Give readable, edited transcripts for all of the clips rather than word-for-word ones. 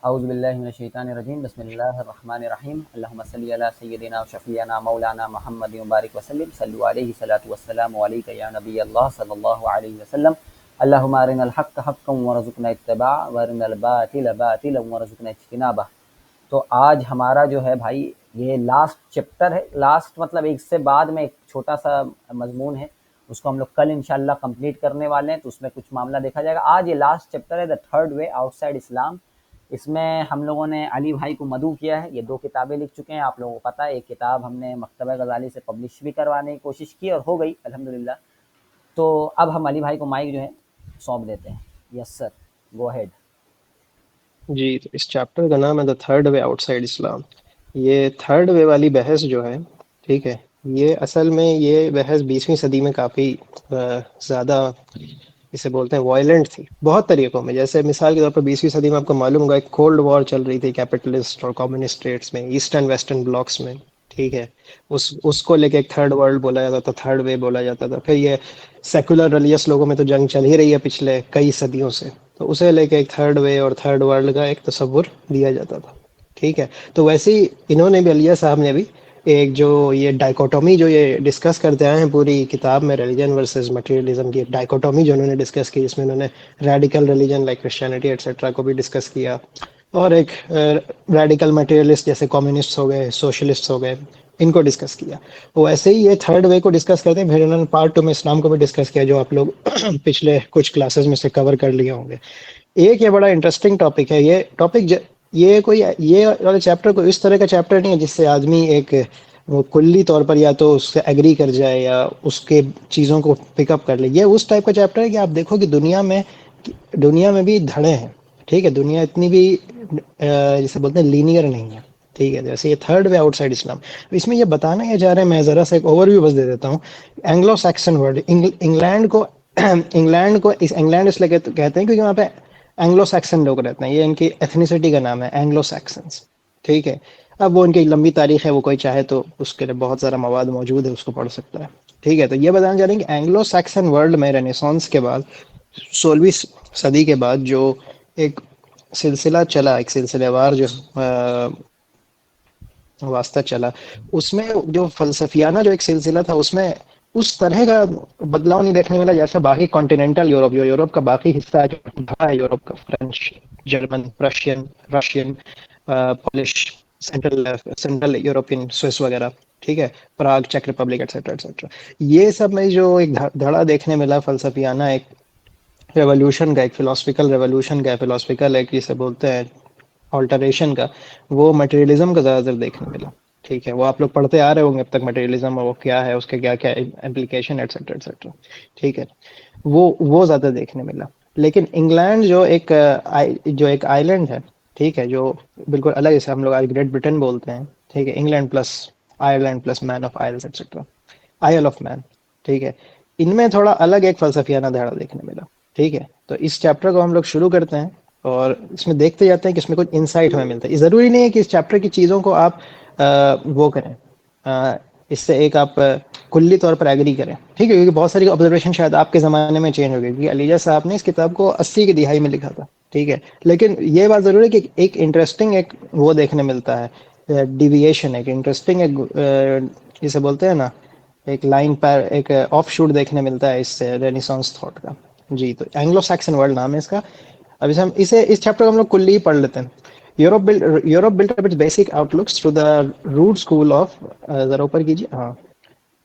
औज़ु बिल्लाहि मिनश शैतानिर रजीम बिस्मिल्लाहिर रहमानिर रहीम अल्लाहुम्मा सल्लि अला सय्यिदिना व शफ़ीअना मौलाना मुहम्मद व बारिक वसल्लिम सल्लु अलैहि सलातु वस्सलामु अलैका या नबी अल्लाह सल्लल्लाहु अलैहि वसल्लम अल्लाहुम्मा अरिनल हक़्क़ हक़्क़न वरज़ुक़ना इत्तिबाअ व अरिनल बातिला बातिलन वरज़ुक़ना इज्तिनाबह। तो आज हमारा जो है भाई ये लास्ट चैप्टर है। लास्ट मतलब एक से बाद में एक छोटा सा मजमून है, उसको हम लोग कल इंशाल्लाह कंप्लीट करने वाले हैं, तो उसमें कुछ मामला देखा जाएगा। आज ये लास्ट चैप्टर है द थर्ड वे आउटसाइड इस्लाम। इसमें हम लोगों ने अली भाई को मदऊ किया है। ये 2 किताबें लिख चुके हैं, आप लोगों को पता है। एक किताब हमने मकतबा गज़ाली से पब्लिश भी करवाने की कोशिश की और हो गई अल्हम्दुलिल्लाह। तो अब हम अली भाई को माइक जो है सौंप देते हैं। Yes sir, go ahead. जी, तो इस चैप्टर का नाम है the third way outside Islam. ये थर्ड वे वाली बहस जो है, ठीक है, ये असल में ये बहस 20वीं सदी में काफ़ी ज़्यादा इसे बोलते हैं वायलेंट थी बहुत तरीकों में। जैसे मिसाल के तौर पर 20वीं सदी में आपको मालूम होगा एक कोल्ड वॉर चल रही थी कैपिटलिस्ट और कम्युनिस्ट स्टेट्स में, ईस्टर्न वेस्टर्न ब्लॉक्स में, ठीक है। उस उसको लेके एक थर्ड वर्ल्ड बोला जाता था, थर्ड वे बोला जाता था। फिर ये सेकुलर रिलीजियस लोगों में तो जंग चल ही रही है पिछले कई सदियों से, तो उसे लेके एक थर्ड वे और थर्ड वर्ल्ड का एक तस्वुर दिया जाता था, ठीक है। तो वैसे ही इन्होंने भी, अलिया साहब ने भी, एक जो ये डाइकोटोमी जो ये डिस्कस करते आए हैं पूरी किताब में, रिलीजन वर्सेस मटेरियलिज्म की डाइकोटोमी जो उन्होंने डिस्कस की, इसमें उन्होंने radical religion like Christianity etcetera को भी डिस्कस किया, और एक रेडिकल मटेरियलिस्ट जैसे कम्युनिस्ट हो गए, सोशलिस्ट हो गए, इनको डिस्कस किया। वो ऐसे ही ये थर्ड वे को डिस्कस करते हैं। फिर उन्होंने पार्ट टू में इस्लाम को भी डिस्कस किया, जो आप लोग पिछले कुछ क्लासेस में से कवर कर लिए होंगे। एक ये बड़ा इंटरेस्टिंग टॉपिक है। ये टॉपिक ये कोई ये वाला चैप्टर कोई इस तरह का चैप्टर नहीं है जिससे आदमी एक वो कुल्ली तौर पर या तो उससे एग्री कर जाए या उसके चीज़ों को पिकअप कर ले। ये उस टाइप का चैप्टर है कि आप देखो कि दुनिया में भी धड़े हैं, ठीक है। दुनिया इतनी भी जिसे बोलते हैं लीनियर नहीं है, ठीक है। जैसे ये थर्ड वे आउटसाइड इस्लाम, इसमें ये बताना ये जा रहे हैं, मैं ज़रा सा एक ओवरव्यू बस दे देता हूँ। एंग्लो सैक्सन वर्ल्ड, इंग्लैंड को इंग्लैंड इसलिए कहते हैं क्योंकि वहाँ पे एंग्लो सैक्सन लोग रहते हैं। ये इनकी एथनिसिटी का नाम है, एंग्लो सैक्सन्स, ठीक है। अब वो इनकी लंबी तारीख है, वो कोई चाहे तो उसके लिए बहुत सारा मवाद मौजूद है, उसको पढ़ सकता है, ठीक है। तो ये बताना चाह रहे हैं कि एंग्लो सैक्सन वर्ल्ड में रेनेसांस के बाद, 16वीं सदी के बाद जो एक सिलसिला चला, एक सिलसिलेवार जो वास्ता चला, उसमें जो फलसफियाना जो एक सिलसिला था, उसमें उस तरह का बदलाव नहीं देखने मिला जैसा बाकी कॉन्टिनेंटल यूरोप, जो यूरोप का बाकी हिस्सा है, जो था यूरोप का, French, German, Russian Russian Polish, central central European, Swiss वगैरह, ठीक है, प्राग, चेक रिपब्लिक एटसेट्रा एटसेट्रा। ये सब में जो एक धड़ा देखने मिला फलसफियाना, एक रेवोल्यूशन का, एक फिलोसफिकल रेवोल्यूशन का, फिलोसफिकल एक जिसे बोलते हैं ऑल्टरेशन का, वो मटेरियलिज्म का ज़्यादातर देखने मिला, ठीक है। वो आप लोग पढ़ते आ रहे होंगे अब तक मटेरियलिज्म, और वो क्या है, उसके क्या क्या इम्प्लीकेशन एटसेट्रा एटसेट्रा, ठीक है। वो ज़्यादा देखने मिला। लेकिन इंग्लैंड जो एक आइलैंड है, ठीक है, जो बिल्कुल अलग, जैसे हम लोग आज ग्रेट ब्रिटेन बोलते हैं, ठीक है, England plus Ireland plus Man of Isles etcetera, Isle of Man, ठीक है। इनमें थोड़ा अलग एक फलसफियाना धारा देखने मिला, ठीक है। तो इस चैप्टर को हम लोग शुरू करते हैं और इसमें देखते जाते हैं कि इसमें कुछ इंसाइट हमें मिलता है। ज़रूरी नहीं है कि इस चैप्टर की चीज़ों को आप वो करें, इससे एक आप कुल्ली तौर पर एग्री करें, ठीक है, क्योंकि बहुत सारी ऑब्जर्वेशन शायद आपके ज़माने में चेंज हो गई, क्योंकि अलीजा साहब ने इस किताब को 80 की दिहाई में लिखा था, ठीक है। लेकिन ये बात ज़रूर है कि एक इंटरेस्टिंग एक वो देखने मिलता है, डिविएशन, एक इंटरेस्टिंग एक जिसे बोलते हैं ना, एक लाइन पर एक ऑफ शूट देखने मिलता है इससे रेनिसॉन्स थॉट का। जी, तो एंग्लो सैक्सन वर्ल्ड नाम है इसका। अब इसे हम इसे इस चैप्टर को हम लोग कुल्ली ही पढ़ लेते हैं। Europe built up its basic outlooks through the root school of, जरा ऊपर कीजिए, हाँ।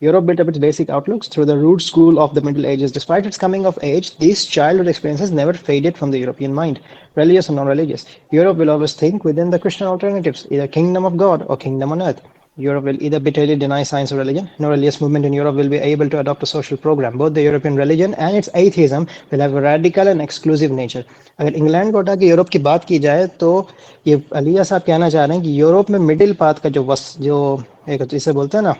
Europe built up its basic outlooks through the rude school of the Middle Ages. Despite its coming of age, these childhood experiences never faded from the European mind, religious or non-religious. Europe will always think within the Christian alternatives, either kingdom of God or kingdom on earth. Europe will either bitterly deny science or religion. No religious movement in Europe will be able to adopt a social program. Both the European religion and its atheism will have a radical and exclusive nature. अगर England को हटा के Europe की बात की जाए तो ये अलिया साहब कहना चाह रहे हैं कि यूरोप में मिडिल पाथ का जो एक जिसे बोलते हैं ना,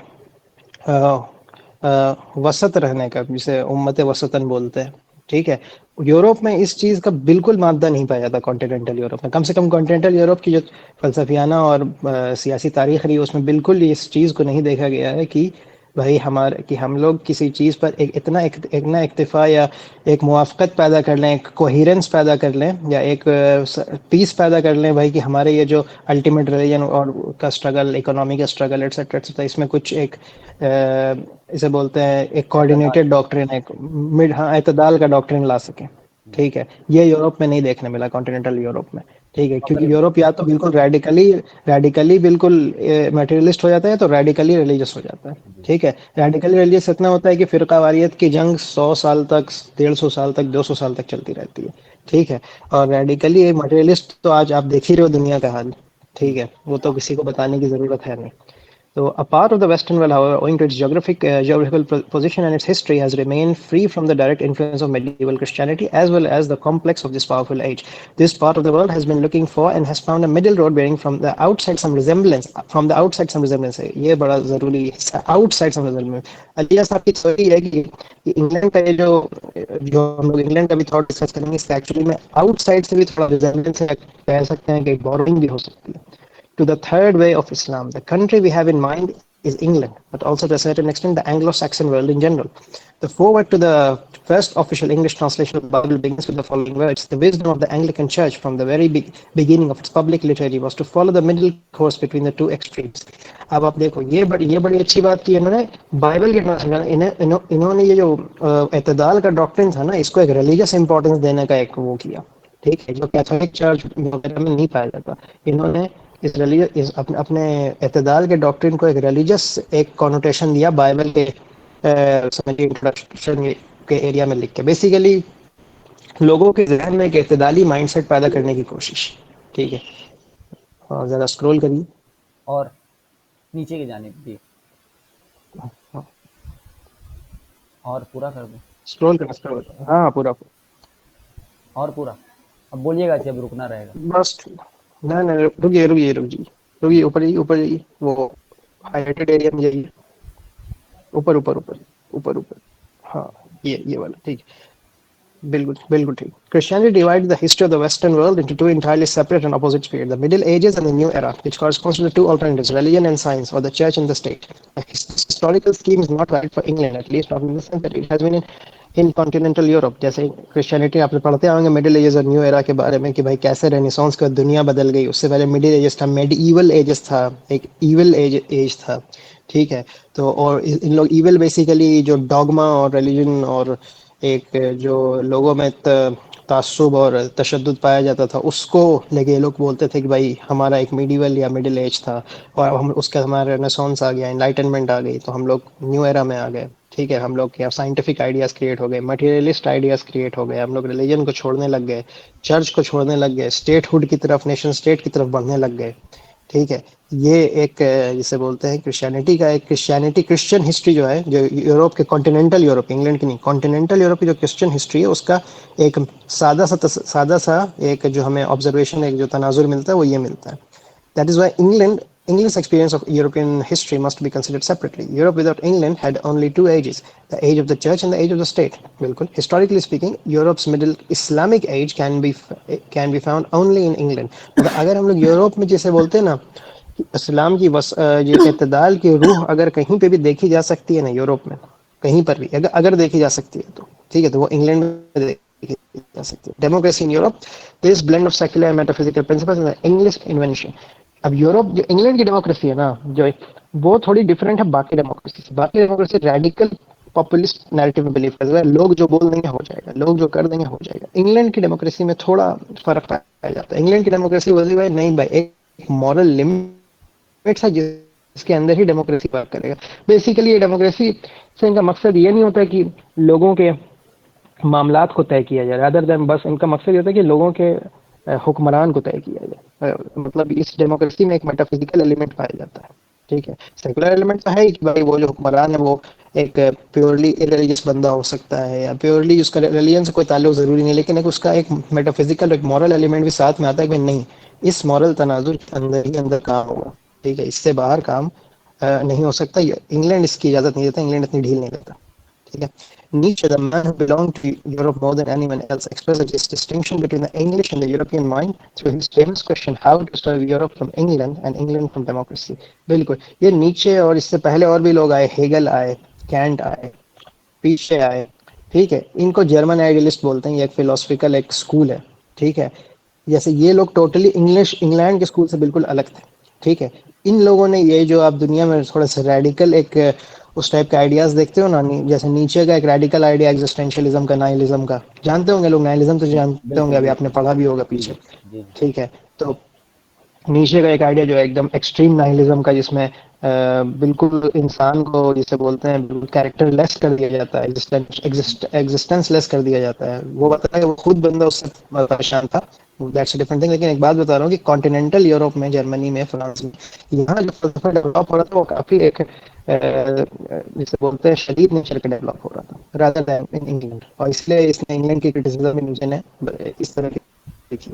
वसत रहने का, जिसे उम्मत वसतन बोलते हैं, ठीक है। यूरोप में इस चीज़ का बिल्कुल मादा नहीं पाया जाता, कॉन्टिनेंटल यूरोप में, कम से कम कॉन्टिनेंटल यूरोप की जो फलसफियाना और सियासी तारीख रही है, उसमें बिल्कुल इस चीज़ को नहीं देखा गया है कि भाई हमारे कि हम लोग किसी चीज़ पर एक ना इक्तिफा या एक मुआफ़क़त पैदा कर लें, एक कोहेरेंस पैदा कर लें या एक पीस पैदा कर लें भाई कि हमारे ये जो अल्टीमेट रिलीजन और का स्ट्रगल, इकोनॉमी का स्ट्रगल एटसेट्रा एटसेट्रा, इसमें कुछ एक इसे बोलते हैं एक एतदाल। कोऑर्डिनेटेड डॉक्ट्रिन, एक मिड हाँ एतदाल का डॉक्ट्रिन ला सकें। ठीक है, ये यूरोप में नहीं देखने मिला, कॉन्टिनेंटल यूरोप में। ठीक है, क्योंकि प्रोग्रेसिव। यूरोप या तो बिल्कुल रेडिकली बिल्कुल मटेरियलिस्ट हो जाता है, तो रेडिकली रिलीजियस हो जाता है। जी। ठीक है, रेडिकली रिलीजियस इतना होता है कि फिरकावारियत की जंग 100 साल तक, 150 साल तक, 200 साल तक चलती रहती है। ठीक है, और रेडिकली मटेरियलिस्ट तो आज आप देख ही रहे हो दुनिया का हाल। ठीक है, वो तो किसी को बताने की जरूरत है नहीं। So a part of the Western world, however, owing to its geographical position and its history, has remained free from the direct influence of medieval Christianity as well as the complex of this powerful age. This part of the world has been looking for and has found a middle road bearing from the outside some resemblance. From the outside some resemblance है, ये बड़ा जरूरी है। Outside some resemblance। अलिया साहब की theory है कि England का ये जो हम लोग इंग्लैंड का भी थॉट डिस्कस करेंगे, इसका एक्चुअली में आउटसाइड से भी थोड़ा रिजेम्बलेंस है, कह सकते हैं कि बोरोइंग भी हो सकती है to the third way of Islam. The country we have in mind is England, but also to a certain extent the Anglo-Saxon world in general. The foreword to the first official English translation of the Bible begins with the following words: "The wisdom of the Anglican Church from the very beginning of its public liturgy was to follow the middle course between the two extremes." अब आप देखो, ये बड़ी अच्छी बात की इन्होंने Bible के इन्होंने ये जो एतदाल का डॉक्ट्रिन था ना, इसको एक रिलीजियस इंपॉर्टेंस देने का एक वो किया। ठीक है, जो कैथोलिक चर्च वगैरह में नहीं पाया जाता। इन्होंने अपने एतदाल के डॉक्ट्रिन को एक रिलीजियस एक कॉनोटेशन दिया बाइबल के समझिए इंट्रोडक्शन के एरिया में लिख के, बेसिकली लोगों के जहन में एक एतदाली माइंडसेट पैदा करने की कोशिश। ठीक है, और ज़रा स्क्रॉल करिए। और नीचे की जानिब भी, और पूरा कर दो। स्क्रॉल करना, स्क्रॉल करना, हाँ पूरा और पूरा। अब बोलिएगा, जब रुकना रहेगा। बस। नहीं नहीं, रुकिए, ऊपर जाइए, ऊपर जाइए, वो हाईलाइटेड एरिया में जाइए, ऊपर ऊपर ऊपर ऊपर ऊपर, हाँ ये वाला। ठीक है, बिल्कुल ठीक। Christianity divided the history of the Western world into two entirely separate and opposite periods: the Middle Ages and the New Era, which corresponds to the two alternatives, religion and science, or the church and the state. This historical scheme is not valid for England, at least not in the sense that it has been in continental Europe. जैसे Christianity आपने पढ़ते आएंगे middle ages और new era के बारे में कि भाई कैसे रेनेसांस का दुनिया बदल गई। उससे पहले मिडिल एजेस था, मेडिइवल एजेस था, एक इविल एज था। ठीक है, तो और इन लोग इविल बेसिकली जो डॉगमा और रिलीजन और एक जो लोगों में तासुब और तशद्दुद पाया जाता था, उसको लेके ये लोग बोलते थे कि भाई हमारा एक मिडिवल या मिडिल एज था और हम उसके हमारा रेनेसांस आ गया, एनलाइटनमेंट आ गई, तो हम लोग न्यू एरा में आ गए। ठीक है, हम लोग के साइंटिफिक आइडियाज़ क्रिएट हो गए, मटेरियलिस्ट आइडियाज़ क्रिएट हो गए, हम लोग रिलीजन को छोड़ने लग गए, चर्च को छोड़ने लग गए, स्टेटहुड की तरफ, नेशन स्टेट की तरफ बढ़ने लग गए। ठीक है, ये एक जिसे बोलते हैं क्रिश्चियनिटी का एक क्रिश्चियन हिस्ट्री जो है, जो यूरोप के कॉन्टिनेंटल यूरोप, इंग्लैंड की नहीं, कॉन्टिनेंटल यूरोप की जो क्रिश्चियन हिस्ट्री है, उसका एक सादा सा एक जो हमें ऑब्जर्वेशन, एक जो तनाजुर मिलता है वो ये मिलता है। That is why England's experience of European history must be considered separately. Europe without England had only two ages: the age of the church and the age of the state. बिल्कुल, historically speaking, Europe's middle Islamic age can be found only in England. मतलब अगर हम लोग Europe में जैसे बोलते हैं ना, इस्लाम की ये इत्तेदाल की रूह अगर कहीं पे भी देखी जा सकती है ना यूरोप में, कहीं पर भी अगर देखी जा सकती है तो ठीक है, तो वो इंग्लैंड में देखी जा सकती है। Democracy in Europe, this blend of secular and metaphysical principles in English invention. अब यूरोप जो इंग्लैंड की डेमोक्रेसी है ना, जो वो थोड़ी डिफरेंट है बाकी डेमोक्रेसी से। बाकी डेमोक्रेसी रेडिकल पॉपुलिस्ट नैरेटिव में बिलीव करता है, लोग जो बोल देंगे हो जाएगा, लोग जो कर देंगे हो जाएगा। इंग्लैंड की डेमोक्रेसी में थोड़ा फर्क पाया जाता है। इंग्लैंड की डेमोक्रेसी बोलती है नहीं भाई, एक मॉरल लिमिट है जिसके अंदर ही डेमोक्रेसी वर्क करेगा। बेसिकली ये डेमोक्रेसी से इनका मकसद ये नहीं होता कि लोगों के मामलात को तय किया जाए, अदर देन बस इनका मकसद ये होता है कि लोगों के हुक्मरान को तय किया जाए। मतलब इस डेमोक्रेसी में एक मेटाफिजिकल एलिमेंट पाया जाता है। ठीक है, सेकुलर एलिमेंट तो है कि भाई वो जो हुक्मरान है वो एक प्योरली इरिलीजियस बंदा हो सकता है या प्योरली उसका रिलीजन से कोई ताल्लुक जरूरी नहीं, लेकिन एक उसका एक मेटाफिजिकल एक मॉरल एलिमेंट भी साथ में आता है कि नहीं, इस मॉरल तनाजुर के अंदर ही अंदर काम होगा। ठीक है, इससे बाहर काम नहीं हो सकता। इंग्लैंड इसकी इजाजत नहीं देता, इंग्लैंड इतनी ढील नहीं देता। ठीक है। Nietzsche, the man who belonged to Europe more than anyone else, expresses this distinction between the English and the European mind through his famous question, how to serve Europe from England and England from democracy. बिल्कुल, ये नीचे और इससे पहले और भी लोग आए, हेगल आए, कैंट आए, पीछे आए, ठीक है। इनको जर्मन आइडियलिस्ट बोलते हैं, ये एक फिलोसफिकल एक स्कूल है, ठीक है। जैसे ये लोग टोटली इंग्लैंड के स्कूल से बिल्कुल अलग थे, ठीक है। इन लोगों ने ये जो आप दुनिया में थोड़ा सा रेडिकल एक उस टाइप के आइडियाज देखते हो ना, जैसे नीचे का एक रेडिकल आइडिया एग्जिस्टेंशियलिज्म का, नाइलिज्म का, जानते होंगे लोग, नाइलिज्म तो जानते होंगे, बिल्कुल अभी आपने बिल्कुल। पढ़ा भी होगा जी पीछे, जी। ठीक है। तो नीचे का एक आइडिया जो है एकदम एक्सट्रीम नाइलिज्म का, जिसमें बिल्कुल इंसान को जिसे बोलते हैं बिल्कुल कैरेक्टर लेस कर दिया जाता है, एग्जिस्टेंस लेस कर दिया जाता है। वो बताया कि वो खुद बंदा उससे परेशान था, दैट्स अ डिफरेंट थिंग। लेकिन एक बात बता रहा हूँ कि कॉन्टिनेंटल यूरोप में, जर्मनी में, फ्रांस में, यहाँ जो फलसफा डेवलप हो रहा था वो काफी एक जिसे बोलते हैं शदीद नेचर का डेवलप हो रहा था, रादर दैन इन इंग्लैंड। और इसलिए इसने इंग्लैंड की क्रिटिसिज्म में नीचे ने इस तरह की लिखी।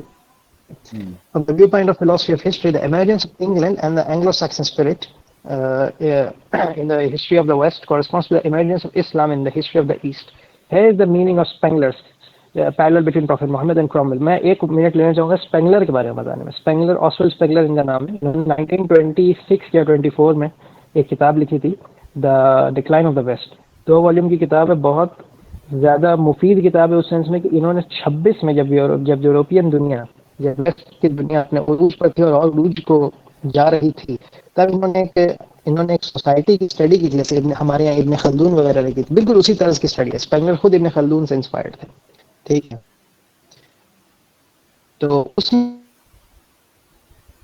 हम्म। From the viewpoint of philosophy of history, the emergence of England and the Anglo-Saxon spirit in the history of the West corresponds to the emergence of Islam in the history of the East. Here is the meaning of Spengler's parallel between Prophet Muhammad and Cromwell. मैं एक minute लेना चाहूँगा Spengler के बारे में बताने में। Spengler, ऑस्वेल Spengler इनका नाम है। उन्होंने 1926 या 24 में एक किताब लिखी थी, the decline of the West. 2 volume की किताब है, बहुत ज़्यादा मुफीद किताब है उस सेंस में कि इन्होंने 26 में जब यूरोपियन दुनिया, जब वेस्ट की दुनिया अपने उरूज पर थी और उरूज को जा रही थी, तब इन्होंने एक सोसाइटी की स्टडी की, जैसे हमारे यहाँ इब्न खल्दून वगैरह ने की थी, बिल्कुल उसी तरह की स्टडी है। स्पेंगलर खुद इब्न खल्दून से इंस्पायर्ड थे, ठीक है। तो उसमें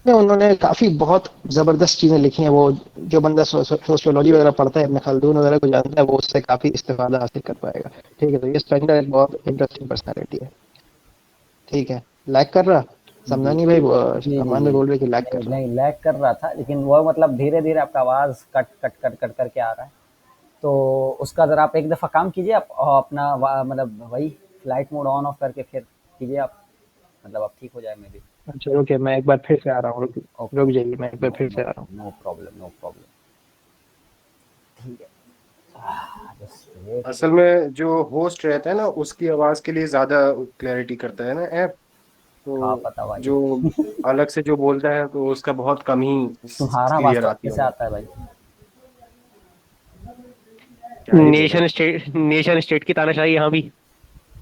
उन्होंने काफी बहुत जबरदस्त चीजें लिखी हैं। वो जो बंदा सोशियोलॉजी वगैरह पढ़ता है, इब्न खल्दून वगैरह को जानता है, वो उससे काफी इस्तेफादा हासिल कर पाएगा, ठीक है। तो ये स्पेंगलर एक बहुत इंटरेस्टिंग पर्सनैलिटी है, ठीक है। लैग कर रहा, जी समझानी भाई, जी जी अमान जी। भाई बोल रहे कि लैग कर नहीं रहा। नहीं, लैग कर रहा था, लेकिन वो मतलब धीरे धीरे आपका आवाज कट कट कट कट करके आ रहा है। तो उसका जरा आप एक दफा काम कीजिए, आप अपना मतलब वही फ्लाइट मोड ऑन ऑफ करके फिर कीजिए आप, मतलब अब ठीक हो जाए मे भी। अच्छा रुकिए, मैं एक बार फिर से आ रहा हूँ, रुक ओके रुक ओके। जाइए, मैं एक बार नो फिर से नो आ रहा हूँ। No problem, no problem. ठीक है, जस्ट वेट। असल में जो होस्ट रहता है ना, उसकी आवाज के लिए ज्यादा क्लैरिटी करता है ना ऐप। का तो पता भाई। जो अलग से जो बोलता है तो उसका बहुत कम ही तुम्हारा आवाज क्लियर तो आती अच्छे है से आवाज। आता है भाई। क्या ही बोले। नेशन स्टेट की तानाशाही यहाँ भी।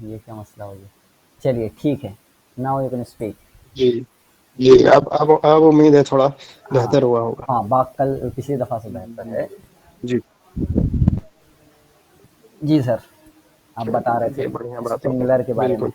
ये क्या मसला हो गया। चलिए ठीक है, नाउ यू कैन स्पीक। जी जी, अब उम्मीद है थोड़ा हाँ बेहतर हुआ होगा। हाँ, बात कल पिछली दफा से बेहतर है। जी। जी सर, आप बता रहे ये थे बढ़िया बात हो गई, स्पेंगलर के बारे में। बिल्कुल।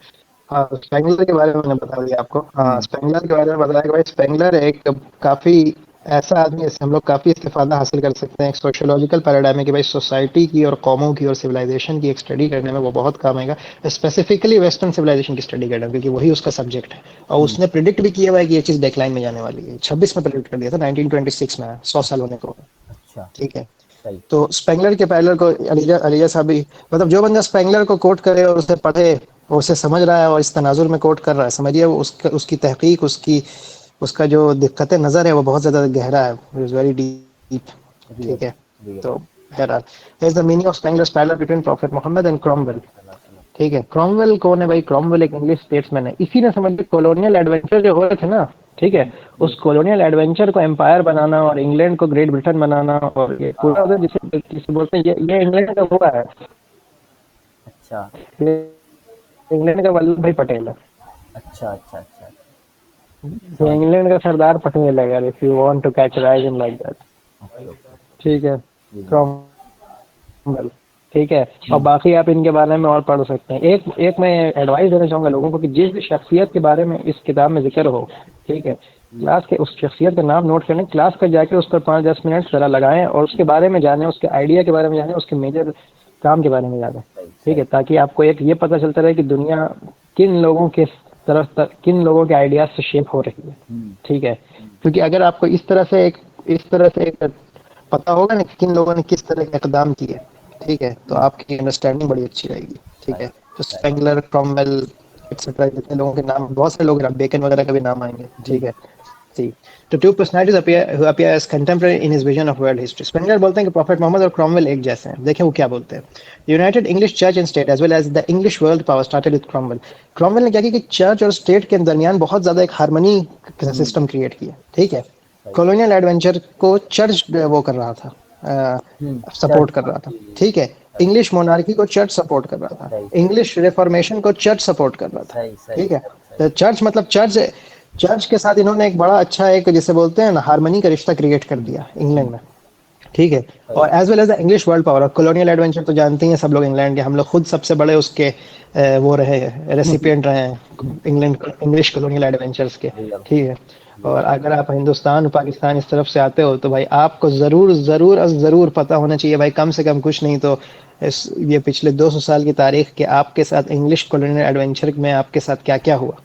हाँ, स्पेंगलर के बारे में मैंने बता दिया आपको। हाँ, हम्म। स्पेंगलर के बारे में बताया कि भाई स्पेंगलर एक काफी ऐसा आदमी है जिससे हम लोग काफी इस्तेफादा हासिल कर सकते हैं। एक सोशियोलॉजिकल पैराडाइम है कि भाई सोसाइटी की और कौमों की और सिविलाइजेशन की एक स्टडी करने में वो बहुत काम आएगा, स्पेसिफिकली वेस्टर्न सिविलाइजेशन की स्टडी करने में, क्योंकि वही उसका सब्जेक्ट है। और हम्म। उसने प्रिडिक्ट भी किया हुआ है कि ये चीज डेक्लाइन में जाने वाली है। 26 में प्रिडिक्ट कर दिया था, 1926 में, 100 साल होने को, अच्छा। ठीक है। सही। तो स्पेंगलर के पैरेलल को अलीजा अलीजा साहब भी, मतलब जो बंदा स्पेंगलर को कोट करे और उसे पढ़े और उसे समझ रहा है और इस तनाजुर में कोट कर रहा है, समझिए वो उसकी तहकीक, उसका जो दिक्कत नज़र है वो बहुत ज़्यादा गहरा है, इज़ वेरी डीप, रियल। ठीक है। रियल। तो बहरहाल, here's the meaning of Spengler's parallel between prophet Mohammed and Cromwell, ठीक है। क्रॉमवेल कौन है भाई? क्रॉमवेल एक इंग्लिश स्टेट्समैन है। इसी ने समझ लो कॉलोनियल एडवेंचर जो हो रहे थे ना, ठीक है, उस कॉलोनियल एडवेंचर को एम्पायर बनाना और इंग्लैंड को ग्रेट ब्रिटेन बनाना और ये पूरा उधर जिसे जिसे बोलते हैं, ये इंग्लैंड का हुआ है, अच्छा ये इंग्लैंड का वल्लभ भाई पटेल है, अच्छा अच्छा अच्छा। ये समझ। इंग्लैंड का सरदार पटेल है यार, if you want to catch rise in like that, okay okay. ठीक है। जी जी। क्रॉमवेल, ठीक है। और बाकी आप इनके बारे में और पढ़ सकते हैं। एक एक मैं एडवाइस देना चाहूँगा लोगों को कि जिस भी शख्सियत के बारे में इस किताब में जिक्र हो, ठीक है, क्लास के उस शख्सियत का नाम नोट करने, क्लास पर जाके उस पर 5-10 मिनट ज़रा लगाएं और उसके बारे में जानें, उसके आइडिया के बारे में जानें, उसके मेजर काम के बारे में जानें, सही ठीक सही। है, ताकि आपको एक ये पता चलता रहे कि दुनिया किन लोगों के आइडियाज से शेप हो रही है, हम्म। ठीक है। क्योंकि अगर आपको इस तरह से एक पता होगा ना कि किन लोगों ने किस तरह के इकदाम किए, ठीक है, तो आपकी अंडरस्टैंडिंग बड़ी अच्छी रहेगी, ठीक सही है। तो सही। स्पेंगलर, क्रॉमवेल, एक्सेट्रा, जितने लोगों के नाम, बहुत से लोग, बेकन वगैरह का भी नाम आएंगे, जी ठीक है। See, the two personalities appear as contemporary in his vision of world history. Spengler बोलते हैं कि प्रॉफेट मोहम्मद और क्रॉमवेल एक जैसे हैं. देखें वो क्या बोलते हैं. United English church and state as well as the English world power started with Cromwell. Cromwell ने क्या किया कि चर्च और स्टेट के दरमियान बहुत ज्यादा एक हार्मनी सिस्टम क्रिएट किया. ठीक है. कॉलोनियल एडवेंचर को चर्च वो कर रहा था, सपोर्ट कर रहा था. ठीक है. इंग्लिश मोनार्की को चर्च सपोर्ट कर रहा था. इंग्लिश रिफॉर्मेशन को चर्च सपोर्ट कर रहा था. ठीक है. तो चर्च मतलब चर्च के साथ इन्होंने एक बड़ा अच्छा एक जिसे बोलते हैं ना हार्मनी का रिश्ता क्रिएट कर दिया इंग्लैंड में. ठीक है. और as well as the English world power. Colonial adventure तो जानते हैं सब लोग इंग्लैंड के, हम लोग खुद सबसे बड़े उसके वो रहे रेसिपिएंट रहे हैं इंग्लैंड इंग्लिश कॉलोनियल एडवेंचर्स के. ठीक है. और अगर आप हिंदुस्तान पाकिस्तान इस तरफ से आते हो तो भाई आपको जरूर जरूर जरूर पता होना चाहिए भाई, कम से कम कुछ नहीं तो ये पिछले 200 साल की तारीख के आपके साथ इंग्लिश कॉलोनियल एडवेंचर में आपके साथ क्या क्या हुआ.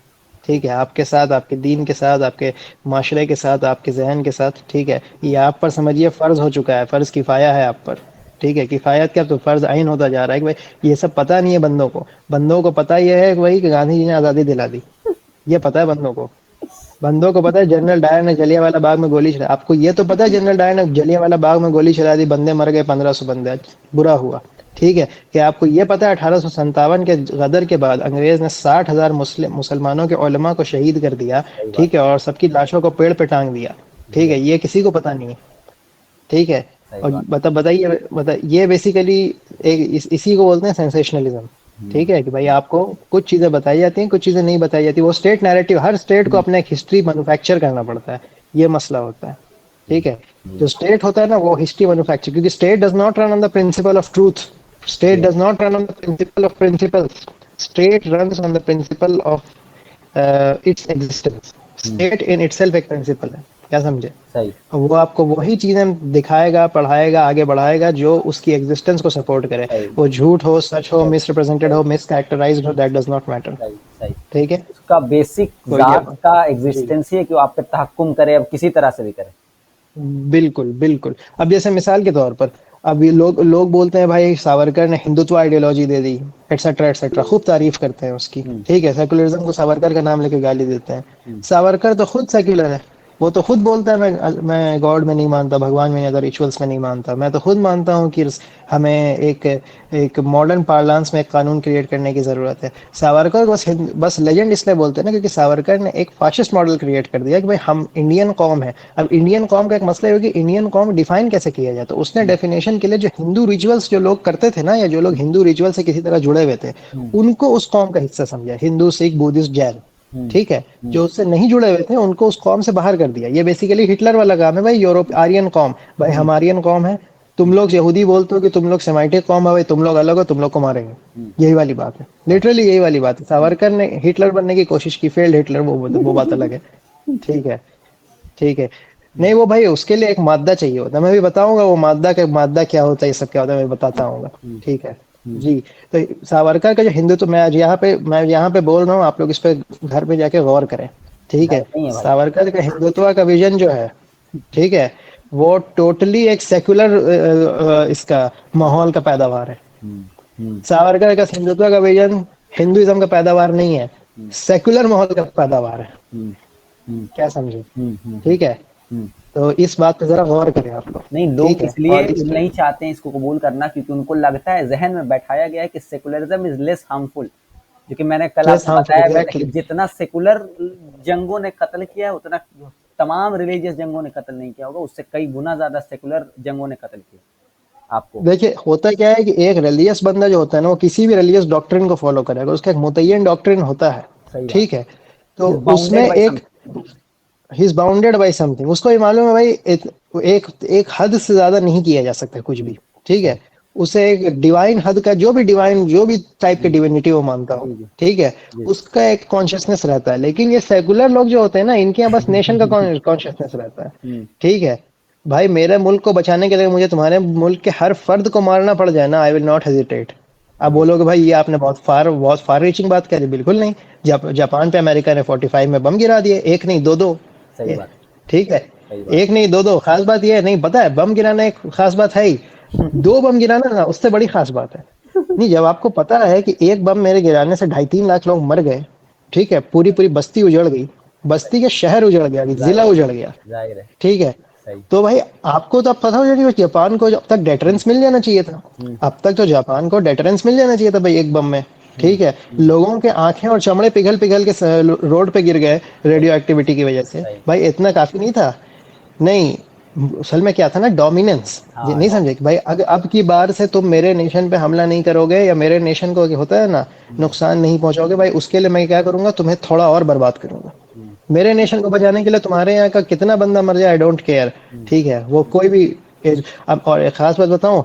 ठीक है. आपके साथ, आपके दीन के साथ, आपके माशरे के साथ, आपके जहन के साथ. ठीक है. ये आप पर समझिए फ़र्ज हो चुका है, फ़र्ज किफ़ाया है आप पर. ठीक है. किफ़ायत क्या तो फ़र्ज आइन होता जा रहा है कि भाई ये सब पता नहीं है बंदों को पता ये है कि भाई कि गांधी जी ने आज़ादी दिला दी. ये पता है बंदों को पता है जनरल डायर ने जलियांवाला बाग में गोली चला. आपको ये तो पता है जनरल डायर ने जलियांवाला बाग में गोली चला दी, बंदे मर गए, 1500 बंदे, बुरा हुआ. ठीक है. कि आपको ये पता है 1857 के गदर के बाद अंग्रेज ने 60,000 मुसलमानों के उलमा को शहीद कर दिया. ठीक है. और सबकी लाशों को पेड़ पे टांग दिया. ठीक है. ये किसी को पता नहीं है. ठीक है. और बताइए ये बेसिकली इसी को बोलते हैं सेंसेशनलिज्म. ठीक है. कि भाई आपको कुछ चीजें बताई जाती हैं, कुछ चीजें नहीं बताई जाती. वो स्टेट नैरेटिव, हर स्टेट को अपना एक हिस्ट्री मैन्युफैक्चर करना पड़ता है. ये मसला होता है. ठीक है. जो स्टेट होता है ना वो हिस्ट्री मैन्युफैक्चर, क्योंकि state does not run on the principle of truth. State does not run on the principle of principles. State runs on the principle of its existence. State in itself एक principle है. क्या समझे? सही. वो आपको वही चीजें दिखाएगा, पढ़ाएगा, आगे बढ़ाएगा जो उसकी एग्जिस्टेंस को सपोर्ट करे. वो झूठ हो, सच हो, मिसरिप्रेजेंटेड हो, मिसकैरेक्टराइज्ड हो, दैट डज नॉट मैटर. ठीक है. उसका बेसिक जात का एग्जिस्टेंस ही है कि वो आप पे तहक्कुम करे, अब किसी तरह से भी करे. बिल्कुल बिल्कुल. अब जैसे मिसाल के तौर पर अब ये लोग बोलते हैं भाई सावरकर ने हिंदुत्व आइडियोलॉजी दे दी, एटसेट्रा एटसेट्रा, खूब तारीफ करते हैं उसकी. ठीक है. सेकुलरिज्म को सावरकर का नाम लेके गाली देते हैं. सावरकर तो खुद सेक्युलर है. वो तो खुद बोलता है मैं गॉड में नहीं मानता, भगवान में या तो रिचुअल्स में नहीं मानता. मैं तो खुद मानता हूँ कि हमें एक मॉडर्न पार्लांस में एक कानून क्रिएट करने की जरूरत है. सावरकर बस लेजेंड इसलिए बोलते हैं ना क्योंकि सावरकर ने एक फाशिस्ट मॉडल क्रिएट कर दिया कि भाई हम इंडियन कौम है. अब इंडियन कौम का एक मसला है कि इंडियन कौम डिफाइन कैसे किया जाए. तो उसने डेफिनेशन के लिए जो हिंदू रिचुअल्स जो लोग करते थे ना, या जो लोग हिंदू रिचुअल से किसी तरह जुड़े हुए थे, उनको उस कौम का हिस्सा समझा. हिंदू, सिख, बुद्धिस्ट, जैन. ठीक है. जो उससे नहीं जुड़े हुए थे उनको उस कौम से बाहर कर दिया. ये बेसिकली हिटलर वाला काम है भाई. यूरोप आर्यन कौम, भाई हम आर्यन कौम है, तुम लोग यहूदी बोलते हो कि तुम लोग सेमाइटिक कौम है, भाई तुम लोग अलग हो, तुम लोग को मारेंगे. यही वाली बात है. लिटरली यही वाली बात है. सावरकर ने हिटलर बनने की कोशिश की, फेल्ड हिटलर, वो बात अलग है. ठीक है. ठीक है. नहीं वो भाई उसके लिए एक मादा चाहिए होता है. मैं भी बताऊंगा वो मादा क्या होता है, ये सब क्या होता है, मैं बताता हूँ. ठीक है जी. तो सावरकर का जो हिंदुत्व, मैं यहाँ पे बोल रहा हूँ, आप लोग इस पे घर पे जाके गौर करें. ठीक है. सावरकर का हिंदुत्व का विजन जो है, ठीक है, वो टोटली एक सेक्युलर इसका माहौल का पैदावार है. सावरकर का हिंदुत्व का विजन हिंदुइज्म का पैदावार नहीं है, सेक्युलर माहौल का पैदावार है. क्या समझे? ठीक है. तो इस बात पे जरा गौर करें आप लोग. नहीं, लोग इसलिए नहीं चाहते हैं इसको कबूल करना क्योंकि उनको लगता है, जहन में बैठाया गया है कि सेकुलरिज्म इज लेस हार्मफुल. जो कि मैंने कल आपको बताया, जितना सेकुलर जंगों ने कत्ल किया है उतना तमाम रिलीजियस जंगों ने कत्ल नहीं किया होगा. उससे कई गुना ज्यादा सेकुलर जंगों ने कत्ल किया. आपको देखिए होता क्या है कि एक रिलीजियस बंदा जो होता है ना, वो किसी भी रिलीजियस डॉक्ट्रिन को फॉलो करेगा. उसका एक मुतय्यन डॉक्ट्रिन होता है. ठीक है. तो उसमें एक he is bounded by something. उसको ये मालूम है भाई एक हद से ज्यादा नहीं किया जा सकता कुछ भी. ठीक है. उसे एक डिवाइन हद का, जो भी टाइप के डिविनिटी वो मानता हो, ठीक है, उसका एक कॉन्शियसनेस रहता है. लेकिन ये सेकुलर लोग जो होते हैं ना, इनके यहाँ बस नेशन का कॉन्शियसनेस रहता है. ठीक है. भाई मेरे मुल्क को बचाने के लिए मुझे तुम्हारे मुल्क के हर फर्द को मारना पड़ जाए ना, आई विल नॉट हेजिटेट. आप बोलोगे भाई ये आपने बहुत फार रीचिंग बात करी. बिल्कुल नहीं. जापान पे अमेरिका ने 45 में बम गिरा दिए, एक नहीं दो. सही बात. ठीक है. एक नहीं दो. खास बात ये नहीं पता है, बम गिराना एक खास बात है ही, 2 बम गिराना ना उससे बड़ी खास बात है. नहीं, जब आपको पता है कि एक बम मेरे गिराने से 2.5-3 लाख लोग मर गए, ठीक है, पूरी बस्ती उजड़ गई, बस्ती के शहर उजड़ गया, जिला उजड़ गया, जाहिर है। ठीक है। सही। तो भाई आपको तो अब पता हो जाएगा कि जापान को अब तक डेटरेंस मिल जाना चाहिए था। हम्म, अब तक तो जापान को डेटरेंस मिल जाना चाहिए था भाई एक बम में, ठीक है। हम्म, लोगों के आंखें और चमड़े पिघल पिघल के रोड पे गिर गए सही, रेडियो एक्टिविटी की वजह से, सही। भाई इतना काफी नहीं था। नहीं, असल में क्या था ना, डोमिनेंस। ये हाँ, नहीं समझे कि भाई अगर अब की बार से तुम मेरे नेशन पे हमला नहीं करोगे या मेरे नेशन को होता है ना नुकसान नहीं पहुंचाओगे, भाई उसके लिए मैं क्या करूंगा, तुम्हें थोड़ा और बर्बाद करूंगा। हम्म, मेरे नेशन को बचाने के लिए तुम्हारे यहाँ का कितना बंदा मर जाए, आई डोंट केयर, हम्म, ठीक है। वो कोई भी अब और एक खास बात बताऊं,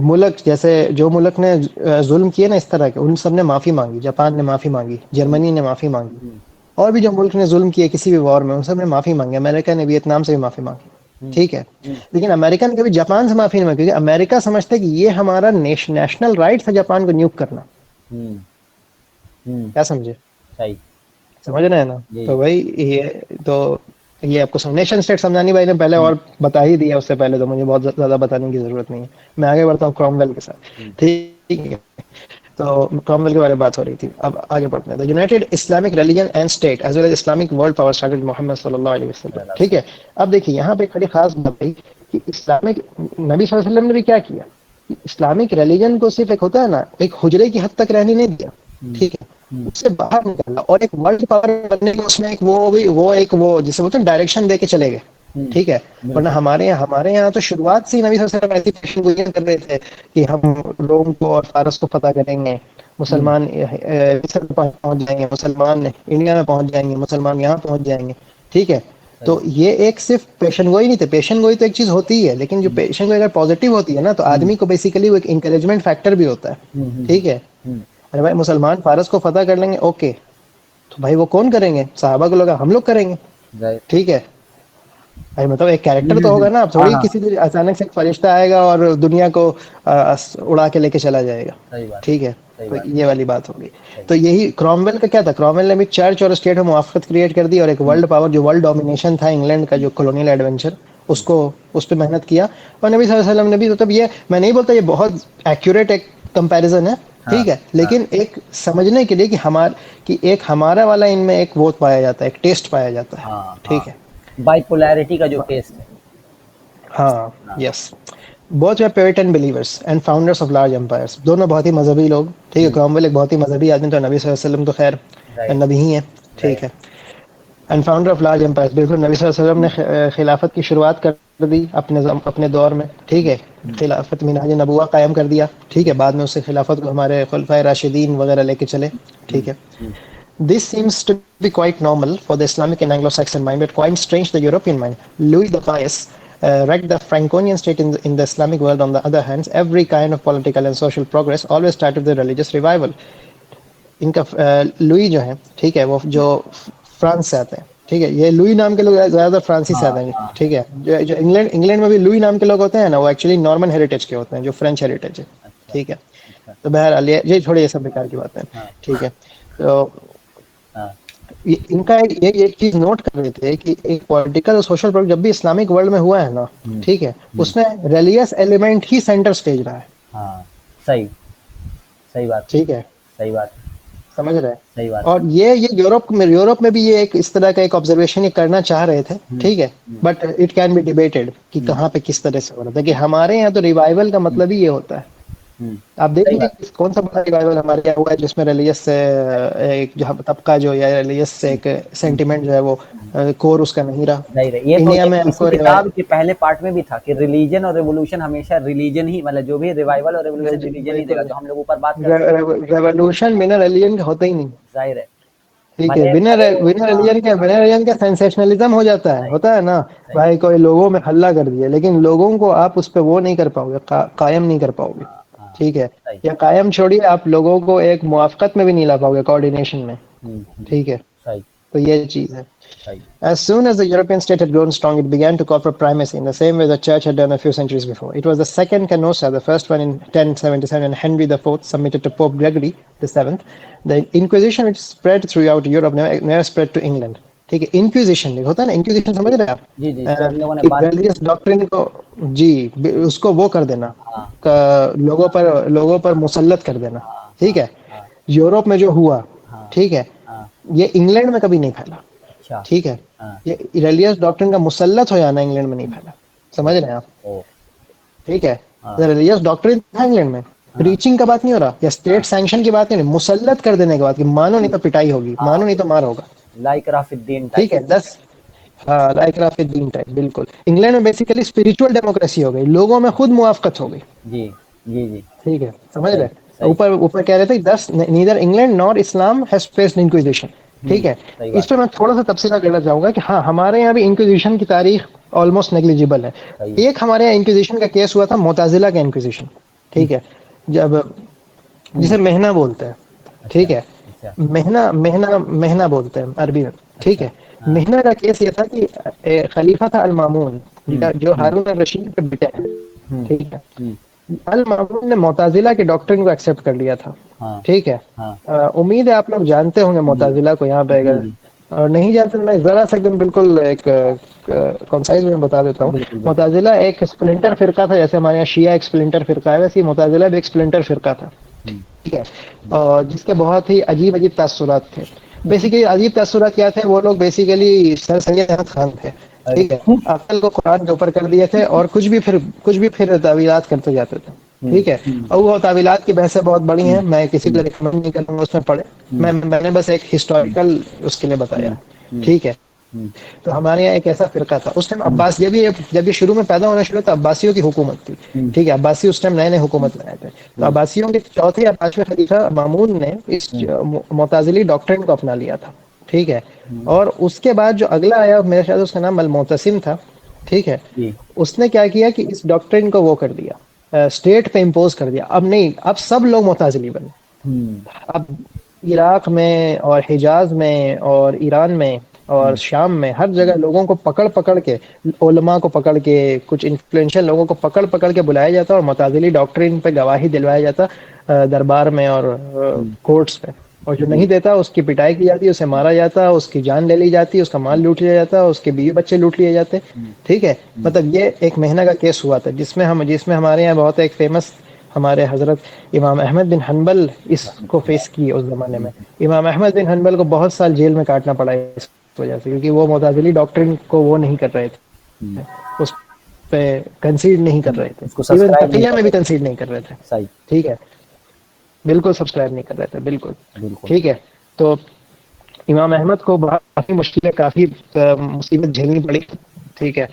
मुल्क जैसे जो मुल्क ने जुल्म किए ना इस तरह के, उन सब ने माफी मांगी। जापान ने माफी मांगी, जर्मनी ने माफी मांगी, हम्म, और भी जो मुल्क ने जुल्म किए किसी भी वॉर में, उन सब ने माफी मांगी। अमेरिका ने वियतनाम से भी माफी मांगी, हम्म, ठीक है। हम्म, लेकिन अमेरिका ने कभी जापान से माफी नहीं मांगी, क्योंकि अमेरिका समझता है कि ये हमारा नेशनल राइट है जापान को न्यूक करना। हम्म, हम्म, क्या समझे, सही। समझ रहे हैं ना। यही। तो भाई तो ये आपको नेशन स्टेट समझानी भाई ने पहले हम्म, और बता ही दिया, उससे पहले तो मुझे बहुत ज्यादा बताने की जरूरत नहीं है। मैं आगे बढ़ता हूँ क्रॉमवेल के साथ, हम्म, ठीक है। तो क्रॉमवेल के बारे में बात हो रही थी, अब आगे बढ़ते हैं। The united Islamic religion and state as well as Islamic world power started Muhammad सल्लल्लाहु अलैहि वसल्लम, ठीक है। अब देखिए यहाँ पे एक बड़ी खास बात है कि इस्लामिक नबी सल्लल्लाहु अलैहि वसल्लम ने भी क्या किया, कि इस्लामिक रिलीजन को सिर्फ एक होता है ना, एक हुजरे की हद तक रहने नहीं दिया, हम्म, ठीक है। हम्म, उससे बाहर निकाला और एक वर्ल्ड पावर बनने में उसमें एक वो भी वो जिसे बोलते हैं डायरेक्शन दे के चले गए, हम्म, ठीक है। वरना बिल्कुल। हमारे यहाँ तो शुरुआत से ही नबी सल्लल्लाहु अलैहि वसल्लम ऐसी पेशन गोइयां कर रहे थे कि हम रोम को और फारस को फतह करेंगे, हम्म, मुसलमान मिस्र में पहुंच जाएंगे, मुसलमान इंडिया में पहुंच जाएंगे, मुसलमान यहाँ पहुंच जाएंगे, ठीक है। सही। तो ये एक सिर्फ पेशन गोई नहीं थे, पेशन गोई तो एक चीज होती है, लेकिन जो हम्म, पेशन गोई अगर पॉजिटिव होती है ना, तो हम्म, आदमी को बेसिकली वो एक इंकरेजमेंट फैक्टर भी होता है, हम्म, हम्म, ठीक है। हम्म, अरे भाई मुसलमान फारस को फतह कर लेंगे, ओके, तो भाई वो कौन करेंगे, साहबा को लोग हम लोग करेंगे, जाहिर। ठीक है। भाई मतलब एक कैरेक्टर तो होगा ना, अब हाँ, थोड़ी हाँ, किसी दिन अचानक से एक फरिश्ता आएगा और दुनिया को उड़ा के लेके चला जाएगा, सही बात। ठीक है। सही तो बात। ये वाली बात होगी। सही। तो यही क्रॉमवेल का क्या था, क्रॉमवेल ने भी चर्च और स्टेट में मुआफकत क्रिएट कर दी, और एक हम्म, वर्ल्ड पावर जो वर्ल्ड डोमिनेशन था इंग्लैंड का, जो कॉलोनियल एडवेंचर, हम्म, उसको उस पर मेहनत किया। और नबी सल्लल्लाहु अलैहि वसल्लम ने भी, मतलब ये मैं नहीं बोलता ये बहुत एक्यूरेट एक कंपैरिजन है, हाँ, ठीक है, हाँ, लेकिन एक समझने के लिए कि एक हमारा वाला इनमें एक वो पाया जाता है, एक टेस्ट पाया जाता है, हाँ, हाँ। ठीक है। बाइपोलैरिटी का जो टेस्ट है। हाँ, हाँ। Yes. Both way Puritan believers and founders of large empires, दोनों बहुत ही मजहबी लोग, ठीक है। हम्म, क्रॉमवेल एक बहुत ही मजहबी आदमी, तो नबी सल्लल्लाहु अलैहि वसल्लम तो खैर राइट। नबी ही है, ठीक राइट। है। And founder of large empires, बिल्कुल नबी सल्लल्लाहु अलैहि वसल्लम ने खिलाफत की शुरुआत कर दी अपने दौर में, ठीक हम्म, है। खिलाफत मिनहाज नबुवा कायम कर दिया, ठीक है। बाद में उससे खिलाफत को हमारे खुलफाए राशिदीन वगैरह लेके चले, हम्म, ठीक है। हम्म, This seems to be quite normal for the Islamic and Anglo-Saxon mind, but quite strange the European mind. Louis the Pious wrecked the Franconian state in the Islamic world. On the other hand, every kind of political and social progress always started with a religious revival. इनका Louis जो है, ठीक है, वो जो France से आते हैं, ठीक है। ये लुई नाम के लोग ज्यादातर फ्रांसी से हाँ, आते हैं, हाँ, ठीक है। जो इंग्लैंड इंग्लैंड में भी लुई नाम के लोग होते हैं ना, वो एक्चुअली नॉर्मन हेरिटेज के होते हैं, जो फ्रेंच हेरिटेज है, अच्छा, ठीक है। अच्छा। तो बहरहाल ये छोड़िए, ये सब बेकार की बातें हैं, हाँ, ठीक है। तो हाँ, इनका ये एक चीज नोट कर रहे थे कि एक पॉलिटिकल और सोशल प्रोग्रेस जब भी इस्लामिक वर्ल्ड में हुआ है ना, हम्म, ठीक है, हम्म, उसमें रिलीजियस एलिमेंट ही सेंटर स्टेज रहा है, हाँ, सही। सही बात। ठीक है। सही बात। समझ रहे हैं। सही बात। और ये यूरोप में भी ये एक इस तरह का एक ऑब्जर्वेशन ये करना चाह रहे थे, हम्म, ठीक है। Hmm, but it can be debated कि हम्म, कहाँ पे किस तरह से हो रहा था, कि हमारे यहाँ तो रिवाइवल का हम्म, मतलब ही ये होता है। हम्म, आप देख सही लीजिए बात। कि कौन सा बड़ा रिवाइवल हमारे यहाँ हुआ है जिसमें रिलीजियस से एक जो तबका जो या रिलीजियस से हम्म, एक हम्म, सेंटिमेंट जो है वो हम्म, कोर उसका नहीं रहा। नहीं रहे। ये तो इंडिया ये में इसी आपको किताब के पहले पार्ट में भी था कि रिलीजन और रेवोल्यूशन हमेशा रिलीजन ही, मतलब जो भी रिवाइवल और रेवोल्यूशन रिलीजन ही देगा, बिल्कुल जो हम लोग ऊपर बात कर चुके रेवोल्यूशन बिना रिलीजन के होता ही नहीं, हैं। जाहिर है। ठीक है। भले बिना भले वो, बिना हाँ, रिलीजन के सेंसेशनलिज्म हो जाता है, सही। होता है ना। सही। भाई कोई लोगों में हल्ला कर दिया, लेकिन लोगों को आप उस पे वो नहीं कर पाओगे, कायम नहीं कर पाओगे, हाँ, हाँ, ठीक है। सही। या कायम छोड़िए, आप लोगों को एक मुआफ़क़त में भी नहीं ला पाओगे, कोऑर्डिनेशन में, ठीक है। सही। तो ये चीज़ है। सही। As soon as the European state had grown strong, it began to cooperate primacy in the same way the church had done a few centuries before. It was the second Canossa, the first one in 1077, and Henry IV submitted to Pope Gregory VII. The Inquisition, which spread throughout Europe, never spread to England. ठीक है। Inquisition होता है ना, inquisition समझ रहे हैं आप, जी, जी, इस पे हम लोगों ने कि बात की। रिलीजियस डॉक्ट्रिन को, जी, उसको वो कर देना, हाँ, लोगों पर मुसल्लत कर देना, हाँ, ठीक हाँ, है। हाँ, यूरोप में जो हुआ, हाँ, ठीक है, हाँ। ये इंग्लैंड में कभी नहीं फैला, अच्छा। ठीक है, हाँ। ये रिलीजियस डॉक्ट्रिन का मुसल्लत हो जाना इंग्लैंड में नहीं फैला, समझ रहे हैं आप? ओ। ठीक है, हाँ। रिलीजियस डॉक्ट्रिन था इंग्लैंड में, हाँ। प्रीचिंग का बात नहीं हो रहा या स्टेट हाँ। सैंक्शन की बात नहीं, मुसल्लत कर देने के बाद कि मानो नहीं तो पिटाई होगी, हाँ, मानो नहीं तो मार होगा। लाइक राफिद्दीन ठीक टाइप। है, 10, हाँ लाइक राफिद्दीन टाइप, बिल्कुल। इंग्लैंड में बेसिकली स्पिरिचुअल डेमोक्रेसी हो गई, लोगों में खुद मुआफकत हो गई। जी जी जी। ठीक है, समझ सही रहे? सही। ऊपर ऊपर कह रहे थे 10, neither England nor Islam has faced inquisition. ठीक है, सही इस बात। पे मैं थोड़ा सा तफसीला देना चाहूंगा कि हाँ, हमारे यहाँ भी इंक्विजिशन की तारीख ऑलमोस्ट नेग्लिजिबल है। सही। एक हमारे यहाँ इंक्विजिशन का केस हुआ था, मोताजिला का इंक्विजिशन। हम्म। ठीक है, जब हम्म। जिसे मेहना बोलते हैं, ठीक अच्छा। है, अच्छा। मेहना मेहना मेहना बोलते हैं अरबी में। ठीक अच्छा। है, हाँ। मेहना का केस ये था कि खलीफा था अल मामून, हम्म। जो हम्म। हारून अल रशीद के बेटे हैं। हम्म। ठीक है, हम्म। अल मामून ने मुताजिला के डॉक्ट्रिन को एक्सेप्ट कर लिया था। हाँ। ठीक है, हाँ। उम्मीद है आप लोग जानते होंगे जी मुताजिला को यहाँ पे, जी अगर जी। और नहीं जानते तो मैं जरा सा एकदम बिल्कुल एक कंसाइज में बता देता हूँ। बिल्कुल बिल्कुल। मुताजिला एक स्प्लिंटर फिरका था, जैसे हमारे यहाँ शिया एक स्प्लिंटर फिरका है, वैसे ही मुताजिला भी एक स्प्लिंटर फिरका था। हम्म। ठीक है, और जिसके बहुत ही अजीब अजीब तासुरात थे। बेसिकली अजीब तासुरात क्या थे, वो लोग बेसिकली सर सैयद अहमद खान थे। अरे। ठीक है, अक्ल को कुरान के ऊपर कर दिए थे और कुछ भी फिर तावीलात करते जाते थे। ठीक है, हम्म। और वो तावीलात की बहसें बहुत बड़ी हम्म। हैं, मैं किसी को हम्म। रिकमेंड नहीं करूंगा उसमें पढ़े। हम्म। मैंने बस एक हम्म। हिस्टोरिकल उसके लिए बताया हम्म। है। हम्म। ठीक है, हम्म। तो हमारे यहाँ एक ऐसा फिरका था उस टाइम, हम्म। अब्बास जब ये शुरू में पैदा होना शुरू था, अब्बासियों की हुकूमत थी। हम्म। ठीक है, अब्बासी उस टाइम नए नए हुकूमत में आए थे, तो हम्म। अब्बासियों के चौथे या पांचवें खलीफा मामून ने इस हम्म। मुताजिली डॉक्ट्रिन को अपना लिया था। ठीक है, हम्म। और उसके बाद जो अगला आया, मेरे शायद उसका नाम अल मोतसिम था। ठीक है, जी। उसने क्या किया कि इस डॉक्ट्रिन को वो कर दिया, स्टेट पे इम्पोज कर दिया। अब नहीं, अब सब लोग मुताजिली बने। हम्म। अब इराक में और हिजाज में और ईरान में और हम्म। शाम में हर जगह लोगों को पकड़ पकड़ के, उलमा को पकड़ के, कुछ इन्फ्लुएंशियल लोगों को पकड़ पकड़ के बुलाया जाता और मुताजिली डॉक्ट्रिन पे गवाही दिलवाया जाता, दरबार में और हम्म। कोर्ट्स में। और जो जी। नहीं देता उसकी पिटाई की जाती, उसे मारा जाता, उसकी जान ले ली जाती, उसका माल लूट लिया जाता, उसके बीवी बच्चे लूट लिए जाते। हम्म। ठीक है, हम्म। मतलब ये एक महीना का केस हुआ था, जिसमें हमारे यहाँ बहुत एक फेमस, हमारे हजरत इमाम अहमद बिन हनबल इसको फेस किए उस जमाने में। इमाम अहमद बिन हनबल को बहुत साल जेल में काटना पड़ा इस वजह से, क्योंकि वो मुताजिली डॉक्ट्रिन को वो नहीं कर रहे हम्म। थे, उस पे कंसीड नहीं कर रहे उसको थे, इवन सब्सक्राइब नहीं तकिया कर में भी रहे थे। कंसीड नहीं कर रहे थे। सही। ठीक है, बिल्कुल सब्सक्राइब नहीं कर रहे थे, बिल्कुल। बिल्कुल। ठीक है, तो इमाम अहमद को काफी मुश्किलें, काफी मुसीबत झेलनी पड़ी। ठीक है,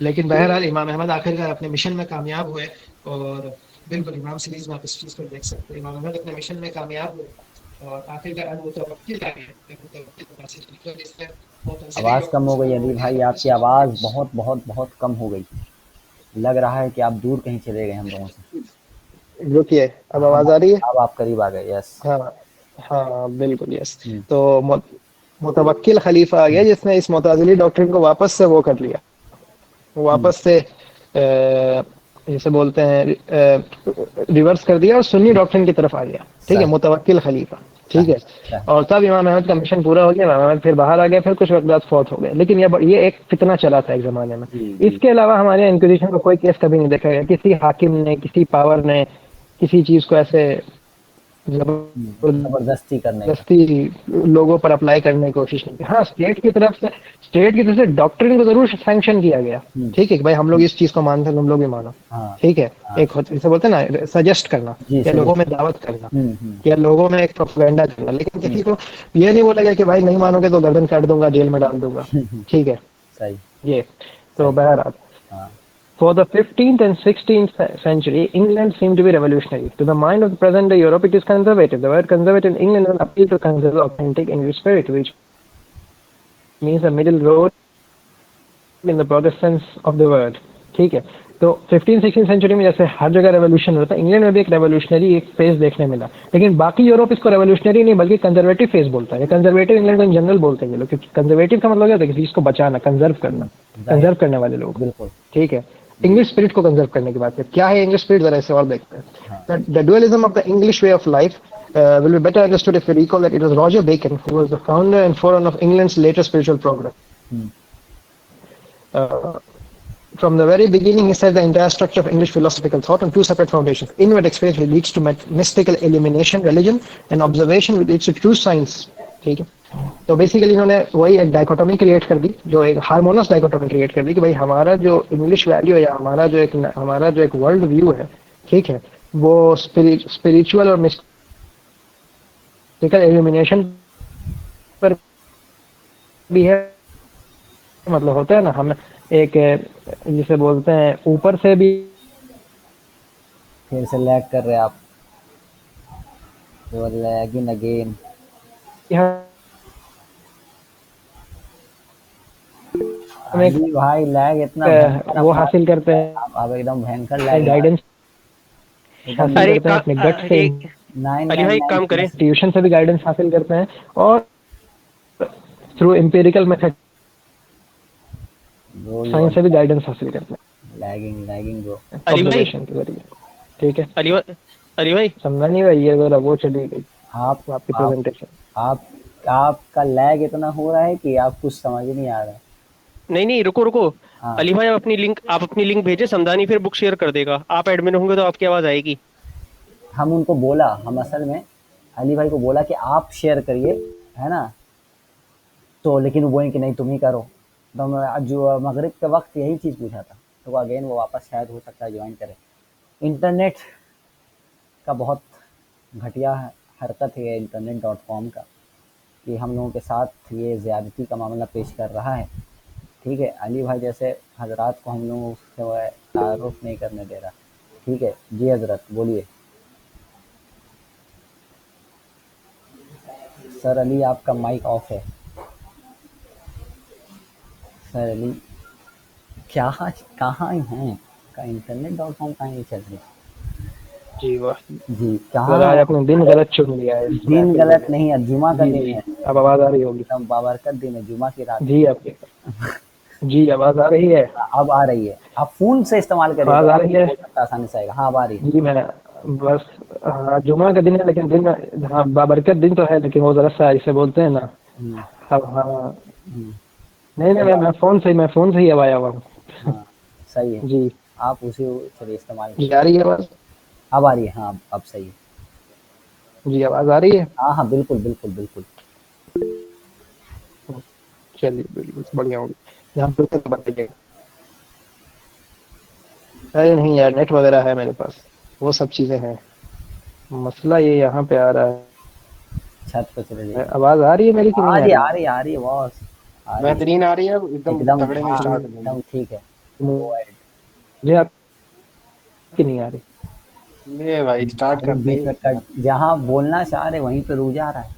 लेकिन बहरहाल इमाम अहमद आखिरकार अपने मिशन में कामयाब हुए। और बिल्कुल इमाम सीरीज में आप इस चीज को देख सकते हैं, इमाम अहमद अपने मिशन में कामयाब हुए और आखिरकार अल-मुतवक्किल आ गए। मुतवक्किल का सिलसिला जिसमें मुतज़िली आवाज़ लोग कम हो गई अली जो भाई, आपकी आवाज़ बहुत बहुत बहुत कम हो गई। लग रहा है कि आप दूर कहीं चले गए हम लोगों से। रुकिए, अब हाँ, आवाज आ रही है? अब आप करीब आ गए। यस। हाँ, हाँ बिल्कुल, यस। हम्म। तो मुतवक्किल खलीफा आ गया जिसने इस मुतज़िली डॉक्ट्रिन को वापस से वो कर लिया, हम्म। वापस से जिसे बोलते हैं रिवर्स कर दिया और सुन्नी डॉक्ट्रिन की तरफ आ गया। ठीक है, सही मुतवक्किल खलीफा। ठीक सही है, सही। और तब इमाम अहमद का मिशन पूरा हो गया, इमाम अहमद फिर बाहर आ गए, फिर कुछ वक्त बाद फौत हो गए। लेकिन ये एक फितना चला था एक जमाने में। जी जी। इसके अलावा हमारे इंक्विजिशन का कोई केस कभी नहीं देखा गया, किसी हाकिम ने, किसी पावर ने किसी चीज को ऐसे जबरदस्ती करने का। जबरदस्ती लोगों पर अप्लाई करने की कोशिश नहीं की। हाँ, स्टेट की तरफ से डॉक्ट्रिन को जरूर सैंक्शन किया गया। हम्म। ठीक है कि भाई हम लोग इस चीज को मानते हैं, तुम लोग भी मानो। हाँ ठीक है, हाँ। जैसे बोलते हैं ना, सजेस्ट करना जी या सही। लोगों में दावत करना हम्म। या लोगों में एक प्रोपेगेंडा करना, लेकिन हम्म। किसी को ये नहीं बोलेगा कि भाई नहीं मानोगे तो गर्दन काट दूंगा, जेल में डाल दूंगा। ठीक है, सही ये तो सही। बहरहाल। हाँ। For the 15th and 16th century, England seemed to be revolutionary. To the mind of the present-day Europe, it is conservative. The word conservative in England will appeal to conservative, authentic English spirit, which means a middle road in the broader sense of the word. ठीक है, तो 15-16 century में जैसे हर जगह revolution होता है, England में भी एक रेवोल्यूशनरी एक फेज देखने मिला। लेकिन बाकी यूरोप इसको रेवोल्यूशनरी नहीं बल्कि कंजर्वेटिव फेज बोलता है। कंजर्वेटिव इंग्लैंड को इन जनरल बोलते हैं ये लोग, क्योंकि कंजर्वेटिव का मतलब क्या होता है, किसी चीज को बचाना, कंजर्व करना, जाहिर। कंजर्व करने वाले लोग। बिल्कुल। ठीक है, इंग्लिश स्पिरिट को कंजर्व करने की बात है। क्या है इंग्लिश स्पिरिट, जरा इसे और देखते हाँ। हैं। The dualism of the English way of life will be better understood if we recall that it was Roger Bacon who was the founder and forerunner of England's later spiritual progress. Hmm. From the very beginning, he said the entire structure of English philosophical thought on two separate foundations. Inward experience which leads to mystical elimination, religion, and observation which leads to true science. ठीक है, तो basically इन्होंने वही एक dichotomy create कर दी, जो एक hormones dichotomy create कर दी कि भाई हमारा जो इंग्लिश वैल्यू है या हमारा जो एक वर्ल्ड व्यू है, ठीक है, वो स्पिरिचुअल और मिस्टिकल इल्यूमिनेशन पर भी है। मतलब होता है ना, हम एक जिसे बोलते हैं ऊपर से भी फिर से लैग कर रहे आप, यू आर लैगिंग अगेन। हम एक अली भाई लैग इतना भयंकर वो अपना हासिल करते हैं, आप एकदम भयंकर लैग मार गाइडेंस एकदम हासिल अरे करते हैं अपने गट से, एक अली भाई एक 999 काम करें, प्लस। इंट्यूशन से भी गाइडेंस हासिल करते हैं, और through empirical method bro you science are से भी गाइडेंस हासिल करते लैगिंग लैगिंग ब्रो। हैं अली भाई ऑब्जर्वेशन के जरिए। ठीक है, अली भाई अली भाई समझा नहीं भाई, ये जरा वो चली गई आप आपकी आप प्रेजेंटेशन। आप आपका लैग इतना हो रहा है कि आप कुछ समझ ही नहीं आ रहा है। नहीं नहीं, रुको रुको। हाँ, अली भाई आप अपनी लिंक भेजे, समदानी फिर बुक शेयर कर देगा। आप एडमिन होंगे तो आपकी आवाज आएगी। हम उनको बोला, हम असल में अली भाई को बोला कि आप शेयर करिए, है ना, तो लेकिन वो बोले कि नहीं तुम ही करो। तो मैं जो मगरिब के वक्त यही चीज़ पूछा था, तो अगेन वो वापस शायद हो सकता है ज्वाइन करे। इंटरनेट का बहुत घटिया हरकत है internet.com का, कि हम लोगों के साथ ये ज़्यादती का मामला पेश कर रहा है। ठीक है, अली भाई जैसे हजरात को हम लोगों से वो तारुफ नहीं करने दे रहा। ठीक है जी हजरत बोलिए। सर अली आपका माइक ऑफ है। सर अली क्या कहाँ हैं का internet.com कहाँ नहीं चल रही। जी वाह, जी जरा आज कहाँ। आपने दिन गलत चुन लिया है इस दिन महफिल के गलत लिए। नहीं है, जुमा का जी दिन जी, है, अब आवाज आ रही होगी। एकदम बाबरकत दिन है, जुमा की रात। जी आपके, जी आवाज आ रही है, अब आ रही है, आप फोन से इस्तेमाल करिए तो आवाज आ आप रही है। बोल सकता आसानी से आएगा। हाँ अब आ रही है। जी मैं बस, हाँ जुमा का दिन है लेकिन दिन, हाँ बाबरकत दिन तो है लेकिन वो जरा सा इसे बोलते हैं ना। हम्म, अब हाँ, हम्म, नहीं नहीं, चलो मैं फोन से ही अब आया हुआ हूँ। हाँ सही है, जी, आप उसी चलिए इस्तेमाल जी कीजिए। आ रही है आवाज। अब आ रही है, हाँ अब सही है। जी आवाज आ रही है। हाँ हाँ बिल्कुल बिल्कुल बिल्कुल। चलिए बिल्कुल बढ़िया होगी, यहाँ पे तो बताइएगा। अरे नहीं यार, नेट वगैरह है मेरे पास, वो सब चीजें हैं। मसला ये यहाँ पे आ रहा छत पे चले है, जाइए। आवाज आ रही है मेरी कि आ नहीं आ रही है रही आ रही है आ रही है बॉस, आ रही है बेहतरीन आ रही है, एकदम एकदम। तगड़े में हाँ स्टार्ट हो जाएगी। एकदम ठीक है। है? Go ahead. मुझे आपकी नहीं आ रही। ले भाई स्टार्ट अभी कर दे। बीच में कट, जहाँ बोलना चाह रहे वहीं पे रुक जा रहा है।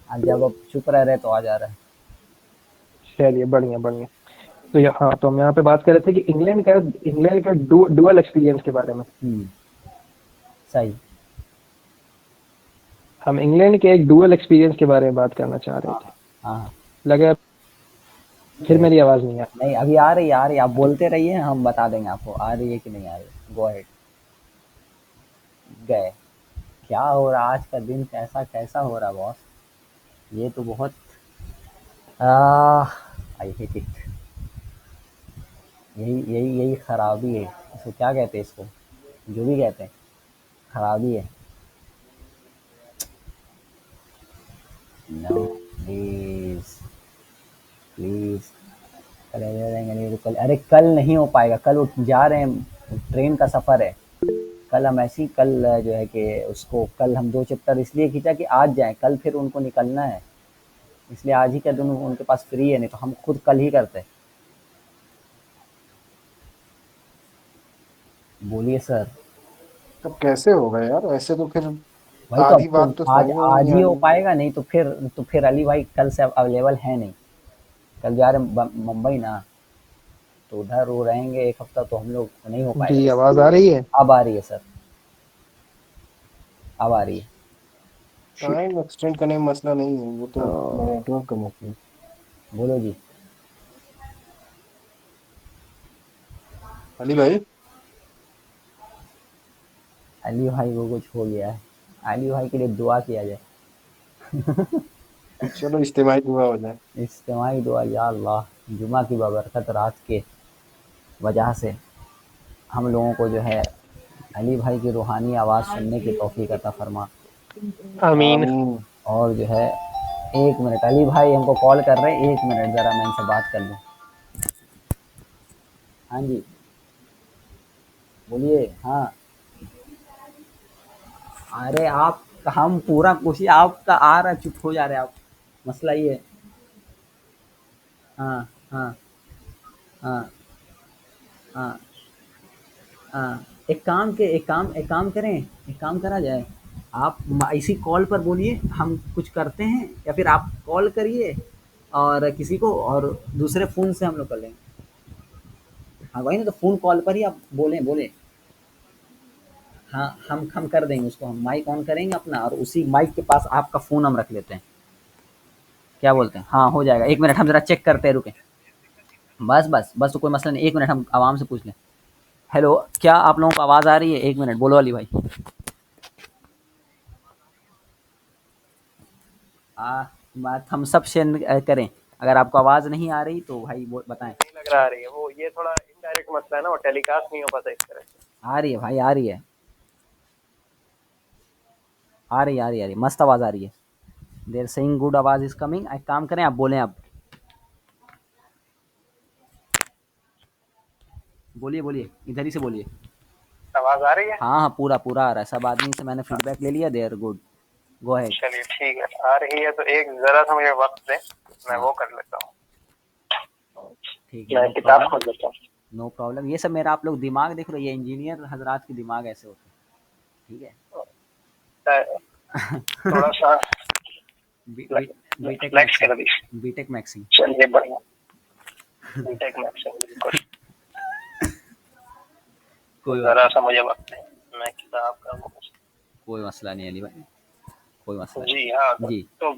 अब जब अब चुप रह रहे तो आ जा रहा है। चलिए बढ़िया बढ़िया। तो यहाँ तो हम यहाँ पे बात कर रहे थे कि इंग्लैंड का डुअल एक्सपीरियंस के बारे में। सही। हम इंग्लैंड के एक डुअल एक्सपीरियंस के बारे में बात करना चाह रहे हाँ थे। हाँ लगे फिर गए। मेरी आवाज नहीं आ नहीं अभी आ रही है आ रही है, आप बोलते रहिए, हम बता देंगे आपको आ रही है कि नहीं आ रही है। Go ahead. गए। क्या हो रहा आज का दिन, कैसा कैसा हो रहा बॉस, ये तो बहुत आई हेट इट। यही यही यही खराबी है, इसको क्या कहते हैं, इसको जो भी कहते हैं खराबी है। नो प्लीज प्लीज, कल आ जाएंगे नहीं तो कल, अरे कल नहीं हो पाएगा, कल वो जा रहे हैं, ट्रेन का सफ़र है। कल हम ऐसे ही कल जो है कि उसको कल हम 2 चैप्टर इसलिए खींचा कि आज जाएँ, कल फिर उनको निकलना है, इसलिए आज ही का दिन उनके पास फ्री है, नहीं तो हम खुद कल ही करते। बोलिए सर। तब कैसे होगा यार, ऐसे तो फिर भाई तो अब आधी तो बात तो आज समझ में ही आज नहीं ही आ हो रही। पाएगा, नहीं तो फिर अली भाई कल से अवेलेबल है नहीं। कल जा रहे हैं मुंबई ना, तो उधर वो रहेंगे एक हफ्ता, तो हम लोग नहीं हो पाएगा। जी आवाज आ रही है। अब आ रही है सर, अब आ रही है। टाइम एक्सटेंड करने में मसला नहीं है, वो तो अ, नेटवर्क का मसला है। बोलो जी। अली भाई, अली भाई को कुछ हो गया है, अली भाई के लिए दुआ किया जाए। चलो इज्तिमाई दुआ हो जाए। इज्तिमाई दुआ, या अल्लाह जुमा की बबरकत रात के वजह से हम लोगों को जो है अली भाई की रूहानी आवाज़ सुनने की तौफीक अता फरमा। आमीन। आमीन। और जो है एक मिनट, अली भाई हमको कॉल कर रहे हैं, एक मिनट ज़रा मैं इनसे बात कर लूँ। हाँ जी, बोलिए। हाँ, अरे आप, हम पूरा कोशिश आपका आ रहा, चुप हो जा रहे आप, मसला ये है। हाँ, हाँ, हाँ, हाँ, हाँ। एक काम करें, एक काम करा जाए, आप इसी कॉल पर बोलिए, हम कुछ करते हैं, या फिर आप कॉल करिए और किसी को, और दूसरे फ़ोन से हम लोग कर लेंगे। हाँ वही ना, तो फ़ोन कॉल पर ही आप बोलें बोलें। हाँ, हम कर देंगे उसको, हम माइक ऑन करेंगे अपना, और उसी माइक के पास आपका फ़ोन हम रख लेते हैं। क्या बोलते हैं? हाँ, हो जाएगा। 1 मिनट हम ज़रा चेक करते हैं, रुकें। बस तो कोई मसला नहीं, 1 मिनट हम आवाम से पूछ लें। हेलो, क्या आप लोगों को आवाज़ आ रही है? 1 मिनट, बोलो अली भाई। बात हम सब शेयर करें। अगर आपको आवाज़ नहीं आ रही तो भाई वो बताएँ। नहीं लग रहा आ रही है वो, ये थोड़ा इनडायरेक्ट मसला है ना, वो टेलीकास्ट नहीं हो पाता इस तरह से। आ रही है भाई, आ रही है। आ रही है, मस्त आवाज़ आ रही है। दे आर सेइंग गुड, आवाज़ इज़ कमिंग। एक काम करें, आप बोलें अब। बोलिए, इधर ही से बोलिए। आवाज आ रही है? हाँ, हाँ, पूरा आ रहा है। सब आदमी से मैंने फीडबैक ले लिया, they are good. Go ahead. चलिए ठीक है, आ रही है तो एक जरा सा मुझे वक्त दें, मैं हाँ, वो कर लेता हूँ। ठीक है, मैं नो किताब प्रॉब्लम। खोल लेता हूँ। No problem. ये सब मेरा आप लोग दिमाग देख रहे हो, ये इंजीनियर हज़रात के दिमाग ऐसे होते हैं, ठीक थोड़ा है? सा B B BTech flex maxing, कर दी। BTech maxing. चलिए बढ़िया, बीटेक में बिल्कुल। कोई बात जरा नहीं, सा मुझे वक्त दें, मैं किताब का कोई मसला नहीं अली भाई, कोई मसला जी हाँ। नहीं। जी, तो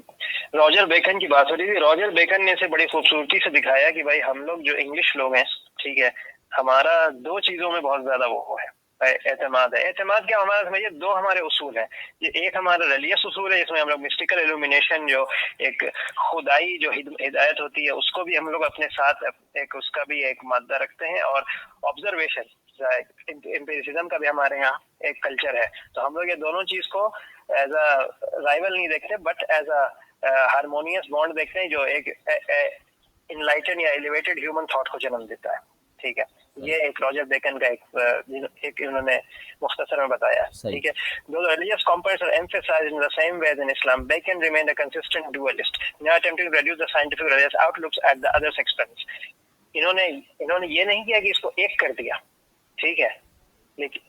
रॉजर बेकन की बात हो रही थी। रॉजर बेकन ने इसे बड़ी खूबसूरती से दिखाया कि भाई हम लोग जो इंग्लिश लोग हैं, ठीक है, हमारा दो चीजों में बहुत ज्यादा वो है, एतमाद है। एतमाद क्या, हमारा समझिए दो हमारे उसूल हैं। ये एक हमारा रिलीजियस उसूल है, जिसमें हम लोग मिस्टिकल इल्यूमिनेशन, जो एक खुदाई जो हिदायत होती है, उसको भी हम लोग अपने साथ एक उसका भी एक मादा रखते हैं, और ऑब्जर्वेशन एम्पिरिसिज्म का भी हमारे यहाँ एक कल्चर है। तो हम लोग ये दोनों चीज को एज अ राइवल नहीं देखते, but as a harmonious bond देखते हैं, जो एक इनलाइटन या एलिवेटेड ह्यूमन थॉट को जन्म देता है। ठीक है, ये एक रॉजर बेकन का एक इन्होंने मुख्तसर में बताया है। सही। ठीक है, though the religious components are emphasized in the same way as in Islam, Bacon remained a consistent dualist, not attempting to reduce the scientific religious outlooks at the other's expense. इन्होंने इन्होंने ये नहीं किया कि इसको एक कर दिया, ठीक है, लेकिन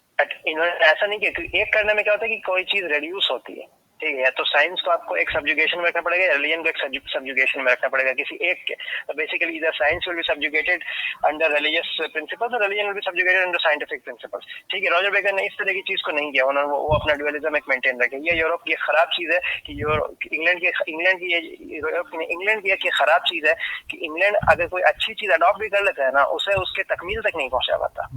इन्होंने ऐसा नहीं किया, क्योंकि एक करने में क्या होता है कि कोई चीज रिड्यूस होती है। ठीक है, तो साइंस को आपको एक सब्जुगेशन में रखना पड़ेगा, रिलीजन को एक सब्जुगेशन में रखना पड़ेगा, किसी एक के। तो बेसिकली इधर science will be subjugated under religious principles, और religion will be subjugated under scientific principles. ठीक है, रॉजर बेकन ने इस तरह की चीज को नहीं किया, उन्होंने वो अपना ड्यूअलिज्म एक मेंटेन रखे। ये यूरोप की खराब चीज है कि इंग्लैंड की खराब चीज है कि इंग्लैंड अगर कोई अच्छी चीज अडॉप्ट भी कर लेता है ना, उसे उसके तकमील तक नहीं पहुंचा पाता।